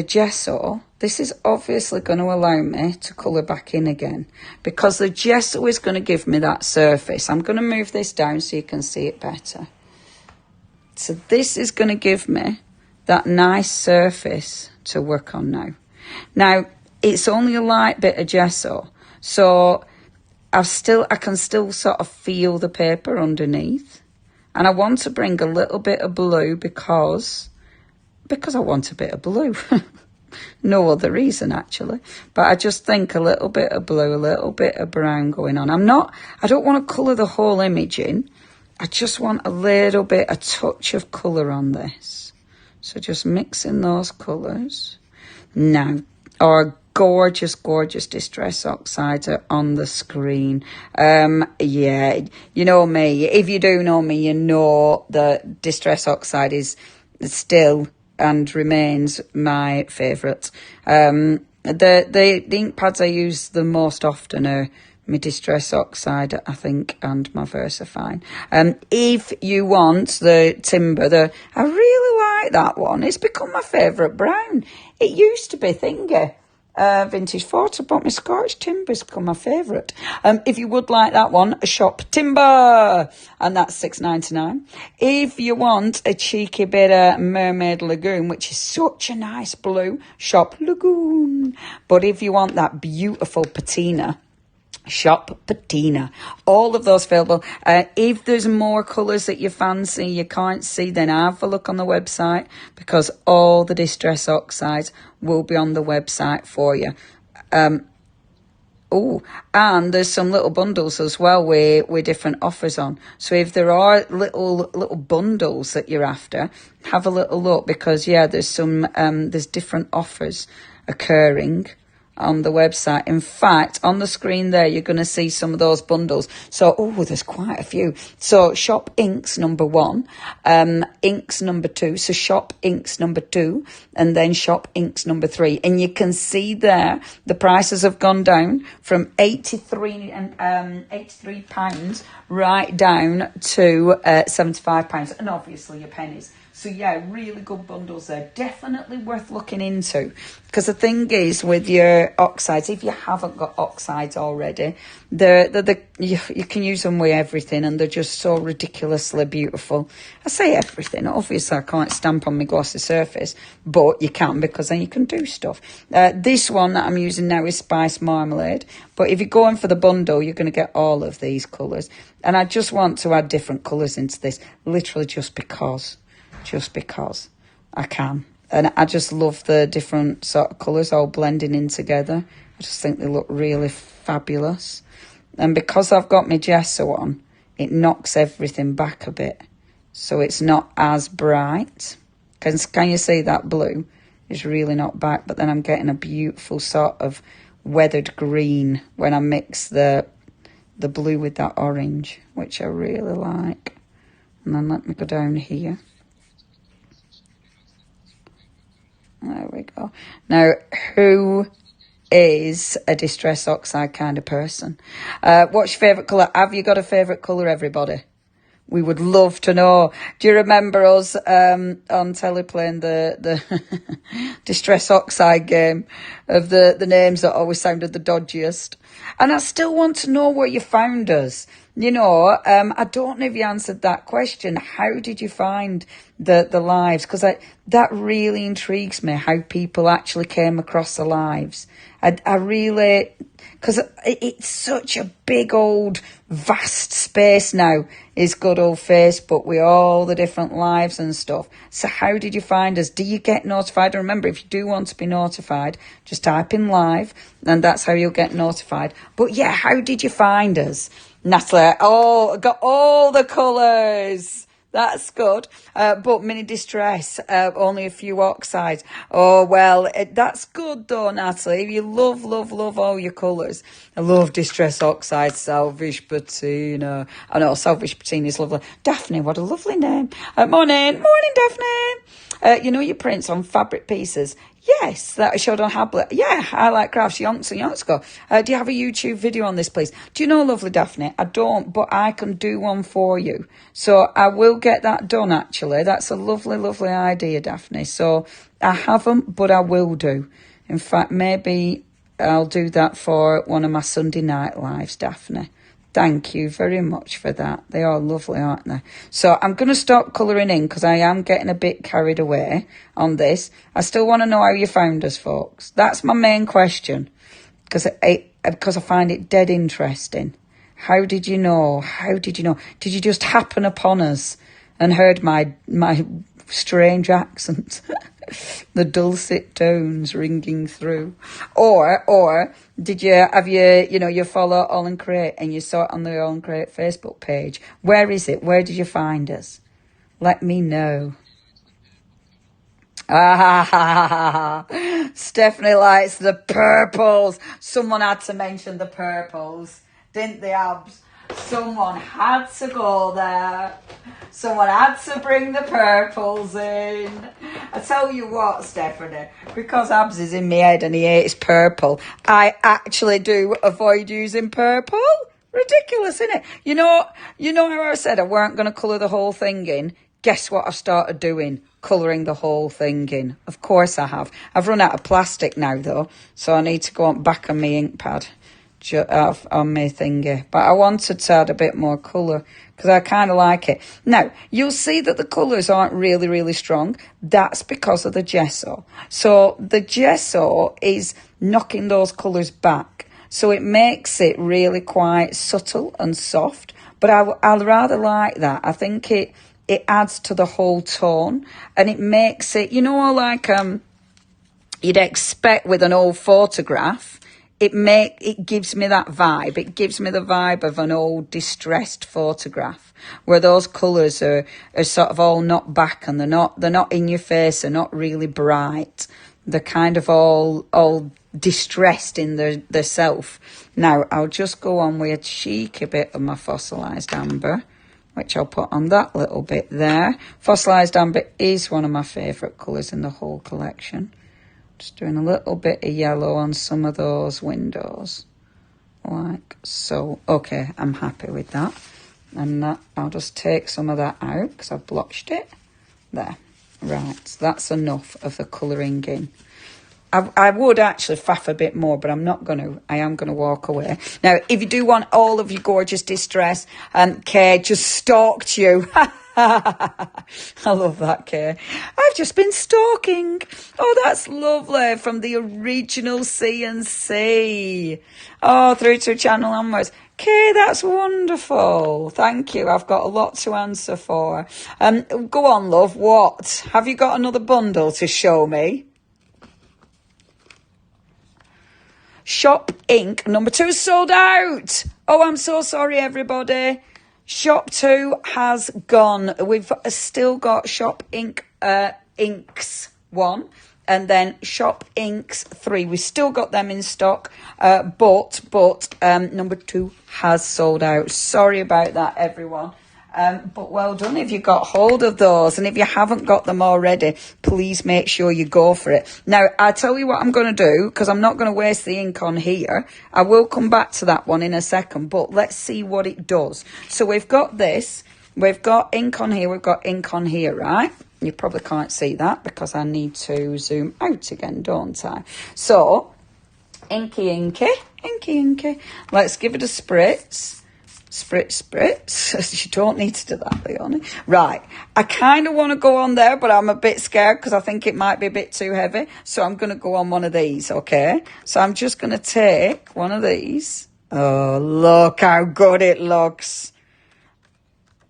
gesso, this is obviously going to allow me to colour back in again, because the gesso is going to give me that surface. I'm going to move this down so you can see it better. So this is going to give me that nice surface to work on now. Now, it's only a light bit of gesso, so I can still sort of feel the paper underneath. And I want to bring a little bit of blue because I want a bit of blue. No other reason, actually. But I just think a little bit of blue, a little bit of brown going on. I don't want to colour the whole image in. I just want a little bit, a touch of colour on this. So just mixing those colours. Now, our gorgeous, gorgeous Distress Oxides are on the screen. Yeah, you know me. If you do know me, you know that Distress Oxide is still and remains my favourite. The ink pads I use the most often are my Distress Oxide, I think, and my VersaFine. If you want the timber, I really like that one. It's become my favourite brown. It used to be Thingy, Vintage Photo, but my Scorched Timber's become my favourite. If you would like that one, shop Timber, and that's $6.99. If you want a cheeky bit of Mermaid Lagoon, which is such a nice blue, shop Lagoon. But if you want that beautiful patina, shop patina. All of those available. If there's more colours that you fancy you can't see, then have a look on the website, because all the Distress Oxides will be on the website for you. Oh, and there's some little bundles as well with different offers on. So if there are little bundles that you're after, have a little look, because yeah, there's different offers occurring on the website. In fact, on the screen there, you're going to see some of those bundles. So, oh, there's quite a few. So, shop inks number 1, inks number 2. So, shop inks number 2, and then shop inks number 3. And you can see there, the prices have gone down from £83 right down to £75, and obviously your pennies. So yeah, really good bundles there. Definitely worth looking into. Because the thing is with your oxides, if you haven't got oxides already, you can use them with everything, and they're just so ridiculously beautiful. I say everything. Obviously, I can't stamp on my glossy surface, but you can, because then you can do stuff. This one that I'm using now is Spice Marmalade. But if you're going for the bundle, you're going to get all of these colours. And I just want to add different colours into this, literally just because I can. And I just love the different sort of colours all blending in together. I just think they look really fabulous. And because I've got my gesso on, it knocks everything back a bit, so it's not as bright. Can you see that blue is really not back? But then I'm getting a beautiful sort of weathered green when I mix the blue with that orange, which I really like. And then let me go down here. There we go. Now, who is a Distress Oxide kind of person? What's your favourite colour? Have you got a favourite colour, everybody? We would love to know. Do you remember us on telly playing the Distress Oxide game of the names that always sounded the dodgiest? And I still want to know where you found us. You know, I don't know if you answered that question. How did you find the lives? Because that really intrigues me, how people actually came across the lives. I really, because it's such a big old vast space now, is good old Facebook with all the different lives and stuff. So how did you find us? Do you get notified? And remember, if you do want to be notified, just type in live, and that's how you'll get notified. But yeah, how did you find us? Natalie, oh, I got all the colours. That's good. But mini distress, only a few oxides. Oh, well, that's good though, Natalie. You love all your colours. I love distress oxide, selfish patina. I know, selfish patina is lovely. Daphne, what a lovely name. Morning, Daphne. You know your prints on fabric pieces? Yes, that I showed on Hablet. Yeah, I like crafts yonks and yonks ago. Do you have a YouTube video on this, please? Do you know, lovely Daphne? I don't, but I can do one for you. So I will get that done, actually. That's a lovely, lovely idea, Daphne. So I haven't, but I will do. In fact, maybe I'll do that for one of my Sunday night lives, Daphne. Thank you very much for that. They are lovely, aren't they? So I'm going to stop colouring in because I am getting a bit carried away on this. I still want to know how you found us, folks. That's my main question because I find it dead interesting. How did you know? How did you know? Did you just happen upon us and heard my strange accent? The dulcet tones ringing through, or did you follow AALL Create and you saw it on the AALL Create Facebook page? Where is it? Where did you find us? Let me know. Stephanie likes the purples. Someone had to mention the purples, didn't they, Abs? Someone had to go there. Someone had to bring the purples in. I tell you what, Stephanie, because Abs is in my head and he hates purple, I actually do avoid using purple. Ridiculous, isn't it? You know how I said I weren't going to colour the whole thing in? Guess what I've started doing? Colouring the whole thing in. Of course I have. I've run out of plastic now, though, so I need to go back on my ink pad. On my thingy, but I wanted to add a bit more colour because I kind of like it. Now you'll see that the colours aren't really strong. That's because of the gesso. So the gesso is knocking those colours back, so it makes it really quite subtle and soft, but I rather like that. I think it adds to the whole tone, and it makes it, like you'd expect with an old photograph. It gives me that vibe. It gives me the vibe of an old distressed photograph where those colours are sort of all knocked back and they're not in your face, they're not really bright. They're kind of all distressed in their self. Now I'll just go on with a cheeky bit of my fossilised amber, which I'll put on that little bit there. Fossilised amber is one of my favourite colours in the whole collection. Just doing a little bit of yellow on some of those windows, like so. Okay, I'm happy with that. And that, I'll just take some of that out because I've blotched it. There. Right, so that's enough of the colouring in. I would actually faff a bit more, but I'm not going to. I am going to walk away. Now, if you do want all of your gorgeous distress, Kay just stalked you. I love that, Kay. I've just been stalking. Oh, that's lovely. From the original C&C. Oh, through to channel onwards. Kay, that's wonderful. Thank you. I've got a lot to answer for. Go on, love. What? Have you got another bundle to show me? Shop Ink number 2 sold out. Oh, I'm so sorry, everybody. Shop 2 has gone. We've still got Shop Ink Inks 1 and then Shop Inks 3. We've still got them in stock, but number 2 has sold out. Sorry about that, everyone. But well done if you got hold of those. And if you haven't got them already, please make sure you go for it. Now, I'll tell you what I'm going to do, because I'm not going to waste the ink on here. I will come back to that one in a second, but let's see what it does. So we've got this. We've got ink on here. We've got ink on here, right? You probably can't see that because I need to zoom out again, don't I? So, inky, inky, inky, inky. Let's give it a spritz. Spritz. You don't need to do that, Leonie. Right. I kind of want to go on there, but I'm a bit scared because I think it might be a bit too heavy. So I'm going to go on one of these, okay? So I'm just going to take one of these. Oh, look how good it looks.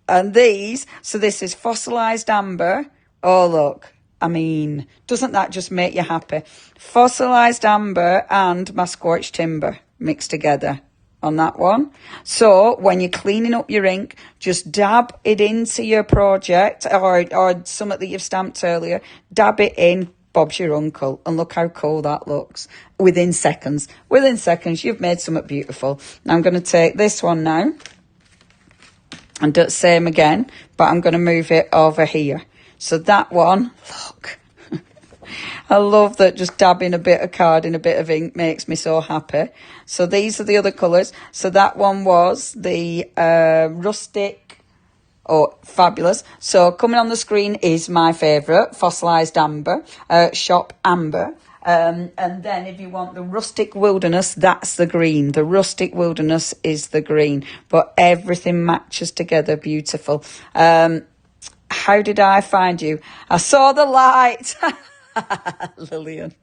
And these, so this is fossilised amber. Oh, look. I mean, doesn't that just make you happy? Fossilised amber and my scorched timber mixed together. on that one. So when you're cleaning up your ink, just dab it into your project or something that you've stamped earlier. Dab it in, Bob's your uncle. And look how cool that looks. Within seconds. Within seconds, you've made something beautiful. Now I'm going to take this one now. And do the same again, but I'm going to move it over here. So that one, look. I love that just dabbing a bit of card in a bit of ink makes me so happy. So these are the other colours. So that one was the rustic. Oh, fabulous. So coming on the screen is my favourite, Fossilised Amber, Shop Amber. And then if you want the Rustic Wilderness, that's the green. The Rustic Wilderness is the green. But everything matches together beautiful. How did I find you? I saw the light. Lillian,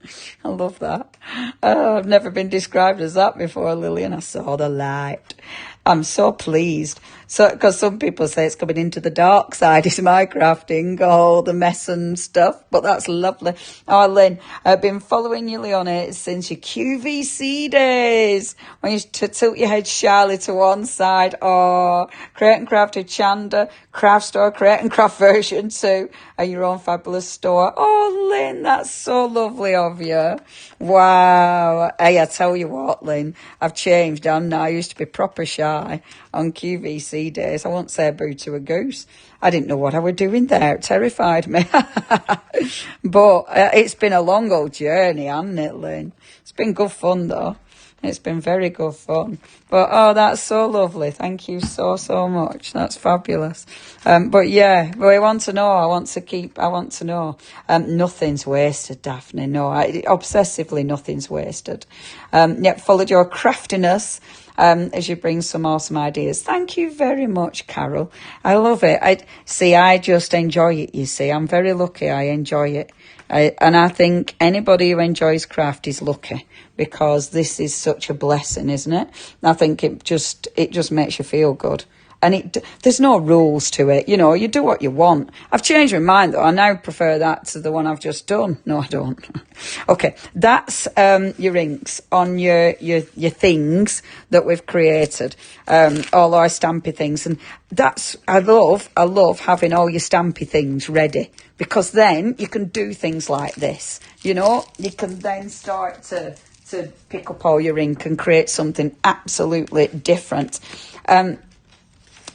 I love that. I've never been described as that before, Lillian. I saw the light. I'm so pleased. So, because some people say it's coming into the dark side, is my crafting, all the mess and stuff, but that's lovely. Oh, Lynn, I've been following you, Leonie, since your QVC days, when you tilt your head shyly to one side. Oh, Create and Craft of Chanda, Craft Store, Create and Craft version 2, and your own fabulous store. Oh, Lynn, that's so lovely of you. Wow. Hey, I tell you what, Lynn, I've changed, haven't I? I used to be proper shy on QVC days. I won't say a boo to a goose. I didn't know what I was doing there. It terrified me. But it's been a long old journey, hasn't it, Lynn? It's been good fun, though. It's been very good fun. But, oh, that's so lovely. Thank you so, so much. That's fabulous. But, yeah, I want to know. I want to know. Nothing's wasted, Daphne. No, obsessively nothing's wasted. Yep, followed your craftiness. As you bring some awesome ideas. Thank you very much, Carol. I love it. I just enjoy it, you see. I'm very lucky. I enjoy it. And I think anybody who enjoys craft is lucky, because this is such a blessing, isn't it? I think it just makes you feel good. And there's no rules to it. You know, you do what you want. I've changed my mind, though. I now prefer that to the one I've just done. No, I don't. Okay, that's your inks on your things that we've created, all our stampy things. And I love having all your stampy things ready, because then you can do things like this. You know, you can then start to pick up all your ink and create something absolutely different.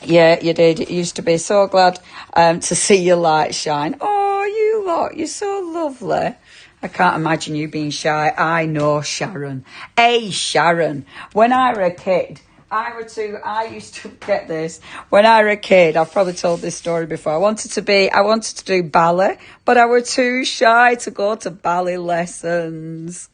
Yeah, you did. It used to be so glad to see your light shine. Oh, you lot, you're so lovely. I can't imagine you being shy. I know Sharon. Hey, Sharon. When I were a kid, I used to get this. When I were a kid, I've probably told this story before. I wanted to do ballet, but I was too shy to go to ballet lessons.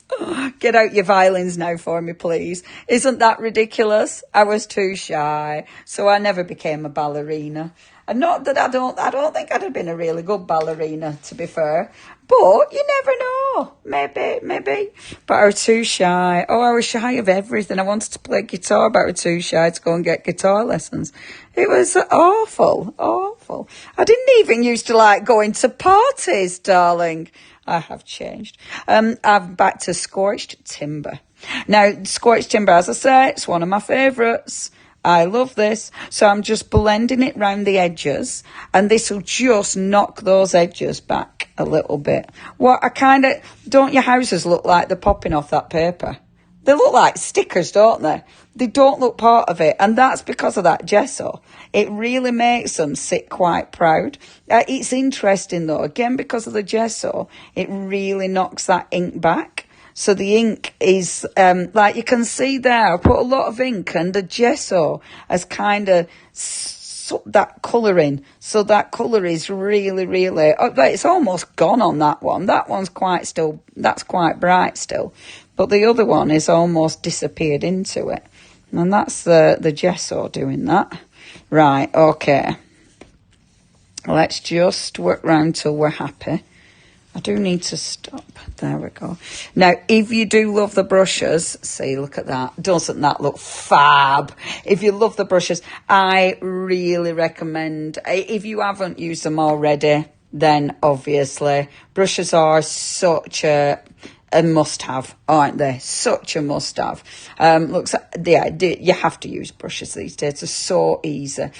Get out your violins now for me, please. Isn't that ridiculous? I was too shy, so I never became a ballerina. And not that I don't think I'd have been a really good ballerina, to be fair. But you never know. Maybe. But I was too shy. Oh, I was shy of everything. I wanted to play guitar, but I was too shy to go and get guitar lessons. It was awful. I didn't even used to like going to parties, darling. I have changed. I'm back to Scorched Timber. Now, Scorched Timber, as I say, it's one of my favourites. I love this. So I'm just blending it round the edges, and this will just knock those edges back a little bit. Don't your houses look like they're popping off that paper? They look like stickers, don't they? They don't look part of it, and that's because of that gesso. It really makes them sit quite proud. It's interesting, though, again, because of the gesso, it really knocks that ink back. So the ink is, like you can see there, I put a lot of ink, and the gesso has kind of sucked that colour in. So that colour is really, it's almost gone on that one. That one's that's quite bright still. But the other one is almost disappeared into it. And that's the gesso doing that. Right, okay. Let's just work round till we're happy. I do need to stop. There we go. Now, if you do love the brushes, see, look at that. Doesn't that look fab? If you love the brushes, I really recommend, if you haven't used them already, then obviously brushes are such a a must-have, aren't they? Such a must-have. Looks, yeah, you have to use brushes these days. It's so easy.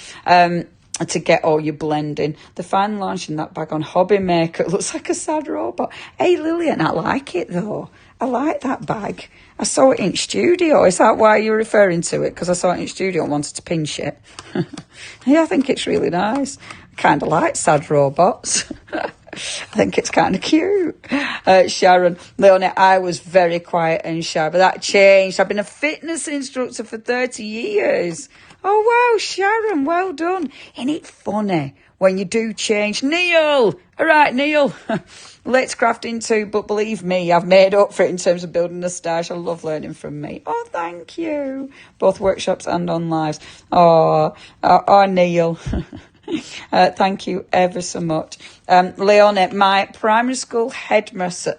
To get all your blending. The fine launching that bag on Hobby Maker. It looks like a sad robot. Hey, Lillian, I like it though. I like that bag. I saw it in studio. Is that why you're referring to it? Because I saw it in studio and wanted to pinch it. Yeah, I think it's really nice. I kind of like sad robots. I think it's kind of cute. Sharon, Leonie, I was very quiet and shy, but that changed. I've been a fitness instructor for 30 years. Oh, wow, Sharon, well done. Isn't it funny when you do change? Neil! All right, Neil. Let's crafting too, but believe me, I've made up for it in terms of building a stash. I love learning from me. Oh, thank you. Both workshops and on lives. Oh, Neil. Thank you ever so much. Leonie, my primary school headmistress,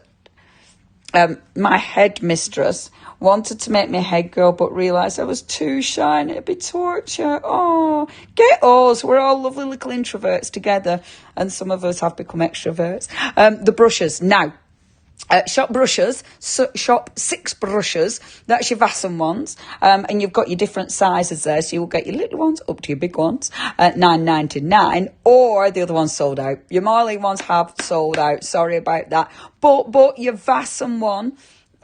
wanted to make me head girl, but realised I was too shy and it'd be torture. Oh, get us. We're all lovely little introverts together, and some of us have become extroverts. The brushes. Now, shop brushes, shop 6 brushes. That's your Vasen ones. And you've got your different sizes there. So you'll get your little ones up to your big ones at $9.99, or the other ones sold out. Your Marley ones have sold out. Sorry about that. But your Vasen one,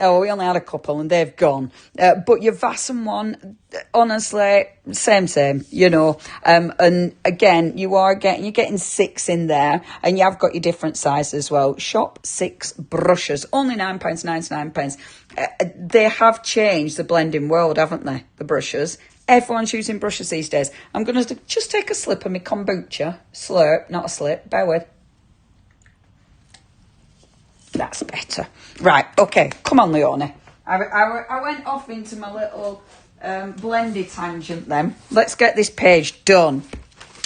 oh, we only had a couple and they've gone. But your Vasen one, honestly, same, you know. And again, you're getting 6 in there, and you have got your different sizes as well. Shop 6 brushes, only £9.99. They have changed the blending world, haven't they? The brushes. Everyone's using brushes these days. I'm going to just take a sip of my kombucha. Slurp, not a slip. Bear with. That's better. Right, okay, come on, Leonie. I went off into my little blendy tangent then. Let's get this page done.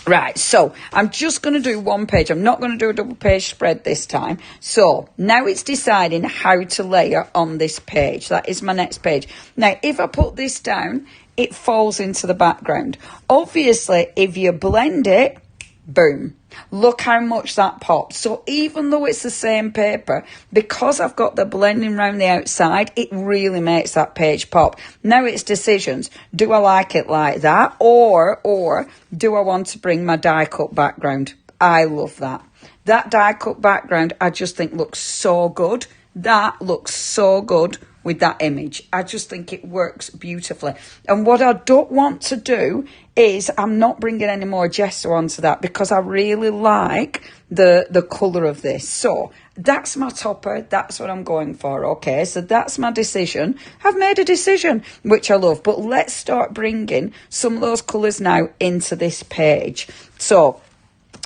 Right, so I'm just going to do one page. I'm not going to do a double page spread this time. So now it's deciding how to layer on this page. That is my next page. Now, if I put this down, it falls into the background. Obviously, if you blend it, boom. Look how much that pops. So even though it's the same paper, because I've got the blending around the outside, it really makes that page pop. Now it's decisions. Do I like it like that? Or do I want to bring my die cut background? I love that. That die cut background, I just think looks so good. That looks so good with that image. I just think it works beautifully. And what I don't want to do is I'm not bringing any more gesso onto that, because I really like the colour of this. So that's my topper. That's what I'm going for. Okay, so that's my decision. I've made a decision, which I love. But let's start bringing some of those colours now into this page. So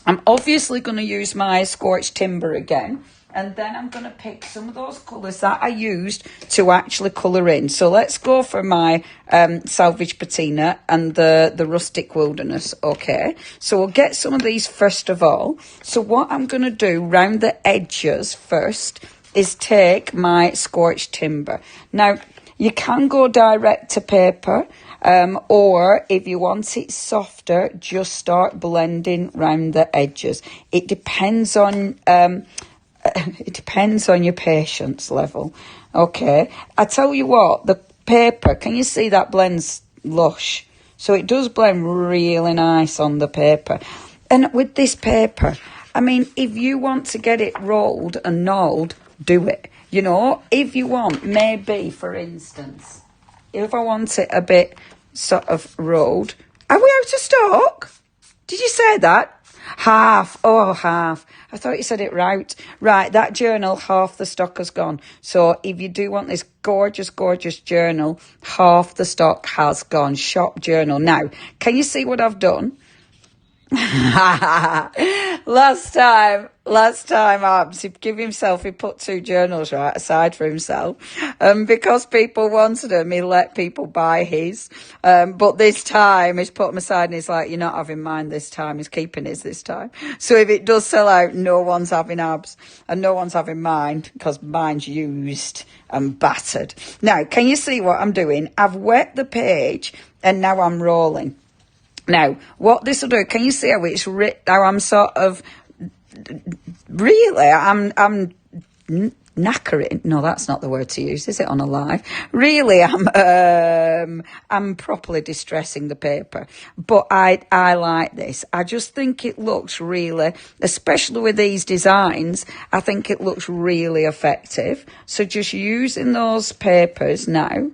I'm obviously going to use my scorched timber again. And then I'm going to pick some of those colours that I used to actually colour in. So let's go for my salvage patina and the rustic wilderness, okay? So we'll get some of these first of all. So what I'm going to do round the edges first is take my scorched timber. Now, you can go direct to paper, or if you want it softer, just start blending round the edges. It depends on... it depends on your patience level. Okay, I tell you what, the paper, can you see that blends lush? So it does blend really nice on the paper. And with this paper, I mean, if you want to get it rolled and knolled, do it. You know, if you want, maybe, for instance, if I want it a bit sort of rolled. Are we out of stock? Did you say that? Half. Oh, half. I thought you said it right. Right, that journal, half the stock has gone. So if you do want this gorgeous, gorgeous journal, half the stock has gone. Shop journal. Now, can you see what I've done? last time Abs, he gave himself, he put 2 journals right aside for himself, because people wanted them, he let people buy his, but this time he's put them aside and he's like, you're not having mine this time, he's keeping his this time. So if it does sell out, no one's having Abs and no one's having mine, because mine's used and battered. Now, can you see what I'm doing? I've wet the page and now I'm rolling. Now, what this will do, can you see how it's how I'm sort of, really, I'm knackering. No, that's not the word to use, is it, on a live? Really, I'm properly distressing the paper. But I like this. I just think it looks really, especially with these designs, I think it looks really effective. So just using those papers now,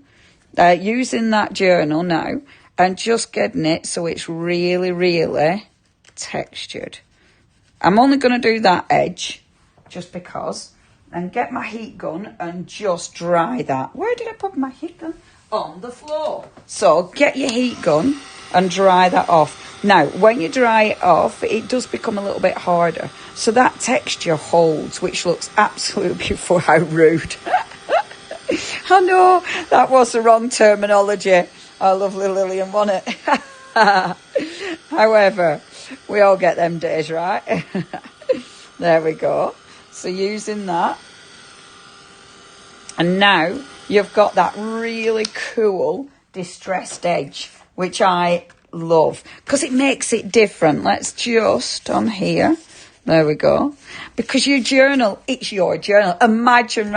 using that journal now, and just getting it so it's really, really textured. I'm only going to do that edge, just because, and get my heat gun and just dry that. Where did I put my heat gun? On the floor. So get your heat gun and dry that off. Now, when you dry it off, it does become a little bit harder. So that texture holds, which looks absolutely beautiful. How rude. I know, that was the wrong terminology. Our lovely Lillian, wasn't it? However, we all get them days, right? There we go. So using that. And now you've got that really cool distressed edge, which I love because it makes it different. Let's just on here. There we go. Because your journal, it's your journal. Imagine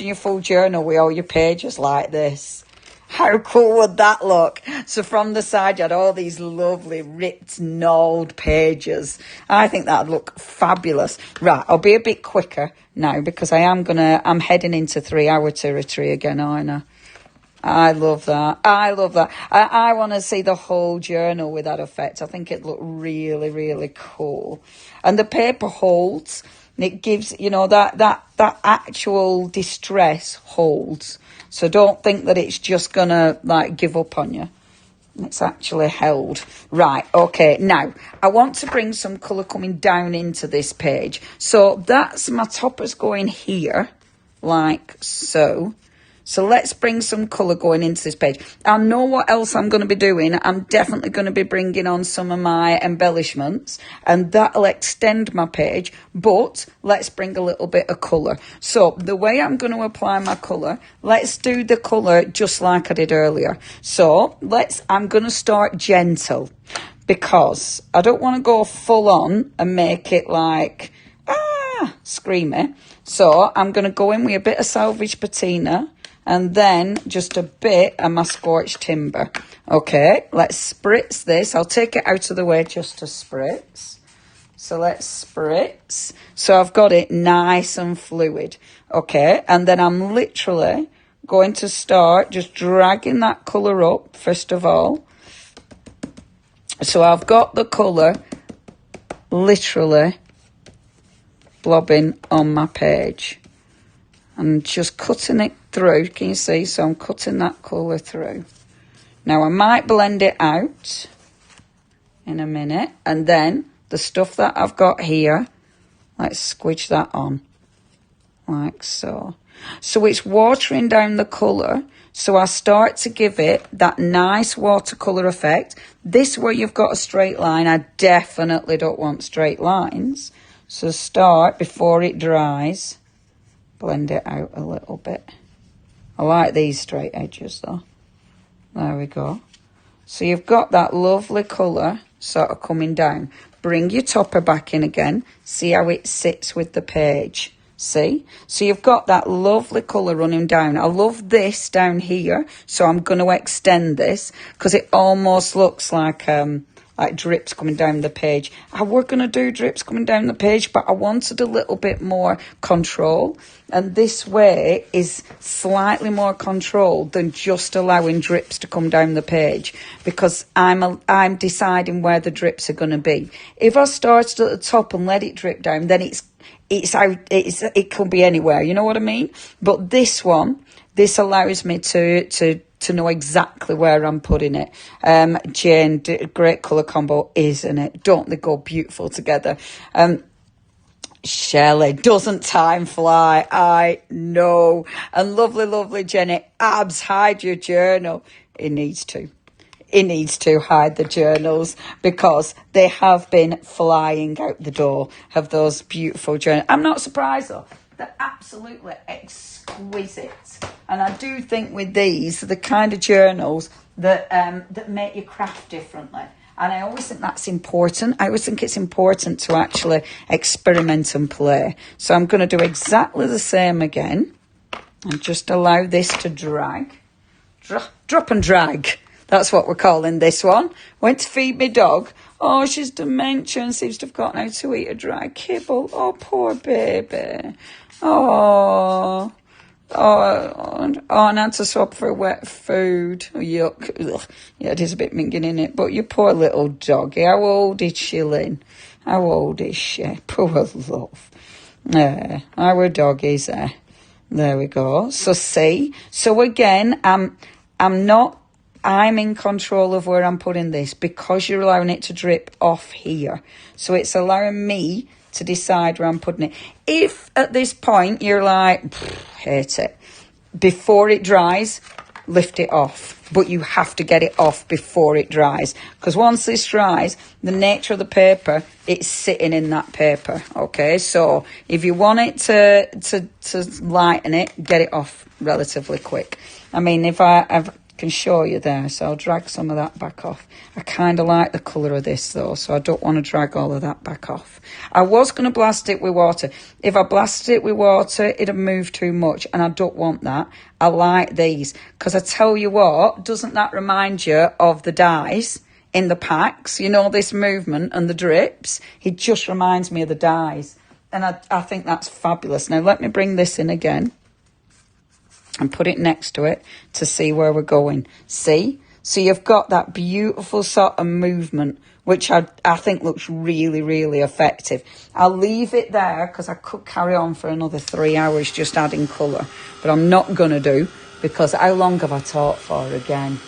your full journal with all your pages like this. How cool would that look? So from the side, you had all these lovely, ripped, gnawed pages. I think that'd look fabulous. Right, I'll be a bit quicker now because I'm heading into 3-hour territory again, aren't I? I love that. I want to see the whole journal with that effect. I think it'd look really, really cool. And the paper holds. It gives, that actual distress holds. So don't think that it's just going to, give up on you. It's actually held. Right, okay. Now, I want to bring some colour coming down into this page. So that's my toppers going here, like so. So let's bring some colour going into this page. I know what else I'm going to be doing. I'm definitely going to be bringing on some of my embellishments, and that'll extend my page, but let's bring a little bit of colour. So the way I'm going to apply my colour, let's do the colour just like I did earlier. So I'm going to start gentle because I don't want to go full on and make it like, screamy. So I'm going to go in with a bit of salvage patina, and then just a bit of my scorched timber. Okay, let's spritz this. I'll take it out of the way just to spritz. So let's spritz. So I've got it nice and fluid. Okay, and then I'm literally going to start just dragging that colour up, first of all. So I've got the colour literally blobbing on my page. And just cutting it through, can you see? So I'm cutting that colour through. Now I might blend it out in a minute, and then the stuff that I've got here, let's squidge that on, like so. So it's watering down the colour, so I start to give it that nice watercolour effect. This where you've got a straight line, I definitely don't want straight lines. So start before it dries. Blend it out a little bit. I like these straight edges though. There we go. So you've got that lovely colour sort of coming down. Bring your topper back in again. See how it sits with the page. See? So you've got that lovely colour running down. I love this down here. So I'm going to extend this because it almost looks like drips coming down the page. I were going to do drips coming down the page, but I wanted a little bit more control. And this way is slightly more controlled than just allowing drips to come down the page, because I'm deciding where the drips are going to be. If I started at the top and let it drip down, then it could be anywhere. You know what I mean? But this allows me to know exactly where I'm putting it. Jane, great colour combo, isn't it? Don't they go beautiful together? Shelley, doesn't time fly? I know. And lovely, lovely Jenny, abs, hide your journal. It needs to hide the journals because they have been flying out the door of those beautiful journals. I'm not surprised though. They're absolutely exquisite. And I do think with these, the kind of journals that make you craft differently. And I always think that's important. I always think it's important to actually experiment and play. So I'm going to do exactly the same again. And just allow this to drag. Drop and drag. That's what we're calling this one. Went to feed my dog. Oh, she's dementia and seems to have gotten out to eat a dry kibble. Oh, poor baby. Oh, and I had to swap for wet food. Oh, yuck. Ugh. Yeah, it is a bit minging in it. But you poor little doggy. How old is she, Lynn? How old is she? Poor love. Our doggies there. There we go. So see. So again, I'm in control of where I'm putting this because you're allowing it to drip off here. So it's allowing me to decide where I'm putting it. If at this point you're like, hate it, before it dries, lift it off. But you have to get it off before it dries. Because once this dries, the nature of the paper, it's sitting in that paper. Okay, so if you want it to lighten it, get it off relatively quick. I mean, if I can show you there, so I'll drag some of that back off. I kind of like the colour of this though, so I don't want to drag all of that back off. I was going to blast it with water. If I blasted it with water, it'd move too much, and I don't want that. I like these, because I tell you what, doesn't that remind you of the dies in the packs? You know, this movement and the drips? It just reminds me of the dies, and I think that's fabulous. Now let me bring this in again and put it next to it to see where we're going. See? So you've got that beautiful sort of movement, which I think looks really, really effective. I'll leave it there because I could carry on for another 3 hours just adding colour. But I'm not going to do, because how long have I taught for again?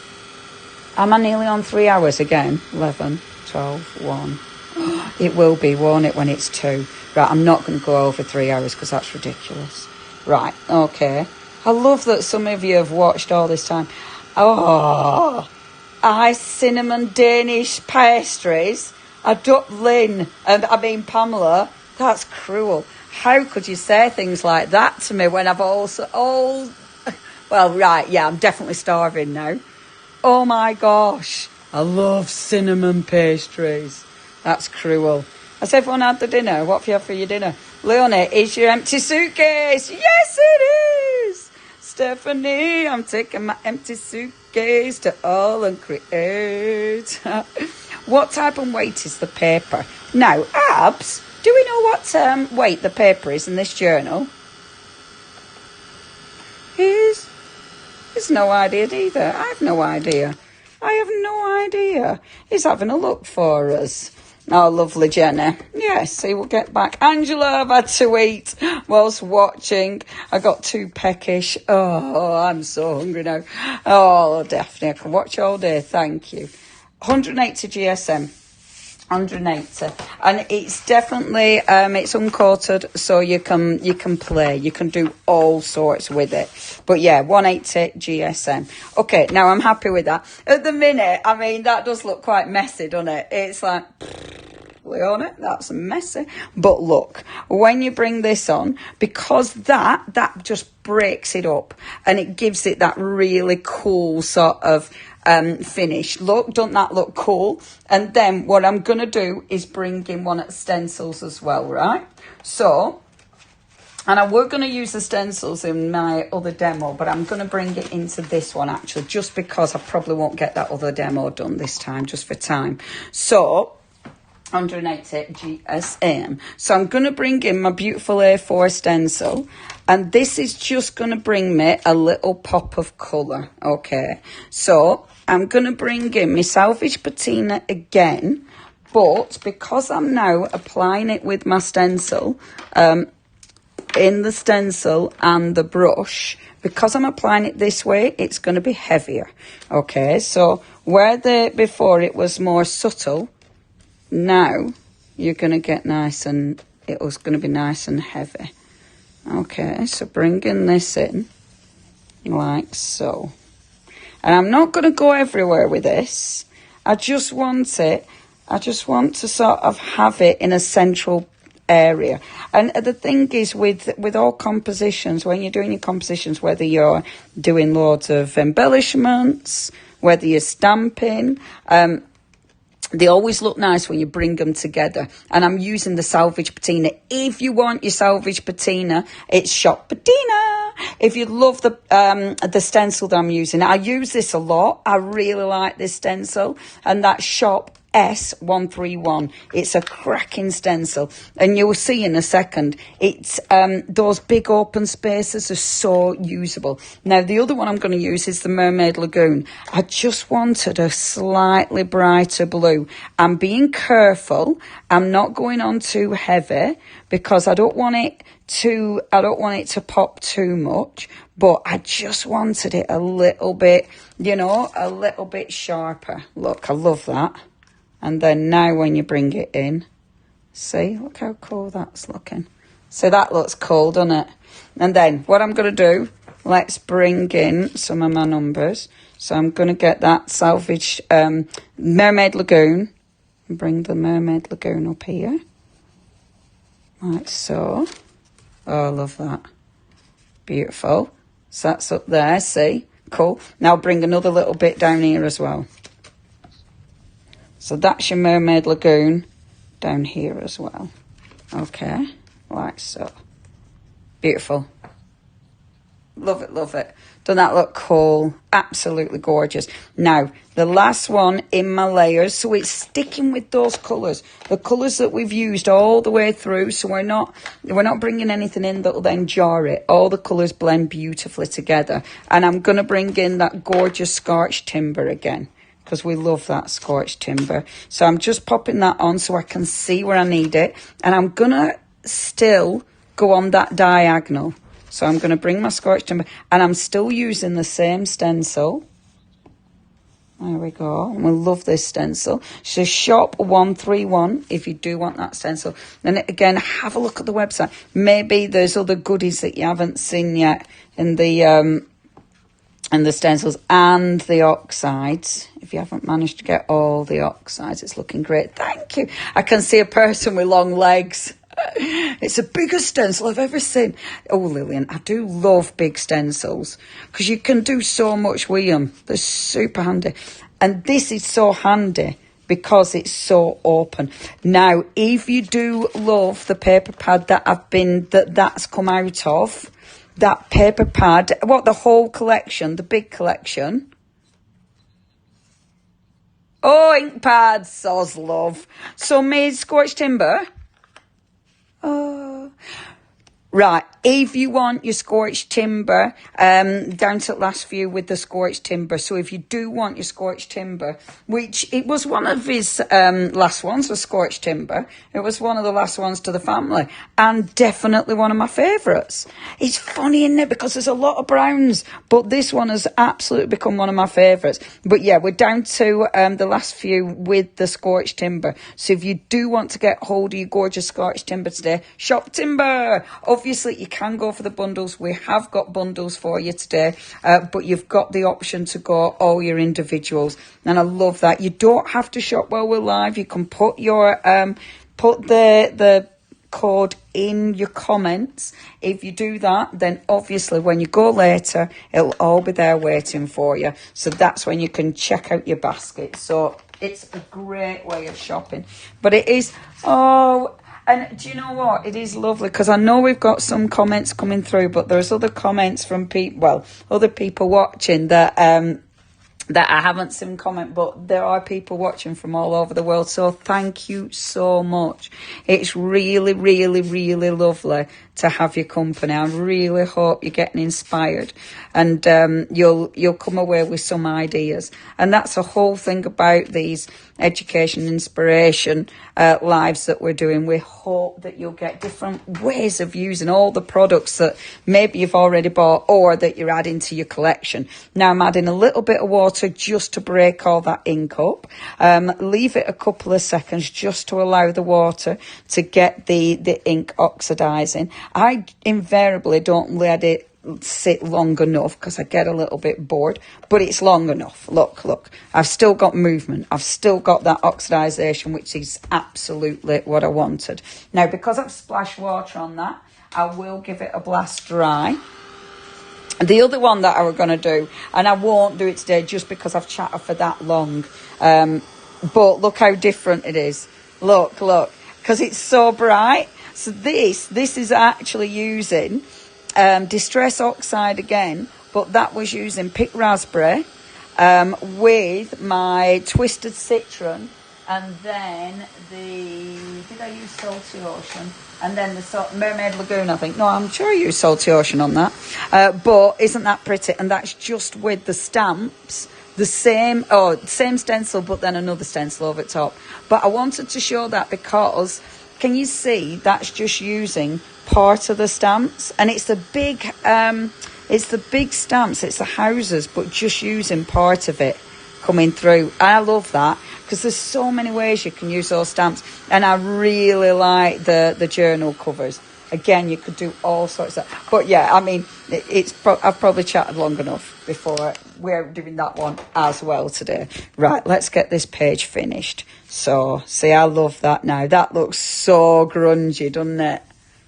Am I nearly on 3 hours again? 11, 12, 1. It will be, won't it, when it's 2? Right, I'm not going to go over 3 hours because that's ridiculous. Right, okay. I love that some of you have watched all this time. Oh, cinnamon Danish pastries. Lynn, and I mean Pamela, that's cruel. How could you say things like that to me when I've well, right, yeah, I'm definitely starving now. Oh my gosh, I love cinnamon pastries. That's cruel. Has everyone had the dinner? What have you had for your dinner? Leonie, is your empty suitcase? Yes, it is. Stephanie, I'm taking my empty suitcase to AALL Create. What type and weight is the paper? Now, Abs, do we know what weight the paper is in this journal? He's no idea either. I have no idea. He's having a look for us. Oh, lovely, Jenny. Yes, he will get back. Angela, I've had to eat whilst watching. I got too peckish. Oh, I'm so hungry now. Oh, definitely. I can watch all day. Thank you. 180 GSM. 180, and it's definitely it's uncoated, so you can play, you can do all sorts with it. But yeah, 180 GSM. Okay, now I'm happy with that. At the minute, I mean, that does look quite messy, doesn't it? It's like, Leonie, that's messy. But look, when you bring this on, because that just breaks it up and it gives it that really cool sort of finish. Look, don't that look cool? And then what I'm going to do is bring in one at stencils as well, right? So, and I were going to use the stencils in my other demo, but I'm going to bring it into this one actually, just because I probably won't get that other demo done this time, just for time. So, 180 GSM. So I'm going to bring in my beautiful A4 stencil, and this is just going to bring me a little pop of colour. Okay, so I'm going to bring in my Salvage Patina again, but because I'm now applying it with my stencil, in the stencil and the brush, because I'm applying it this way, it's going to be heavier. Okay, so where before it was more subtle, now you're going to get nice, and it was going to be nice and heavy. Okay, so bringing this in like so. And I'm not going to go everywhere with this. I just want to sort of have it in a central area. And the thing is with all compositions, when you're doing your compositions, whether you're doing loads of embellishments, whether you're stamping, They always look nice when you bring them together. And I'm using the salvage patina. If you want your salvage patina, it's shop patina. If you love the stencil that I'm using, I use this a lot. I really like this stencil. And that's shop S131. It's a cracking stencil, and you'll see in a second, it's those big open spaces are so usable. Now the other one I'm going to use is the Mermaid Lagoon. I just wanted a slightly brighter blue. I'm being careful. I'm not going on too heavy because I don't want it to pop too much, but I just wanted it a little bit, you know, a little bit sharper. Look, I love that. And then now when you bring it in, see, look how cool that's looking. So that looks cool, doesn't it? And then what I'm going to do, let's bring in some of my numbers. So I'm going to get that salvage Mermaid Lagoon. And bring the Mermaid Lagoon up here. Like so. Oh, I love that. Beautiful. So that's up there, see? Cool. Now bring another little bit down here as well. So that's your Mermaid Lagoon down here as well. Okay, like so. Beautiful. Love it, love it. Doesn't that look cool? Absolutely gorgeous. Now, the last one in my layers, so it's sticking with those colours. The colours that we've used all the way through, so we're not bringing anything in that will then jar it. All the colours blend beautifully together. And I'm going to bring in that gorgeous Scorched Timber again, because we love that Scorched Timber. So I'm just popping that on so I can see where I need it. And I'm going to still go on that diagonal. So I'm going to bring my Scorched Timber. And I'm still using the same stencil. There we go. And we love this stencil. So shop 131 if you do want that stencil. And again, have a look at the website. Maybe there's other goodies that you haven't seen yet in the stencils and the oxides. If you haven't managed to get all the oxides, it's looking great. Thank you. I can see a person with long legs. It's the biggest stencil I've ever seen. Oh, Lillian, I do love big stencils because you can do so much with them. They're super handy. And this is so handy because it's so open. Now, if you do love the paper pad that's come out of, that paper pad, the whole collection, the big collection. Oh, ink pads, soz love. So made Scorched Timber. Oh. Right, if you want your Scorched Timber, down to the last view with the Scorched Timber. So if you do want your Scorched Timber, which it was one of his last ones, the Scorched Timber. It was one of the last ones to the family. And definitely one of my favourites. It's funny, isn't it? Because there's a lot of browns. But this one has absolutely become one of my favourites. But yeah, we're down to the last few with the Scorched Timber. So if you do want to get hold of your gorgeous Scorched Timber today, shop Timber. Obviously, you can go for the bundles. We have got bundles for you today, but you've got the option to go all your individuals, and I love that. You don't have to shop while we're live. You can put your put the code in your comments. If you do that, then obviously when you go later, it'll all be there waiting for you. So that's when you can check out your basket. So it's a great way of shopping, but it is and do you know what? It is lovely because I know we've got some comments coming through, but there's other comments from other people watching that I haven't seen comment, but there are people watching from all over the world. So thank you so much. It's really, really, really lovely to have your company. I really hope you're getting inspired and you'll come away with some ideas. And that's the whole thing about these education, inspiration lives that we're doing. We hope that you'll get different ways of using all the products that maybe you've already bought or that you're adding to your collection. Now I'm adding a little bit of water just to break all that ink up. Leave it a couple of seconds just to allow the water to get the ink oxidizing. I invariably don't let it sit long enough because I get a little bit bored, but it's long enough. Look, I've still got movement. I've still got that oxidization, which is absolutely what I wanted. Now, because I've splashed water on that, I will give it a blast dry. The other one that I was going to do, and I won't do it today just because I've chatted for that long, But look how different it is. Look, because it's so bright. So this is actually using Distress Oxide again, but that was using Pick Raspberry with my Twisted Citron, and then did I use Salty Ocean? And then the Mermaid Lagoon, I think. No, I'm sure I used Salty Ocean on that. But isn't that pretty? And that's just with the stamps. The same stencil, but then another stencil over the top. But I wanted to show that because, can you see, that's just using part of the stamps, and it's the big stamps, it's the houses, but just using part of it coming through. I love that because there's so many ways you can use those stamps, and I really like the journal covers. Again, you could do all sorts of, but yeah, I mean, I've probably chatted long enough before we're doing that one as well today. Right, let's get this page finished. So, see, I love that now. That looks so grungy, doesn't it?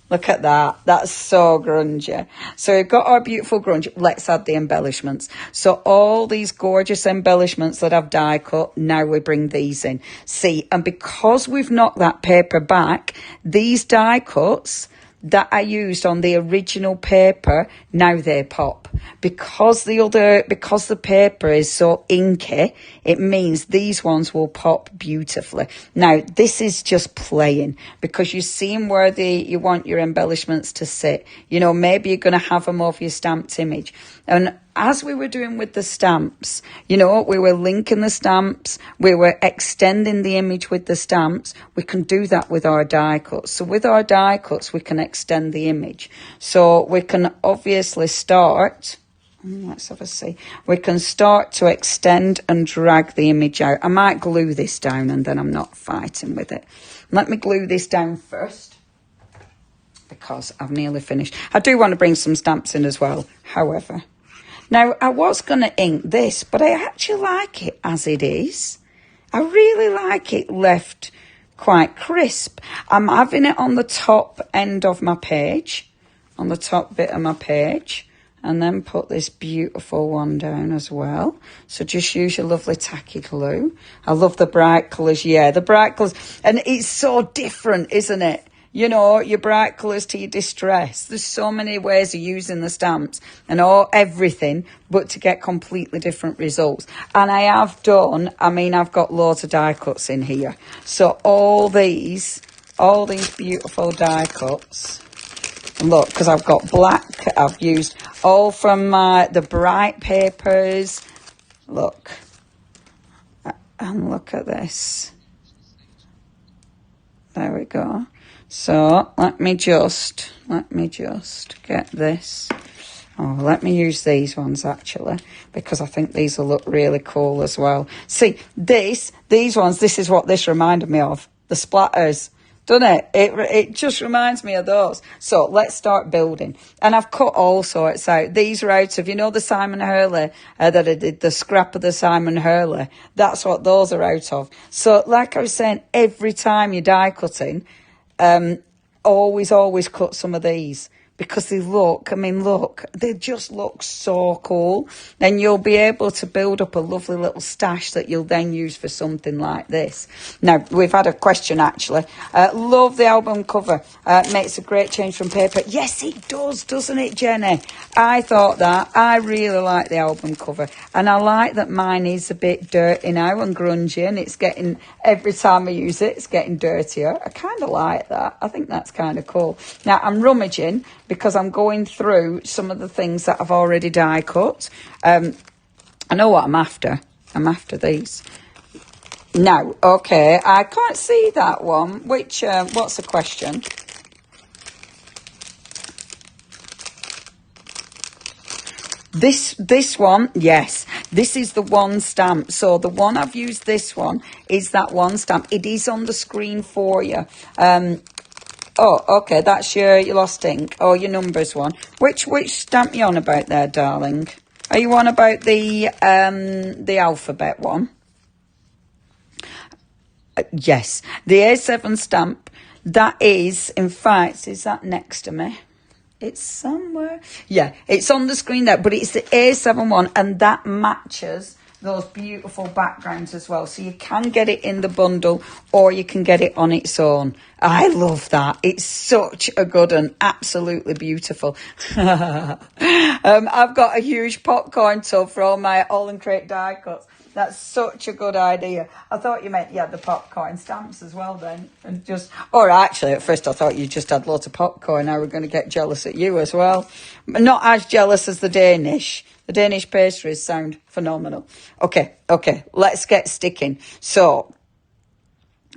Look at that. That's so grungy. So we've got our beautiful grunge. Let's add the embellishments. So all these gorgeous embellishments that I've die cut, now we bring these in. See, and because we've knocked that paper back, these die cuts that I used on the original paper, now they pop. Because the paper is so inky, it means these ones will pop beautifully. Now, this is just playing, because you're seeing where you want your embellishments to sit. You know, maybe you're going to have them over your stamped image. And as we were doing with the stamps, you know, we were linking the stamps, we were extending the image with the stamps. We can do that with our die cuts. So with our die cuts, we can extend the image. So we can obviously start, let's have a see. We can start to extend and drag the image out. I might glue this down and then I'm not fighting with it. Let me glue this down first, because I've nearly finished. I do want to bring some stamps in as well, however. Now, I was going to ink this, but I actually like it as it is. I really like it left quite crisp. I'm having it on the top end of my page, on the top bit of my page, and then put this beautiful one down as well. So just use your lovely tacky glue. I love the bright colours. Yeah, the bright colours. And it's so different, isn't it? You know, your bright colours to your distress. There's so many ways of using the stamps and everything, but to get completely different results. And I have done, I mean, I've got loads of die cuts in here. So all these beautiful die cuts, look, because I've got black, I've used all from the bright papers. Look, and look at this. There we go. So let me just get this. Oh, let me use these ones actually, because I think these will look really cool as well. See, these ones, this is what this reminded me of. The splatters, doesn't it? It just reminds me of those. So let's start building. And I've cut all sorts out. These are out of, you know, the Simon Hurley that I did, the scrap of the Simon Hurley. That's what those are out of. So like I was saying, every time you're die cutting, always cut some of these, because they look, I mean, look, they just look so cool. Then you'll be able to build up a lovely little stash that you'll then use for something like this. Now, we've had a question, actually. Love the album cover. Makes a great change from paper. Yes, it does, doesn't it, Jenny? I thought that. I really like the album cover. And I like that mine is a bit dirty now and grungy, and it's getting, every time I use it, it's getting dirtier. I kind of like that. I think that's kind of cool. Now, I'm rummaging, because I'm going through some of the things that I've already die cut. I know what I'm after. I'm after these. Now, okay, I can't see that one. Which, what's the question? This one, yes, this is the one stamp. So the one I've used, this one, is that one stamp. It is on the screen for you. Oh, okay, that's your lost ink, or your numbers one. Which stamp you on about there, darling? Are you on about the alphabet one? Yes, the A7 stamp, that is, in fact, is that next to me? It's somewhere. Yeah, it's on the screen there, but it's the A7 one, and that matches those beautiful backgrounds as well. So you can get it in the bundle or you can get it on its own. I love that. It's such a good one. Absolutely beautiful. I've got a huge popcorn tub for all my AALL Create die cuts. That's such a good idea. I thought you meant you had the popcorn stamps as well then. And just, or actually at first I thought you just had lots of popcorn. I was going to get jealous at you as well. Not as jealous as the Danish. The Danish pastries sound phenomenal. Okay, let's get sticking. So,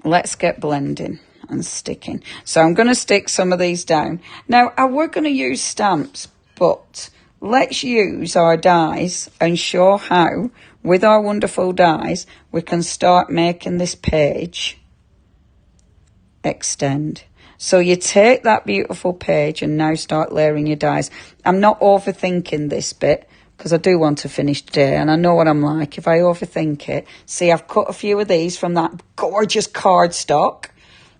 let's get blending and sticking. So I'm going to stick some of these down. Now, we're going to use stamps, but let's use our dies and show how, with our wonderful dies, we can start making this page extend. So you take that beautiful page and now start layering your dies. I'm not overthinking this bit because I do want to finish today and I know what I'm like if I overthink it. See, I've cut a few of these from that gorgeous cardstock,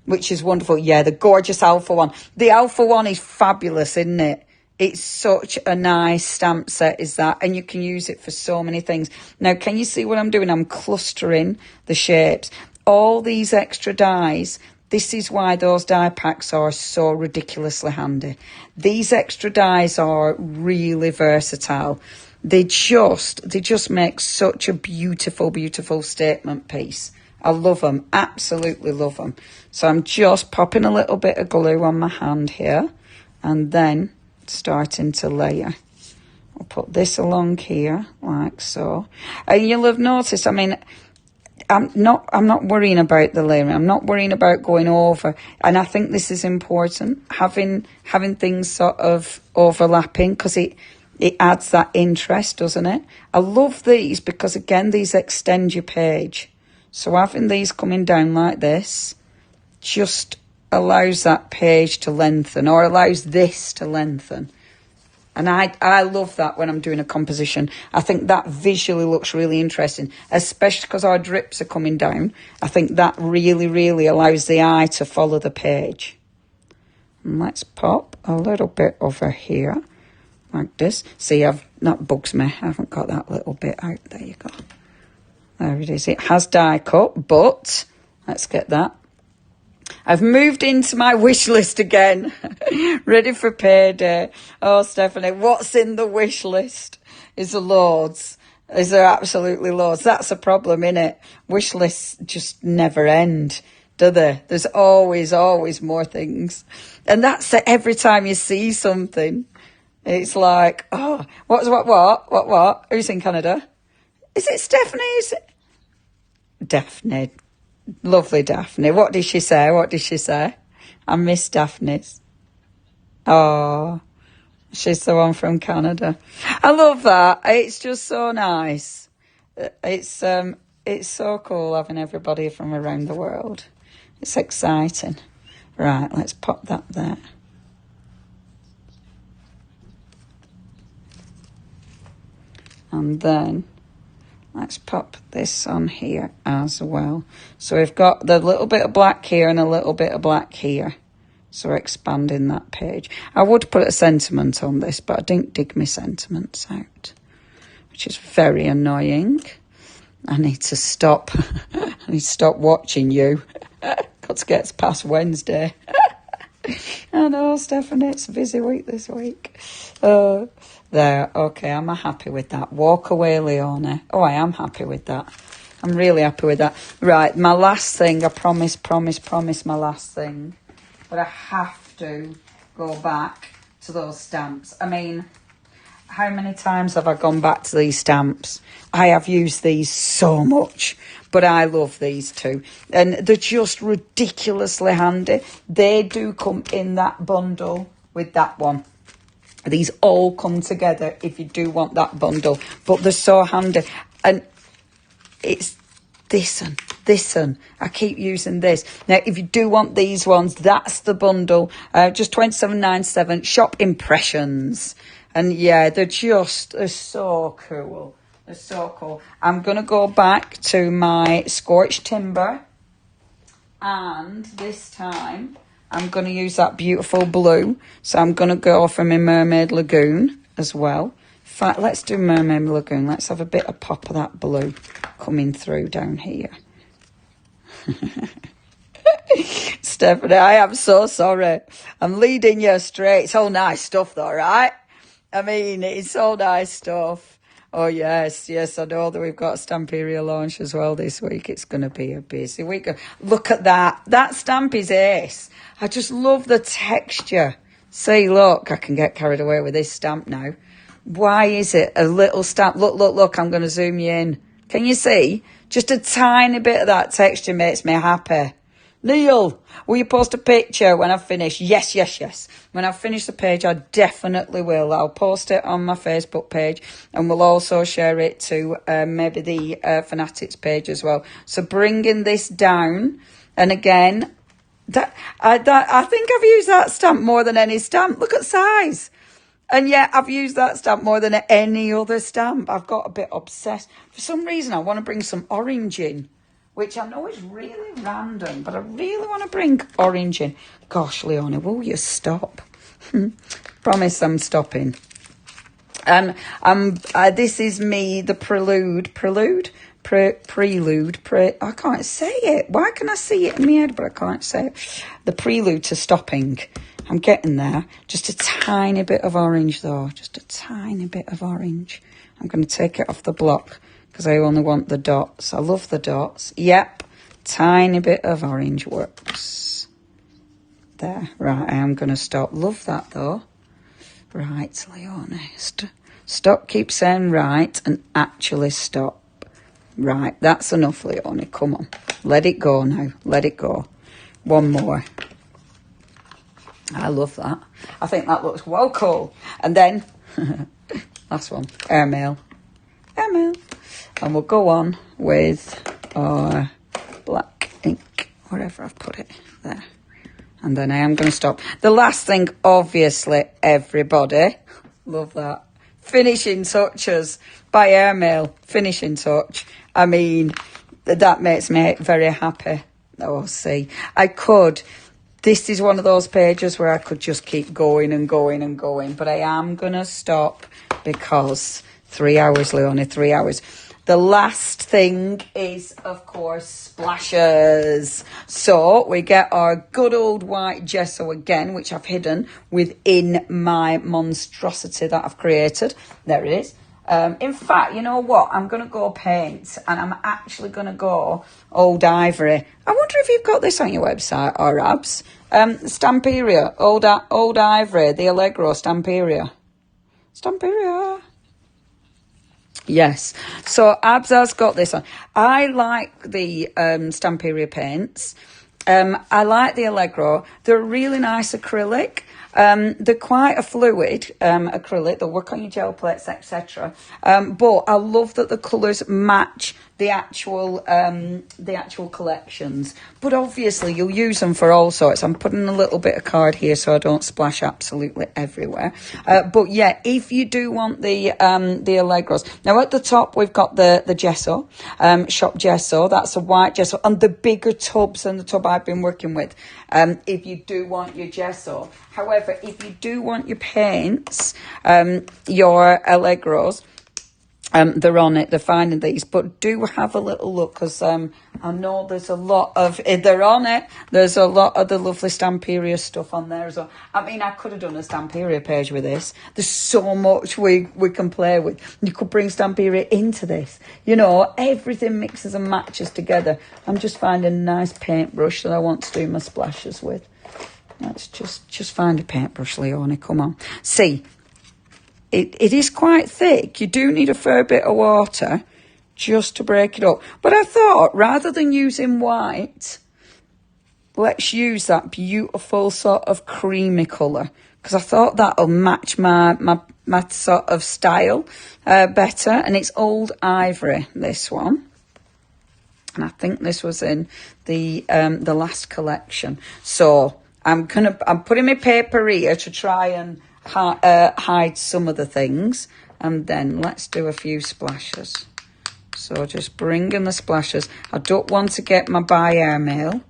which is wonderful. Yeah, the gorgeous Alpha one. The Alpha one is fabulous, isn't it? It's such a nice stamp set, is that? And you can use it for so many things. Now, can you see what I'm doing? I'm clustering the shapes. All these extra dies, this is why those die packs are so ridiculously handy. These extra dies are really versatile. They just make such a beautiful, beautiful statement piece. I love them, absolutely love them. So I'm just popping a little bit of glue on my hand here and then starting to layer. I'll put this along here like so. And you'll have noticed, I mean, I'm not worrying about the layering. I'm not worrying about going over. And I think this is important, having things sort of overlapping, because it adds that interest, doesn't it? I love these because, again, these extend your page. So having these coming down like this just allows that page to lengthen, or allows this to lengthen. And I love that when I'm doing a composition. I think that visually looks really interesting, especially because our drips are coming down. I think that really, really allows the eye to follow the page. And let's pop a little bit over here, like this. See, that bugs me. I haven't got that little bit out. There you go. There it is. It has die cut, but let's get that. I've moved into my wish list again, ready for payday. Oh, Stephanie, what's in the wish list? Is there loads? Is there absolutely loads? That's a problem, innit? Wish lists just never end, do they? There's always, always more things. And that's it, every time you see something, it's like, oh, what? Who's in Canada? Is it Stephanie? Is it Daphne? Lovely Daphne. What did she say? I miss Daphne's. Oh, she's the one from Canada. I love that. It's just so nice. It's so cool having everybody from around the world. It's exciting. Right, let's pop that there. And then let's pop this on here as well. So we've got the little bit of black here and a little bit of black here. So we're expanding that page. I would put a sentiment on this, but I didn't dig my sentiments out, which is very annoying. I need to stop. I need to stop watching you. Got to get past Wednesday. I know, Stephanie, it's a busy week this week. There, okay, I'm happy with that. Walk away, Leonie. Oh, I am happy with that. I'm really happy with that. Right, my last thing, I promise my last thing. But I have to go back to those stamps. I mean, how many times have I gone back to these stamps? I have used these so much, but I love these too. And they're just ridiculously handy. They do come in that bundle with that one. These all come together if you do want that bundle, but they're so handy. And it's this one. I keep using this. Now, if you do want these ones, that's the bundle. Just $27.97. Shop Impressions. And yeah, they're so cool. They're so cool. I'm going to go back to my Scorched Timber. And this time, I'm going to use that beautiful blue. So I'm going to go for my Mermaid Lagoon as well. Let's do Mermaid Lagoon. Let's have a bit of pop of that blue coming through down here. Stephanie, I am so sorry. I'm leading you astray. It's all nice stuff though, right? I mean, it's all nice stuff. Oh, yes, I know that we've got a Stamperia launch as well this week. It's going to be a busy week. Look at that. That stamp is ace. I just love the texture. See, look, I can get carried away with this stamp now. Why is it a little stamp? Look, I'm going to zoom you in. Can you see? Just a tiny bit of that texture makes me happy. Neil, will you post a picture when I've finished? Yes. When I've finished the page, I definitely will. I'll post it on my Facebook page, and we'll also share it to maybe the Fanatics page as well. So bringing this down, and again, I think I've used that stamp more than any stamp. Look at size. And yet I've used that stamp more than any other stamp. I've got a bit obsessed. For some reason, I want to bring some orange in, which I know is really random, but I really want to bring orange in. Gosh, Leonie, will you stop? Promise I'm stopping. This is me, the prelude. I can't say it. Why can I see it in my head, but I can't say it? The prelude to stopping. I'm getting there. Just a tiny bit of orange, though. Just a tiny bit of orange. I'm going to take it off the block because I only want the dots. I love the dots. Yep. Tiny bit of orange works. There. Right, I am going to stop. Love that, though. Right, Leonie. Stop, keep saying right, and actually stop. Right, that's enough, Leonie. Come on. Let it go now. Let it go. One more. I love that. I think that looks well cool. And then, last one, airmail. And we'll go on with our black ink, wherever I've put it, there. And then I am going to stop. The last thing, obviously, everybody, love that, finishing touches by airmail, finishing touch. I mean, that makes me very happy. Oh, see, this is one of those pages where I could just keep going and going and going, but I am going to stop because 3 hours, Leonie, 3 hours. The last thing is, of course, splashes. So we get our good old white gesso again, which I've hidden within my monstrosity that I've created. There it is. In fact, you know what? I'm going to go paint, and I'm actually going to go Old Ivory. I wonder if you've got this on your website, or Abs. Stamperia, Old Ivory, the Allegro Stamperia. Yes. So Abs has got this on. I like the Stamperia paints. I like the Allegro. They're a really nice acrylic. They're quite a fluid acrylic. They'll work on your gel plates, etc. But I love that the colours match the actual collections. But obviously you'll use them for all sorts. I'm putting a little bit of card here so I don't splash absolutely everywhere. But yeah, if you do want the Allegros. Now at the top we've got the gesso, shop gesso. That's a white gesso, and the bigger tubs than the tub I've been working with. If you do want your gesso. However, if you do want your paints, your Allegros, they're on it, they're finding these, but do have a little look, because I know there's a lot of, they're on it, there's a lot of the lovely Stamperia stuff on there as well. I mean, I could have done a Stamperia page with this. There's so much we can play with. You could bring Stamperia into this. You know, everything mixes and matches together. I'm just finding a nice paintbrush that I want to do my splashes with. Let's just find a paintbrush, Leonie, come on. See, it is quite thick. You do need a fair bit of water just to break it up. But I thought, rather than using white, let's use that beautiful sort of creamy colour, because I thought that'll match my sort of style better. And it's Old Ivory, this one. And I think this was in the last collection. So I'm putting my paper here to try and hide some of the things, and then let's do a few splashes. So just bring in the splashes. I don't want to get my by airmail.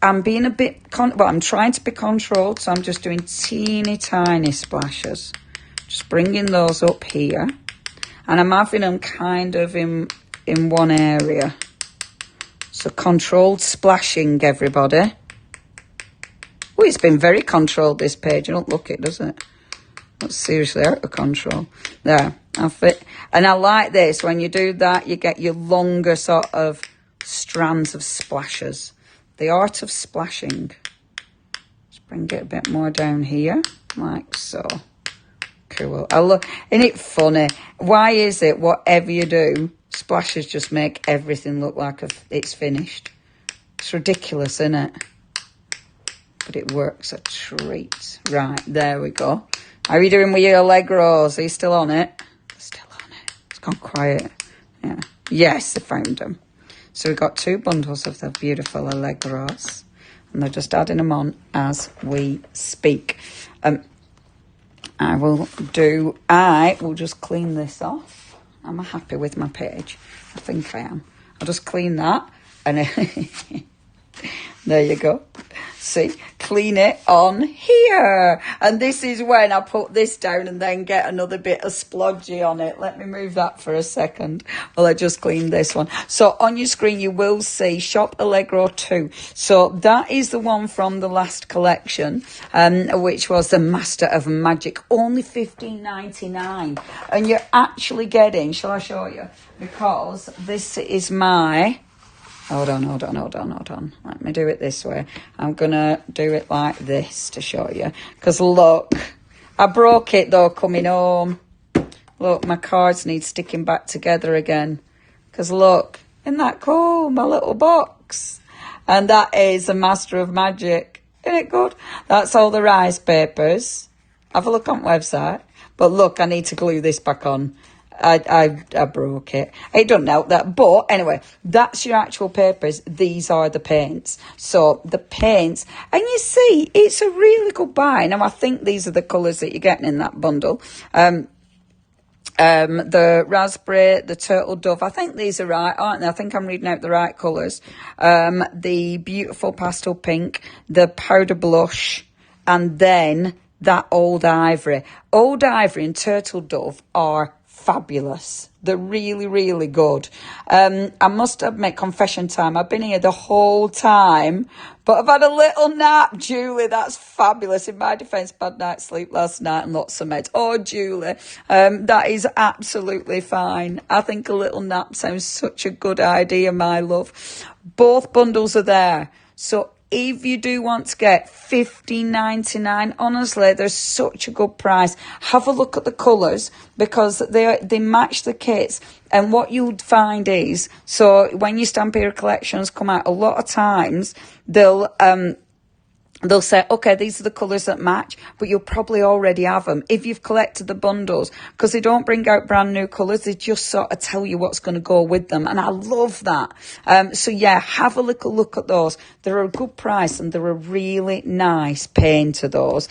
I'm being a bit I'm trying to be controlled, so I'm just doing teeny tiny splashes. Just bringing those up here. And I'm having them kind of in one area. So controlled splashing, everybody. Oh, it's been very controlled, this page. You don't look it, does it? That's seriously out of control. There, and I like this. When you do that, you get your longer sort of strands of splashes. The art of splashing. Just bring it a bit more down here, like so. Cool. I love, isn't it funny? Why is it whatever you do, splashes just make everything look like it's finished? It's ridiculous, isn't it? But it works a treat. Right, there we go. How are you doing with your Allegros? Are you still on it? Still on it. It's gone quiet. Yeah. Yes, I found them. So we've got 2 bundles of the beautiful Allegros. And they're just adding them on as we speak. I will just clean this off. Am I happy with my page? I think I am. I'll just clean that. And there you go. See, clean it on here. And this is when I put this down and then get another bit of splodgy on it. Let me move that for a second while I just clean this one. So on your screen, you will see Shop Allegro 2. So that is the one from the last collection, which was the Master of Magic. Only $15.99. And you're actually getting, shall I show you? Because this is my... Hold on. Let me do it this way. I'm going to do it like this to show you. Because look, I broke it though coming home. Look, my cards need sticking back together again. Because look, isn't that cool? My little box. And that is a Master of Magic. Isn't it good? That's all the rice papers. Have a look on the website. But look, I need to glue this back on. I broke it. It doesn't help that. But anyway, that's your actual papers. These are the paints. So the paints, and you see, it's a really good buy. Now, I think these are the colours that you're getting in that bundle. The raspberry, the turtle dove. I think these are right, aren't they? I think I'm reading out the right colours. The beautiful pastel pink, the powder blush, and then that old ivory. Old ivory and turtle dove are fabulous. They're really, really good. I must admit, confession time, I've been here the whole time, but I've had a little nap. Julie, that's fabulous. In my defence, bad night's sleep last night and lots of meds. Oh, Julie, that is absolutely fine. I think a little nap sounds such a good idea, my love. Both bundles are there. So if you do want to get $15.99, honestly, they're such a good price. Have a look at the colours because they match the kits. And what you'll find is, so when your Stampede collections come out, a lot of times they'll say, okay, these are the colours that match, but you'll probably already have them if you've collected the bundles, because they don't bring out brand new colours. They just sort of tell you what's going to go with them. And I love that. So yeah, have a little look at those. They're a good price and they're a really nice paint to those.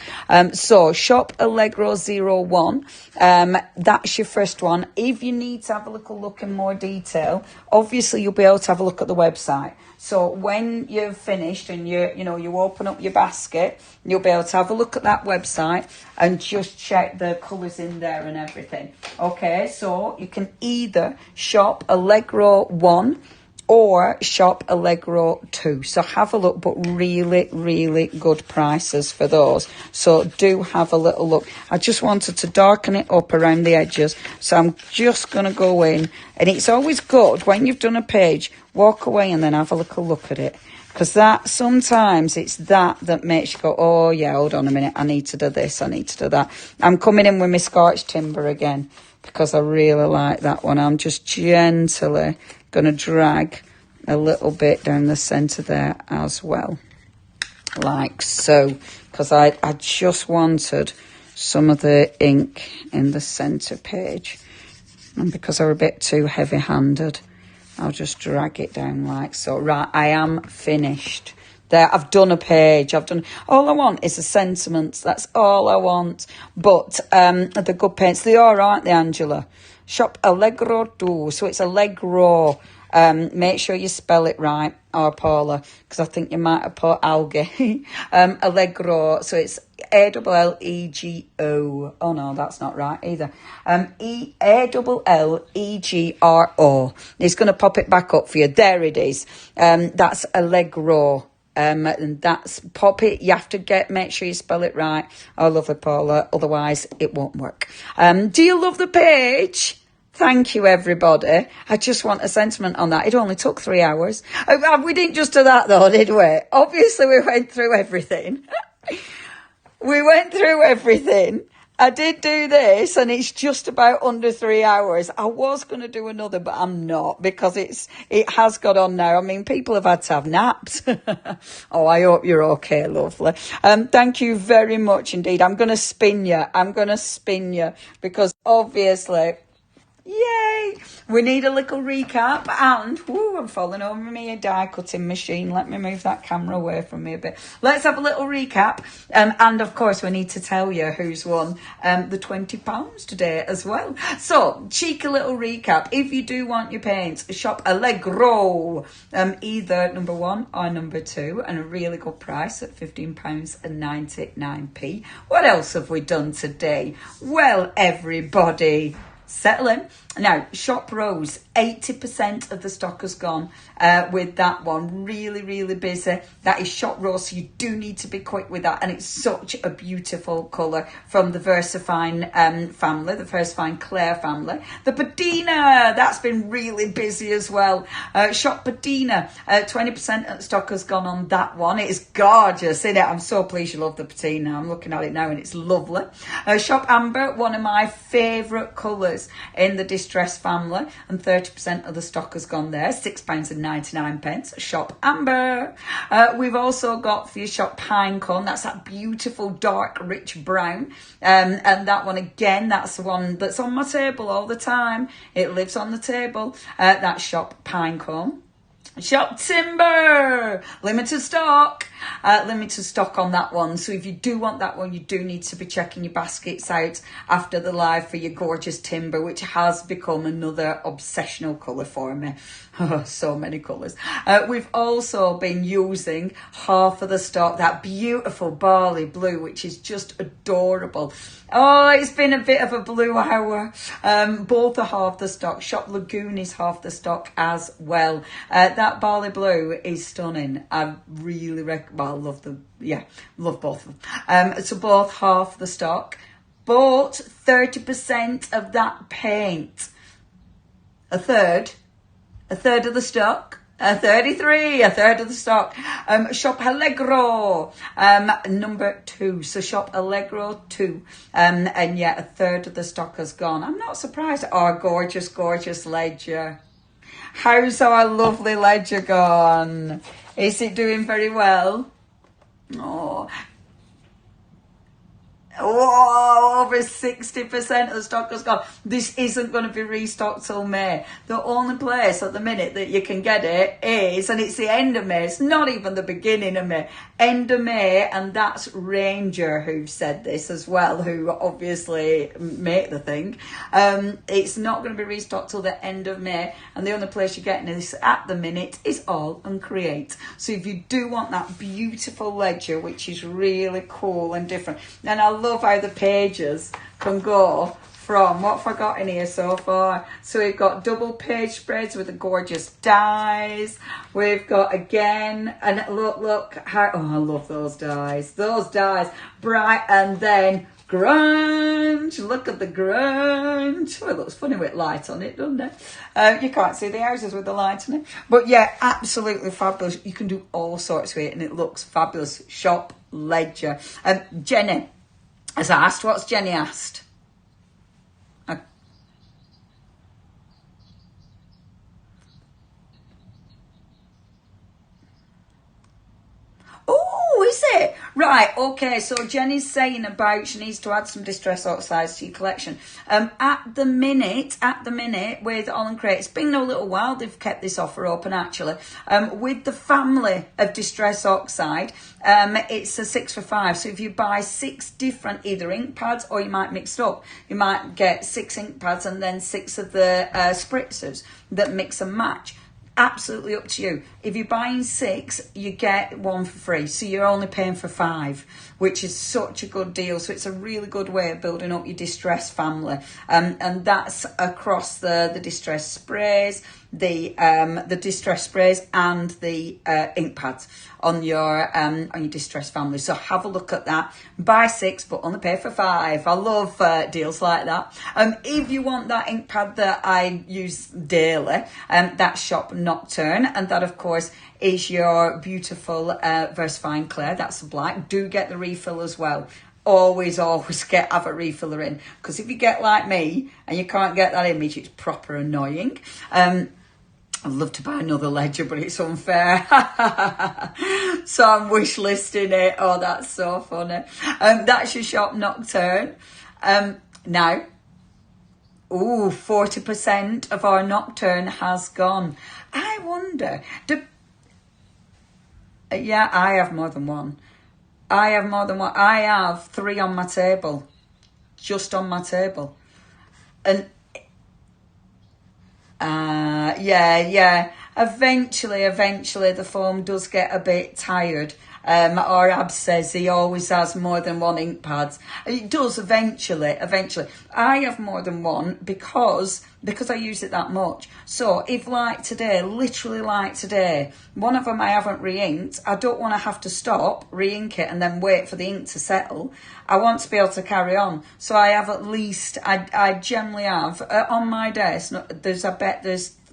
So shop Allegro 01. That's your first one. If you need to have a little look in more detail, obviously you'll be able to have a look at the website. So when you've finished and you open up your basket, you'll be able to have a look at that website and just check the colours in there and everything. Okay, so you can either shop Allegro 1 or shop Allegro 2. So have a look, but really, really good prices for those. So do have a little look. I just wanted to darken it up around the edges. So I'm just going to go in. And it's always good when you've done a page, walk away and then have a little look at it. Because that, sometimes it's that makes you go, oh yeah, hold on a minute. I need to do this. I need to do that. I'm coming in with my Scotch Timber again because I really like that one. I'm just gently going to drag a little bit down the centre there as well, like so, because I just wanted some of the ink in the centre page, and because I'm a bit too heavy-handed, I'll just drag it down like so. Right, I am finished. There, I've done a page. All I want is the sentiments. That's all I want. But the good paints, they are, aren't they, Angela? Shop Allegro 2. So it's Allegro. Make sure you spell it right, or Paula, because I think you might have put algae. Allegro. So it's AALLEGO. Oh no, that's not right either. AALLEGRO. It's going to pop it back up for you. There it is. That's Allegro. And that's pop it. You have to make sure you spell it right. Oh, lovely Paula. Otherwise, it won't work. Do you love the page? Thank you, everybody. I just want a sentiment on that. It only took 3 hours. We didn't just do that, though, did we? Obviously, we went through everything. We went through everything. I did do this, and it's just about under 3 hours. I was going to do another, but I'm not, because it has got on now. I mean, people have had to have naps. Oh, I hope you're okay, lovely. Thank you very much indeed. I'm going to spin you. Because obviously... Yay! We need a little recap, and I'm falling over me a die cutting machine. Let me move that camera away from me a bit. Let's have a little recap, and of course we need to tell you who's won the £20 today as well. So, cheeky little recap. If you do want your paints, shop Allegro, either number 1 or number 2, and a really good price at £15.99. What else have we done today? Well, everybody, settle in. Now, Shop Rose, 80% of the stock has gone with that one. Really, really busy. That is Shop Rose, so you do need to be quick with that. And it's such a beautiful colour from the Versafine family, the Versafine Claire family. The Patina, that's been really busy as well. Shop Patina, 20% of the stock has gone on that one. It is gorgeous, isn't it? I'm so pleased you love the Patina. I'm looking at it now and it's lovely. Shop Amber, one of my favourite colours in the Distress family, and 30% of the stock has gone there. £6.99. Shop Amber. We've also got for you Shop Pinecone. That's that beautiful dark rich brown, and that one again, that's the one that's on my table all the time. It lives on the table. That's Shop Pinecone. Shop Timber, limited stock on that one. So if you do want that one, you do need to be checking your baskets out after the live for your gorgeous timber, which has become another obsessional colour for me. So many colours. We've also been using half of the stock, that beautiful barley blue, which is just adorable. Oh, it's been a bit of a blue hour. Both are half the stock. Shop Lagoon is half the stock as well. That barley blue is stunning. I really love both of them. So both half the stock. Bought 30% of that paint. A third of the stock. 33, a third of the stock. Shop Allegro, number 2. So Shop Allegro 2. And yeah, a third of the stock has gone. I'm not surprised. Our gorgeous, gorgeous ledger. How's our lovely ledger gone? Is it doing very well? Oh, over 60% of the stock has gone. This isn't going to be restocked till May. The only place at the minute that you can get it is, and it's the end of May, it's not even the beginning of May, end of May, and that's Ranger who said this as well, who obviously make the thing. It's not going to be restocked till the end of May, and the only place you're getting this at the minute is AALL Create. So if you do want that beautiful ledger, which is really cool and different, and I love how the pages can go from, what have I got in here so far? So we've got double page spreads with the gorgeous dies. We've got again, and look how, I love those dies. Those dies, bright, and then grunge. Look at the grunge. Oh, it looks funny with light on it, doesn't it? You can't see the houses with the light on it. But yeah, absolutely fabulous. You can do all sorts with it, and it looks fabulous. Shop Ledger. Jenny has asked, what's Jenny asked? Oh, is it? Right, okay, so Jenny's saying about she needs to add some Distress Oxides to your collection. At the minute, with AALL Create, it's been a little while they've kept this offer open actually. With the family of Distress Oxide, it's a 6 for 5. So if you buy 6 different either ink pads, or you might mix it up. You might get 6 ink pads and then 6 of the spritzers that mix and match. Absolutely up to you. if you're buying 6, you get 1 for free. So you're only paying for 5, which is such a good deal. So it's a really good way of building up your distress family. And that's across the distress sprays, the distress sprays and the ink pads on your distress family. So have a look at that. Buy 6 but only pay for 5. I love deals like that. If you want that ink pad that I use daily, that's Shop Nocturne, and that of course is your beautiful VersaFine Claire. That's the black. Do get the refill as well. Always have a refiller in, because if you get like me and you can't get that image, it's proper annoying. I'd love to buy another ledger, but it's unfair. So I'm wish listing it. Oh, that's so funny. That's your Shop Nocturne. Now, 40% of our Nocturne has gone. I wonder, yeah, I have more than one. I have 3 on my table, just on my table. And yeah. Eventually, the foam does get a bit tired. Or Ab says he always has more than 1 ink pad. It does eventually. I have more than 1 because I use it that much. So if literally like today, one of them I haven't re-inked, I don't want to have to stop, re-ink it and then wait for the ink to settle. I want to be able to carry on. So I have at least, I generally have, on my desk, there's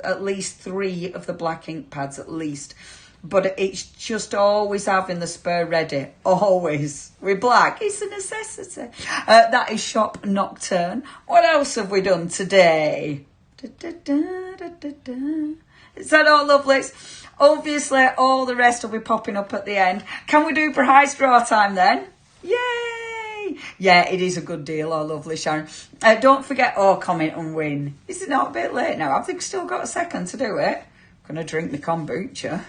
at least 3 of the black ink pads at least. But it's just always having the spare ready. Always. With black. It's a necessity. That is Shop Nocturne. What else have we done today? Is that all, lovelies? Obviously, all the rest will be popping up at the end. Can we do prize draw time then? Yay! Yeah, it is a good deal. Oh, lovely, Sharon. Don't forget, comment and win. Is it not a bit late now? I've still got a second to do it. Gonna drink the kombucha.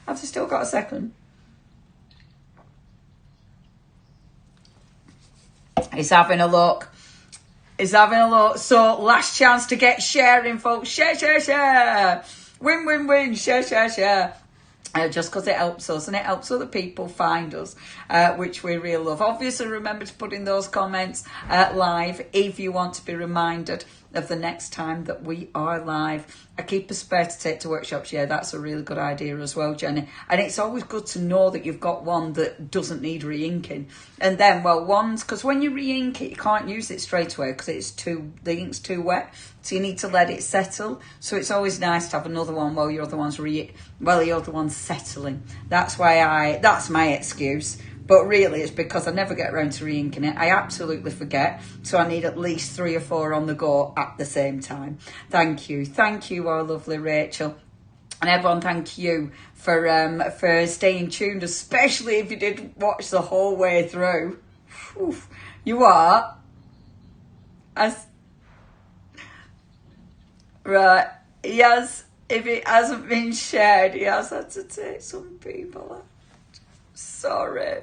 I've still got a second. He's having a look. So last chance to get sharing, folks. Share. Win. Share. Just because it helps us and it helps other people find us, which we really love. Obviously, remember to put in those comments live if you want to be reminded of the next time that we are live. I keep a spare to take to workshops. Yeah, that's a really good idea as well, Jenny. And it's always good to know that you've got one that doesn't need re-inking. And then, because when you re-ink it, you can't use it straight away because the ink's too wet. So you need to let it settle. So it's always nice to have another one while your other one's settling. That's my excuse. But really, it's because I never get around to re-inking it. I absolutely forget. So I need at least 3 or 4 on the go at the same time. Thank you, our lovely Rachel. And everyone, thank you for staying tuned, especially if you did watch the whole way through. Oof, you are. Right, if it hasn't been shared, he has had to take some people out. Sorry.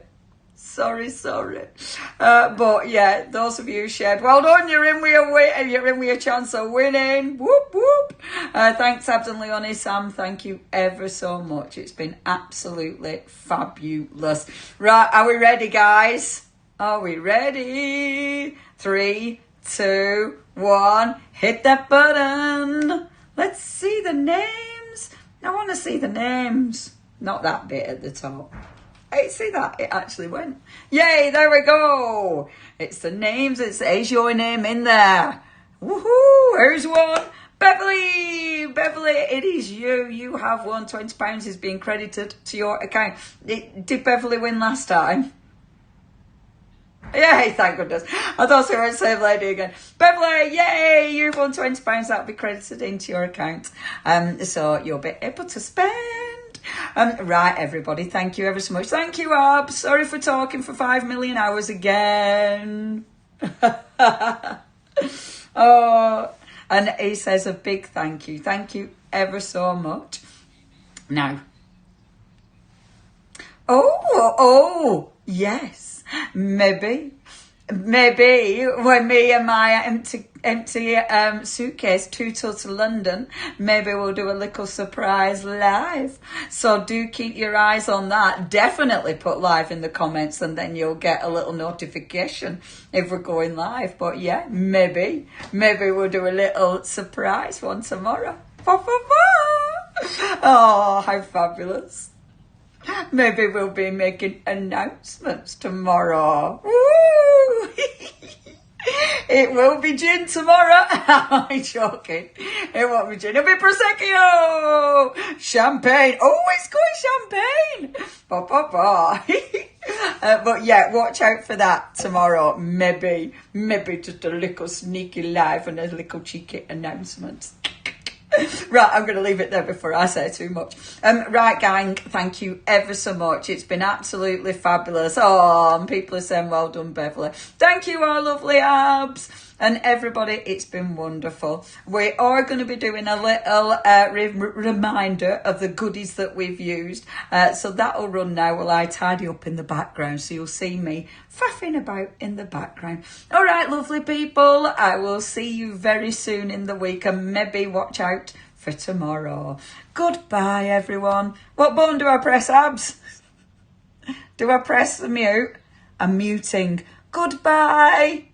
But yeah, those of you who shared, well done, you're in with your chance of winning. Whoop, whoop. Thanks, Abs and Leonie. Sam, thank you ever so much. It's been absolutely fabulous. Right, are we ready, guys? Are we ready? 3, 2, 1, hit that button. Let's see the names. I want to see the names. Not that bit at the top. Hey, see that? It actually went. Yay, there we go. It's the names. It's your name in there. Woohoo, here's one. Beverly, it is you. You have won. £20 is being credited to your account. Did Beverly win last time? Yay, thank goodness. I thought we were the same lady again. Beverly, yay, you've won £20. That'll be credited into your account. So you'll be able to spend. Right, everybody, thank you ever so much. Thank you, Ab. Sorry for talking for 5 million hours again. Oh, and he says a big thank you. Thank you ever so much. Now. Oh, yes. Maybe Maybe when me and my empty suitcase toot us to London, maybe we'll do a little surprise live. So do keep your eyes on that. Definitely put live in the comments, and then you'll get a little notification if we're going live. But yeah, maybe we'll do a little surprise one tomorrow. Oh, how fabulous. Maybe we'll be making announcements tomorrow. Woo! It will be gin tomorrow. I'm joking. It won't be gin. It'll be Prosecco. Champagne. Oh, it's going champagne. Ba, ba, ba. But yeah, watch out for that tomorrow. Maybe just a little sneaky live and a little cheeky announcement. Right, I'm going to leave it there before I say too much. Right, gang, thank you ever so much. It's been absolutely fabulous. Oh, and people are saying, well done, Beverly. Thank you, our lovely abs. And everybody, it's been wonderful. We are going to be doing a little reminder of the goodies that we've used. So that'll run now while I tidy up in the background. So you'll see me faffing about in the background. All right, lovely people. I will see you very soon in the week, and maybe watch out for tomorrow. Goodbye, everyone. What button do I press, abs? Do I press the mute? I'm muting. Goodbye.